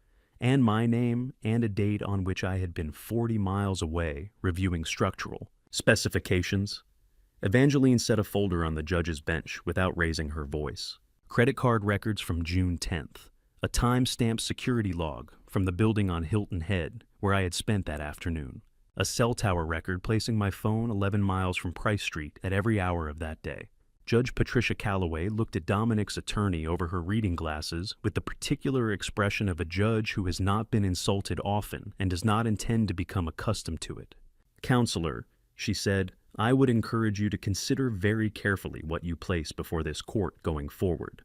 and my name and a date on which I had been 40 miles away reviewing structural specifications, Evangeline set a folder on the judge's bench without raising her voice. Credit card records from June 10th, a time-stamped security log from the building on Hilton Head where I had spent that afternoon, a cell tower record placing my phone 11 miles from Price Street at every hour of that day. Judge Patricia Calloway looked at Dominic's attorney over her reading glasses with the particular expression of a judge who has not been insulted often and does not intend to become accustomed to it. "Counselor," she said, "I would encourage you to consider very carefully what you place before this court going forward."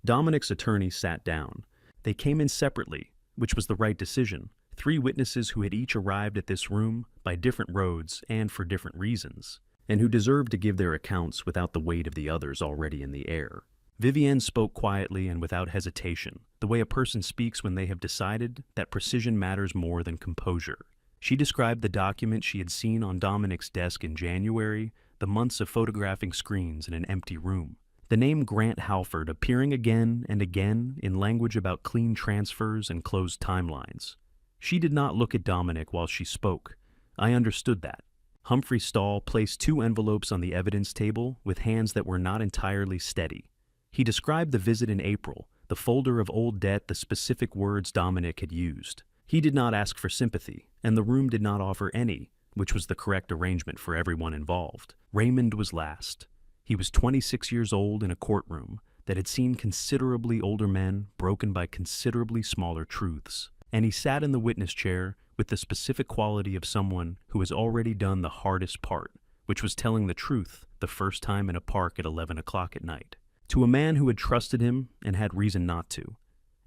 Dominic's attorney sat down. They came in separately, which was the right decision. 3 witnesses who had each arrived at this room by different roads and for different reasons, and who deserved to give their accounts without the weight of the others already in the air. Vivienne spoke quietly and without hesitation, the way a person speaks when they have decided that precision matters more than composure. She described the document she had seen on Dominic's desk in January, the months of photographing screens in an empty room. The name Grant Halford appearing again and again in language about clean transfers and closed timelines. She did not look at Dominic while she spoke. I understood that. Humphrey Stahl placed 2 envelopes on the evidence table with hands that were not entirely steady. He described the visit in April, the folder of old debt, the specific words Dominic had used. He did not ask for sympathy, and the room did not offer any, which was the correct arrangement for everyone involved. Raymond was last. He was 26 years old in a courtroom that had seen considerably older men broken by considerably smaller truths, and he sat in the witness chair with the specific quality of someone who has already done the hardest part, which was telling the truth the first time in a park at 11 o'clock at night, to a man who had trusted him and had reason not to.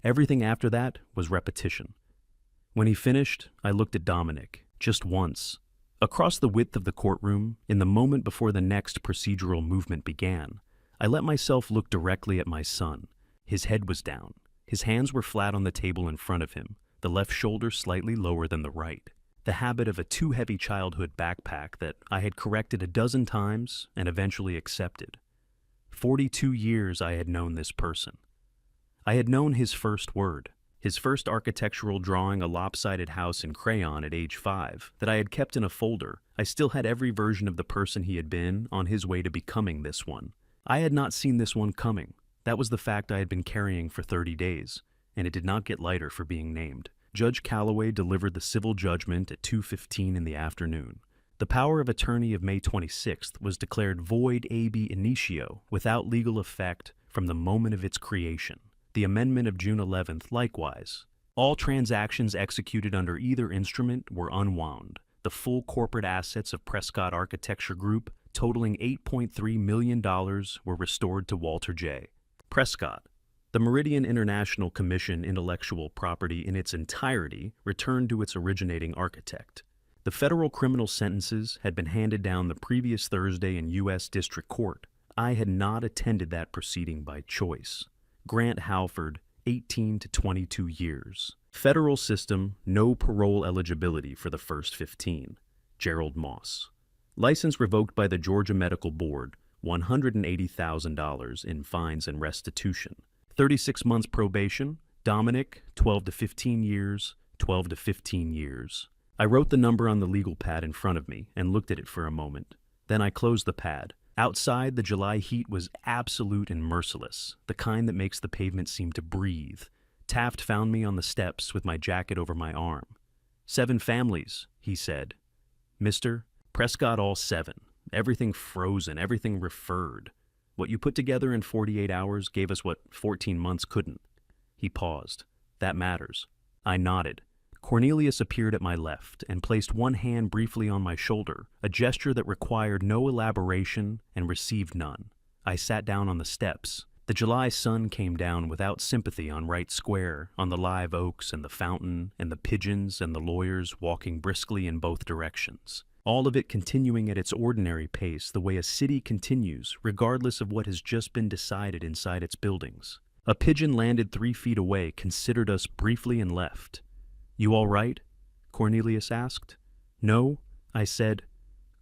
Everything after that was repetition. When he finished, I looked at Dominic, just once. Across the width of the courtroom, in the moment before the next procedural movement began, I let myself look directly at my son. His head was down. His hands were flat on the table in front of him, the left shoulder slightly lower than the right. The habit of a too-heavy childhood backpack that I had corrected a dozen times and eventually accepted. 42 years I had known this person. I had known his first word, his first architectural drawing, a lopsided house in crayon at age 5, that I had kept in a folder. I still had every version of the person he had been on his way to becoming this one. I had not seen this one coming. That was the fact I had been carrying for 30 days, and it did not get lighter for being named. Judge Calloway delivered the civil judgment at 2:15 in the afternoon. The power of attorney of May 26th was declared void ab initio, without legal effect from the moment of its creation. The amendment of June 11th likewise. All transactions executed under either instrument were unwound. The full corporate assets of Prescott Architecture Group, totaling $8.3 million, were restored to Walter J. Prescott. The Meridian International Commission intellectual property in its entirety returned to its originating architect. The federal criminal sentences had been handed down the previous Thursday in U.S. District Court. I had not attended that proceeding by choice. Grant Halford, 18 to 22 years. Federal system, no parole eligibility for the first 15. Gerald Moss. License revoked by the Georgia Medical Board, $180,000 in fines and restitution. 36 months probation. Dominic, 12 to 15 years, 12 to 15 years. I wrote the number on the legal pad in front of me and looked at it for a moment. Then I closed the pad. Outside, the July heat was absolute and merciless, the kind that makes the pavement seem to breathe. Taft found me on the steps with my jacket over my arm. 7 families, he said. Mr. Prescott, all 7. Everything frozen, everything referred. What you put together in 48 hours gave us what 14 months couldn't. He paused. That matters. I nodded. Cornelius appeared at my left and placed one hand briefly on my shoulder, a gesture that required no elaboration and received none. I sat down on the steps, The July sun came down without sympathy on Wright Square, on the live oaks and the fountain and the pigeons and the lawyers walking briskly in both directions. All of it continuing at its ordinary pace, the way a city continues, regardless of what has just been decided inside its buildings. A pigeon landed 3 feet away, considered us briefly and left. "You all right?" Cornelius asked. "No," I said.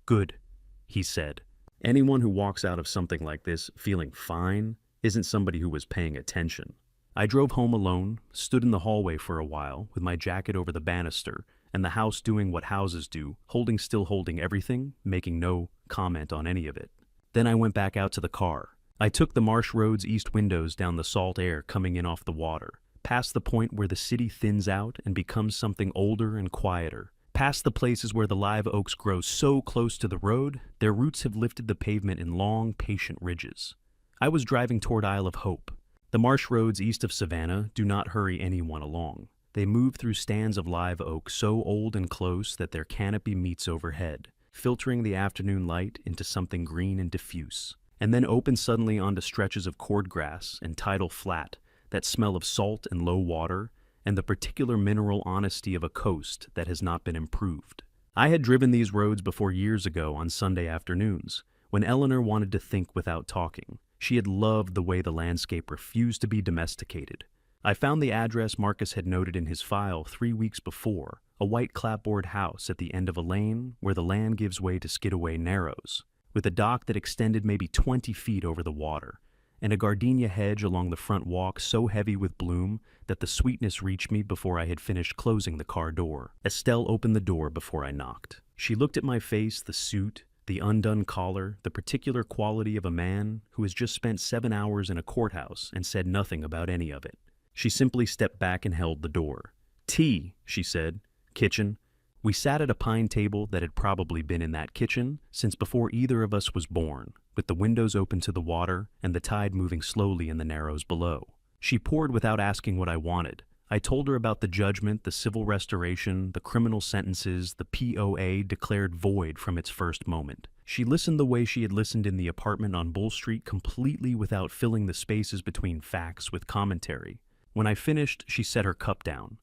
"Good," he said. Anyone who walks out of something like this feeling fine isn't somebody who was paying attention. I drove home alone, stood in the hallway for a while, with my jacket over the banister, and the house doing what houses do, holding everything, making no comment on any of it. Then I went back out to the car. I took the Marsh Road's east windows down the salt air coming in off the water, past the point where the city thins out and becomes something older and quieter, past the places where the live oaks grow so close to the road, their roots have lifted the pavement in long, patient ridges. I was driving toward Isle of Hope. The marsh roads east of Savannah do not hurry anyone along. They move through stands of live oak so old and close that their canopy meets overhead, filtering the afternoon light into something green and diffuse, and then open suddenly onto stretches of cordgrass and tidal flat that smell of salt and low water and the particular mineral honesty of a coast that has not been improved. I had driven these roads before years ago on Sunday afternoons, when Eleanor wanted to think without talking. She had loved the way the landscape refused to be domesticated. I found the address Marcus had noted in his file 3 weeks before, a white clapboard house at the end of a lane where the land gives way to Skidaway Narrows, with a dock that extended maybe 20 feet over the water, and a gardenia hedge along the front walk so heavy with bloom that the sweetness reached me before I had finished closing the car door. Estelle opened the door before I knocked. She looked at my face, the suit, the undone collar, the particular quality of a man who has just spent 7 hours in a courthouse and said nothing about any of it. She simply stepped back and held the door. "Tea," she said. "Kitchen." We sat at a pine table that had probably been in that kitchen since before either of us was born, with the windows open to the water and the tide moving slowly in the narrows below. She poured without asking what I wanted. I told her about the judgment, the civil restoration, the criminal sentences, the POA declared void from its first moment. She listened the way she had listened in the apartment on Bull Street, completely without filling the spaces between facts with commentary. When I finished, she set her cup down.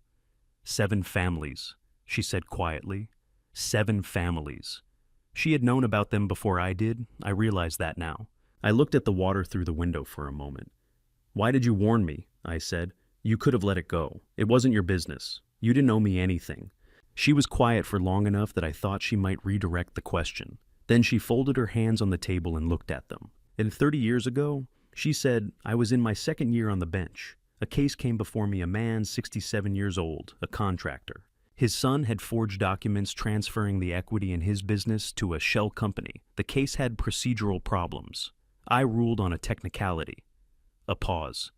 7 families, she said quietly. 7 families. She had known about them before I did. I realized that now. I looked at the water through the window for a moment. "Why did you warn me?" I said. "You could have let it go. It wasn't your business. You didn't owe me anything." She was quiet for long enough that I thought she might redirect the question. Then she folded her hands on the table and looked at them. And 30 years ago, she said, I was in my 2nd year on the bench. A case came before me, a man 67 years old, a contractor. His son had forged documents transferring the equity in his business to a shell company. The case had procedural problems. I ruled on a technicality. A pause.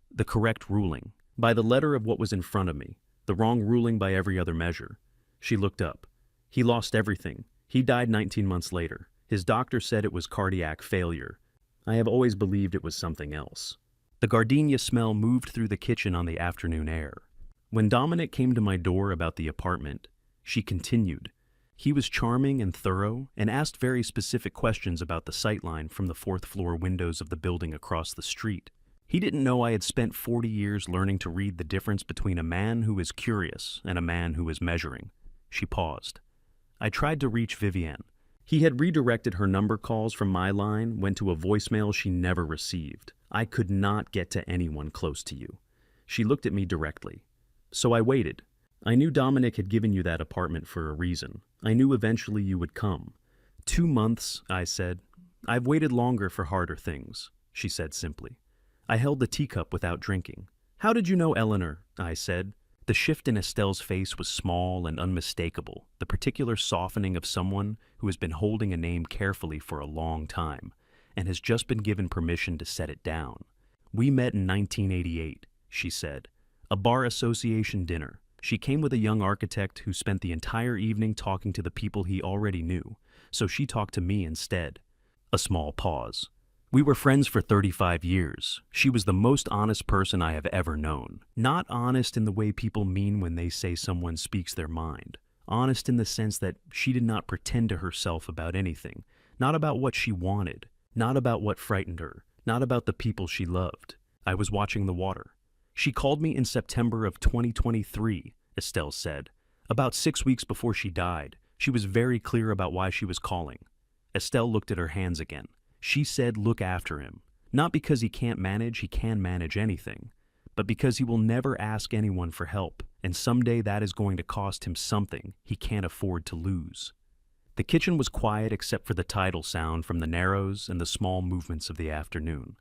The correct ruling. By the letter of what was in front of me. The wrong ruling by every other measure. She looked up. He lost everything. He died 19 months later. His doctor said it was cardiac failure. I have always believed it was something else. The gardenia smell moved through the kitchen on the afternoon air. When Dominic came to my door about the apartment, she continued. He was charming and thorough and asked very specific questions about the sightline from the 4th floor windows of the building across the street. He didn't know I had spent 40 years learning to read the difference between a man who is curious and a man who is measuring. She paused. I tried to reach Vivienne. He had redirected her number calls from my line, went to a voicemail she never received. I could not get to anyone close to you. She looked at me directly. So I waited. I knew Dominic had given you that apartment for a reason. I knew eventually you would come. 2 months, I said. I've waited longer for harder things, she said simply. I held the teacup without drinking. How did you know Eleanor? I said. The shift in Estelle's face was small and unmistakable, the particular softening of someone who has been holding a name carefully for a long time and has just been given permission to set it down. We met in 1988, she said. A bar association dinner. She came with a young architect who spent the entire evening talking to the people he already knew, so she talked to me instead. A small pause. We were friends for 35 years. She was the most honest person I have ever known. Not honest in the way people mean when they say someone speaks their mind. Honest in the sense that she did not pretend to herself about anything. Not about what she wanted. Not about what frightened her. not about the people she loved. I was watching the water. She called me in September of 2023, Estelle said. About 6 weeks before she died, she was very clear about why she was calling. Estelle looked at her hands again. She said, look after him. Not because he can't manage, he can manage anything, but because he will never ask anyone for help, and someday that is going to cost him something he can't afford to lose. The kitchen was quiet except for the tidal sound from the Narrows and the small movements of the afternoon.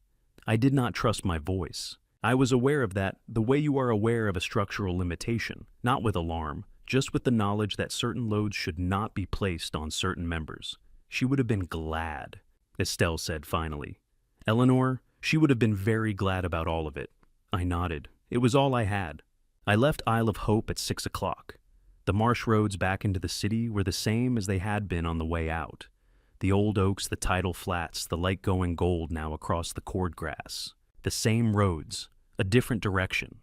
I did not trust my voice. I was aware of that the way you are aware of a structural limitation, not with alarm, just with the knowledge that certain loads should not be placed on certain members. She would have been glad, Estelle said finally. Eleanor, she would have been very glad about all of it. I nodded. It was all I had. I left Isle of Hope at 6 o'clock. The marsh roads back into the city were the same as they had been on the way out. The old oaks, the tidal flats, the light going gold now across the cordgrass. The same roads, a different direction.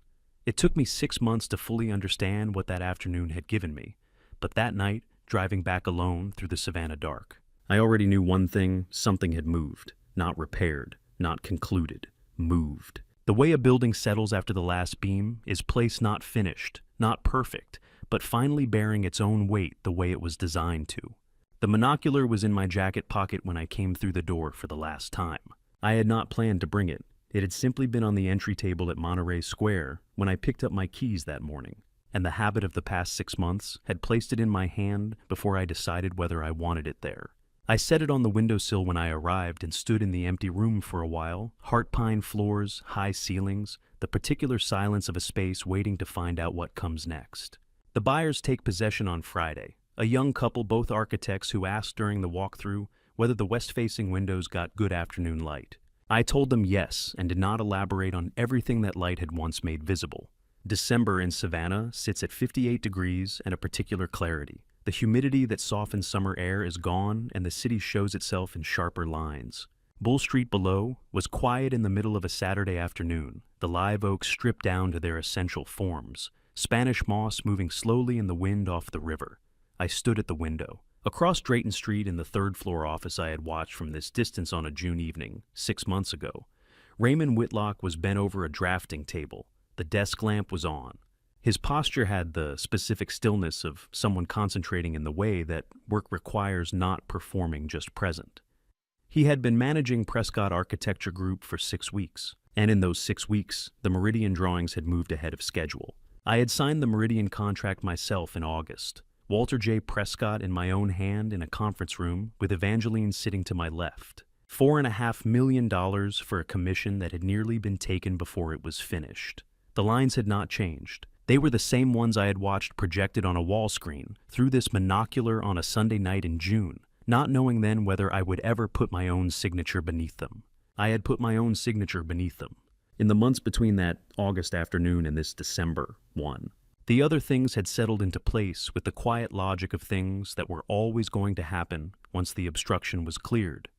It took me 6 months to fully understand what that afternoon had given me, but that night, driving back alone through the Savannah dark, I already knew one thing: something had moved, not repaired, not concluded, moved. The way a building settles after the last beam is place not finished, not perfect, but finally bearing its own weight the way it was designed to. The monocular was in my jacket pocket when I came through the door for the last time. I had not planned to bring it. It had simply been on the entry table at Monterey Square when I picked up my keys that morning, and the habit of the past 6 months had placed it in my hand before I decided whether I wanted it there. I set it on the windowsill when I arrived and stood in the empty room for a while, heart pine floors, high ceilings, the particular silence of a space waiting to find out what comes next. The buyers take possession on Friday, a young couple, both architects, who asked during the walkthrough whether the west-facing windows got good afternoon light. I told them yes and did not elaborate on everything that light had once made visible. December in Savannah sits at 58 degrees and a particular clarity. The humidity that softens summer air is gone and the city shows itself in sharper lines. Bull Street below was quiet in the middle of a Saturday afternoon, the live oaks stripped down to their essential forms, Spanish moss moving slowly in the wind off the river. I stood at the window. Across Drayton Street in the third-floor office I had watched from this distance on a June evening, 6 months ago, Raymond Whitlock was bent over a drafting table. The desk lamp was on. His posture had the specific stillness of someone concentrating in the way that work requires, not performing just present. He had been managing Prescott Architecture Group for 6 weeks, and in those 6 weeks, the Meridian drawings had moved ahead of schedule. I had signed the Meridian contract myself in August. Walter J. Prescott in my own hand in a conference room with Evangeline sitting to my left. $4.5 million for a commission that had nearly been taken before it was finished. The lines had not changed. They were the same ones I had watched projected on a wall screen through this monocular on a Sunday night in June, not knowing then whether I would ever put my own signature beneath them. I had put my own signature beneath them. In the months between that August afternoon and this December one, the other things had settled into place with the quiet logic of things that were always going to happen once the obstruction was cleared.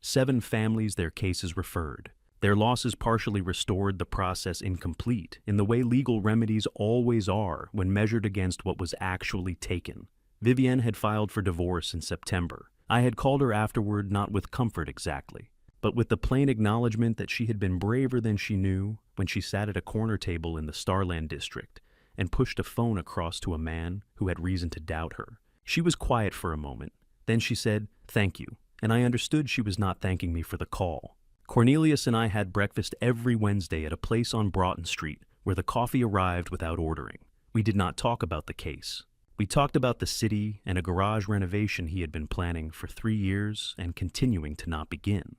7 families their cases referred. Their losses partially restored, the process incomplete, in the way legal remedies always are when measured against what was actually taken. Vivienne had filed for divorce in September. I had called her afterward, not with comfort exactly, but with the plain acknowledgement that she had been braver than she knew when she sat at a corner table in the Starland district and pushed a phone across to a man who had reason to doubt her. She was quiet for a moment. Then she said, "Thank you," and I understood she was not thanking me for the call. Cornelius and I had breakfast every Wednesday at a place on Broughton Street where the coffee arrived without ordering. We did not talk about the case. We talked about the city and a garage renovation he had been planning for 3 years and continuing to not begin.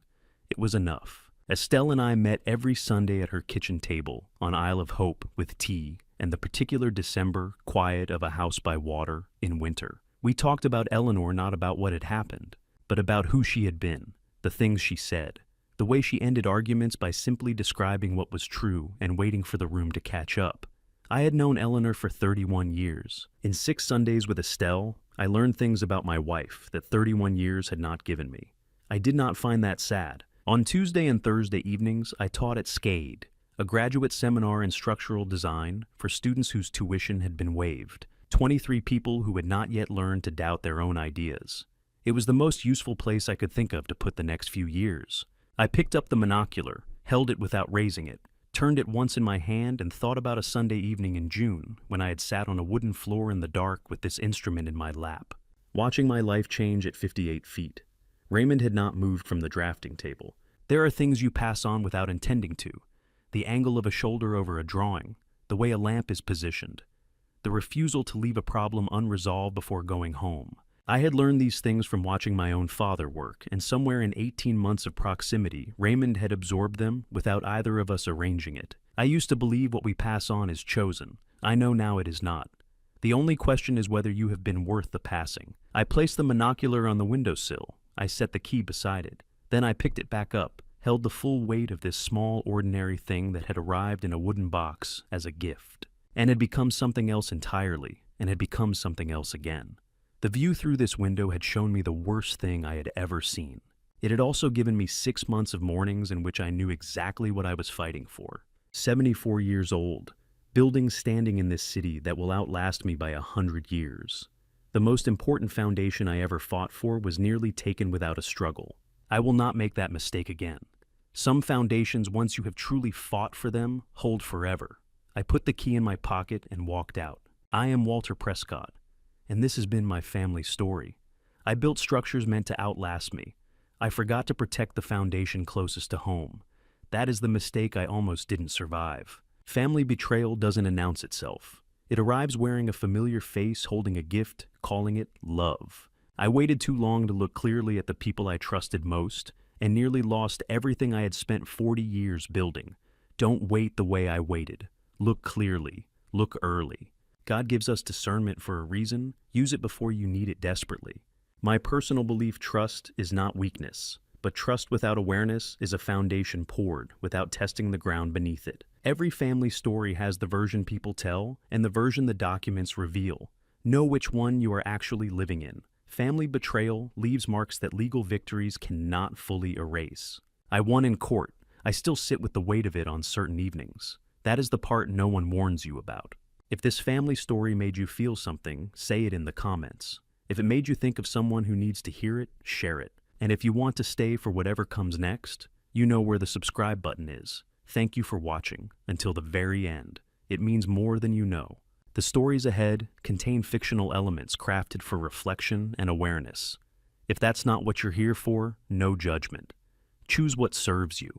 It was enough. Estelle and I met every Sunday at her kitchen table on Isle of Hope with tea and the particular December quiet of a house by water in winter. We talked about Eleanor, not about what had happened, but about who she had been, the things she said, the way she ended arguments by simply describing what was true and waiting for the room to catch up. I had known Eleanor for 31 years. In 6 Sundays with Estelle, I learned things about my wife that 31 years had not given me. I did not find that sad. On Tuesday and Thursday evenings, I taught at SCADE, a graduate seminar in structural design for students whose tuition had been waived, 23 people who had not yet learned to doubt their own ideas. It was the most useful place I could think of to put the next few years. I picked up the monocular, held it without raising it, turned it once in my hand, and thought about a Sunday evening in June when I had sat on a wooden floor in the dark with this instrument in my lap, watching my life change at 58 feet. Raymond had not moved from the drafting table. There are things you pass on without intending to. The angle of a shoulder over a drawing, the way a lamp is positioned, the refusal to leave a problem unresolved before going home. I had learned these things from watching my own father work, and somewhere in 18 months of proximity, Raymond had absorbed them without either of us arranging it. I used to believe what we pass on is chosen. I know now it is not. The only question is whether you have been worth the passing. I placed the monocular on the windowsill. I set the key beside it. Then I picked it back up, held the full weight of this small, ordinary thing that had arrived in a wooden box as a gift, and had become something else entirely, and had become something else again. The view through this window had shown me the worst thing I had ever seen. It had also given me 6 months of mornings in which I knew exactly what I was fighting for. 74 years old, buildings standing in this city that will outlast me by 100 years. The most important foundation I ever fought for was nearly taken without a struggle. I will not make that mistake again. Some foundations, once you have truly fought for them, hold forever. I put the key in my pocket and walked out. I am Walter Prescott, and this has been my family story. I built structures meant to outlast me. I forgot to protect the foundation closest to home. That is the mistake I almost didn't survive. Family betrayal doesn't announce itself. It arrives wearing a familiar face, holding a gift, calling it love. I waited too long to look clearly at the people I trusted most, and nearly lost everything I had spent 40 years building. Don't wait the way I waited. Look clearly. Look early. God gives us discernment for a reason. Use it before you need it desperately. My personal belief: trust is not weakness, but trust without awareness is a foundation poured without testing the ground beneath it. Every family story has the version people tell and the version the documents reveal. Know which one you are actually living in. Family betrayal leaves marks that legal victories cannot fully erase. I won in court. I still sit with the weight of it on certain evenings. That is the part no one warns you about. If this family story made you feel something, say it in the comments. If it made you think of someone who needs to hear it, share it. And if you want to stay for whatever comes next, you know where the subscribe button is. Thank you for watching until the very end. It means more than you know. The stories ahead contain fictional elements crafted for reflection and awareness. If that's not what you're here for, no judgment. Choose what serves you.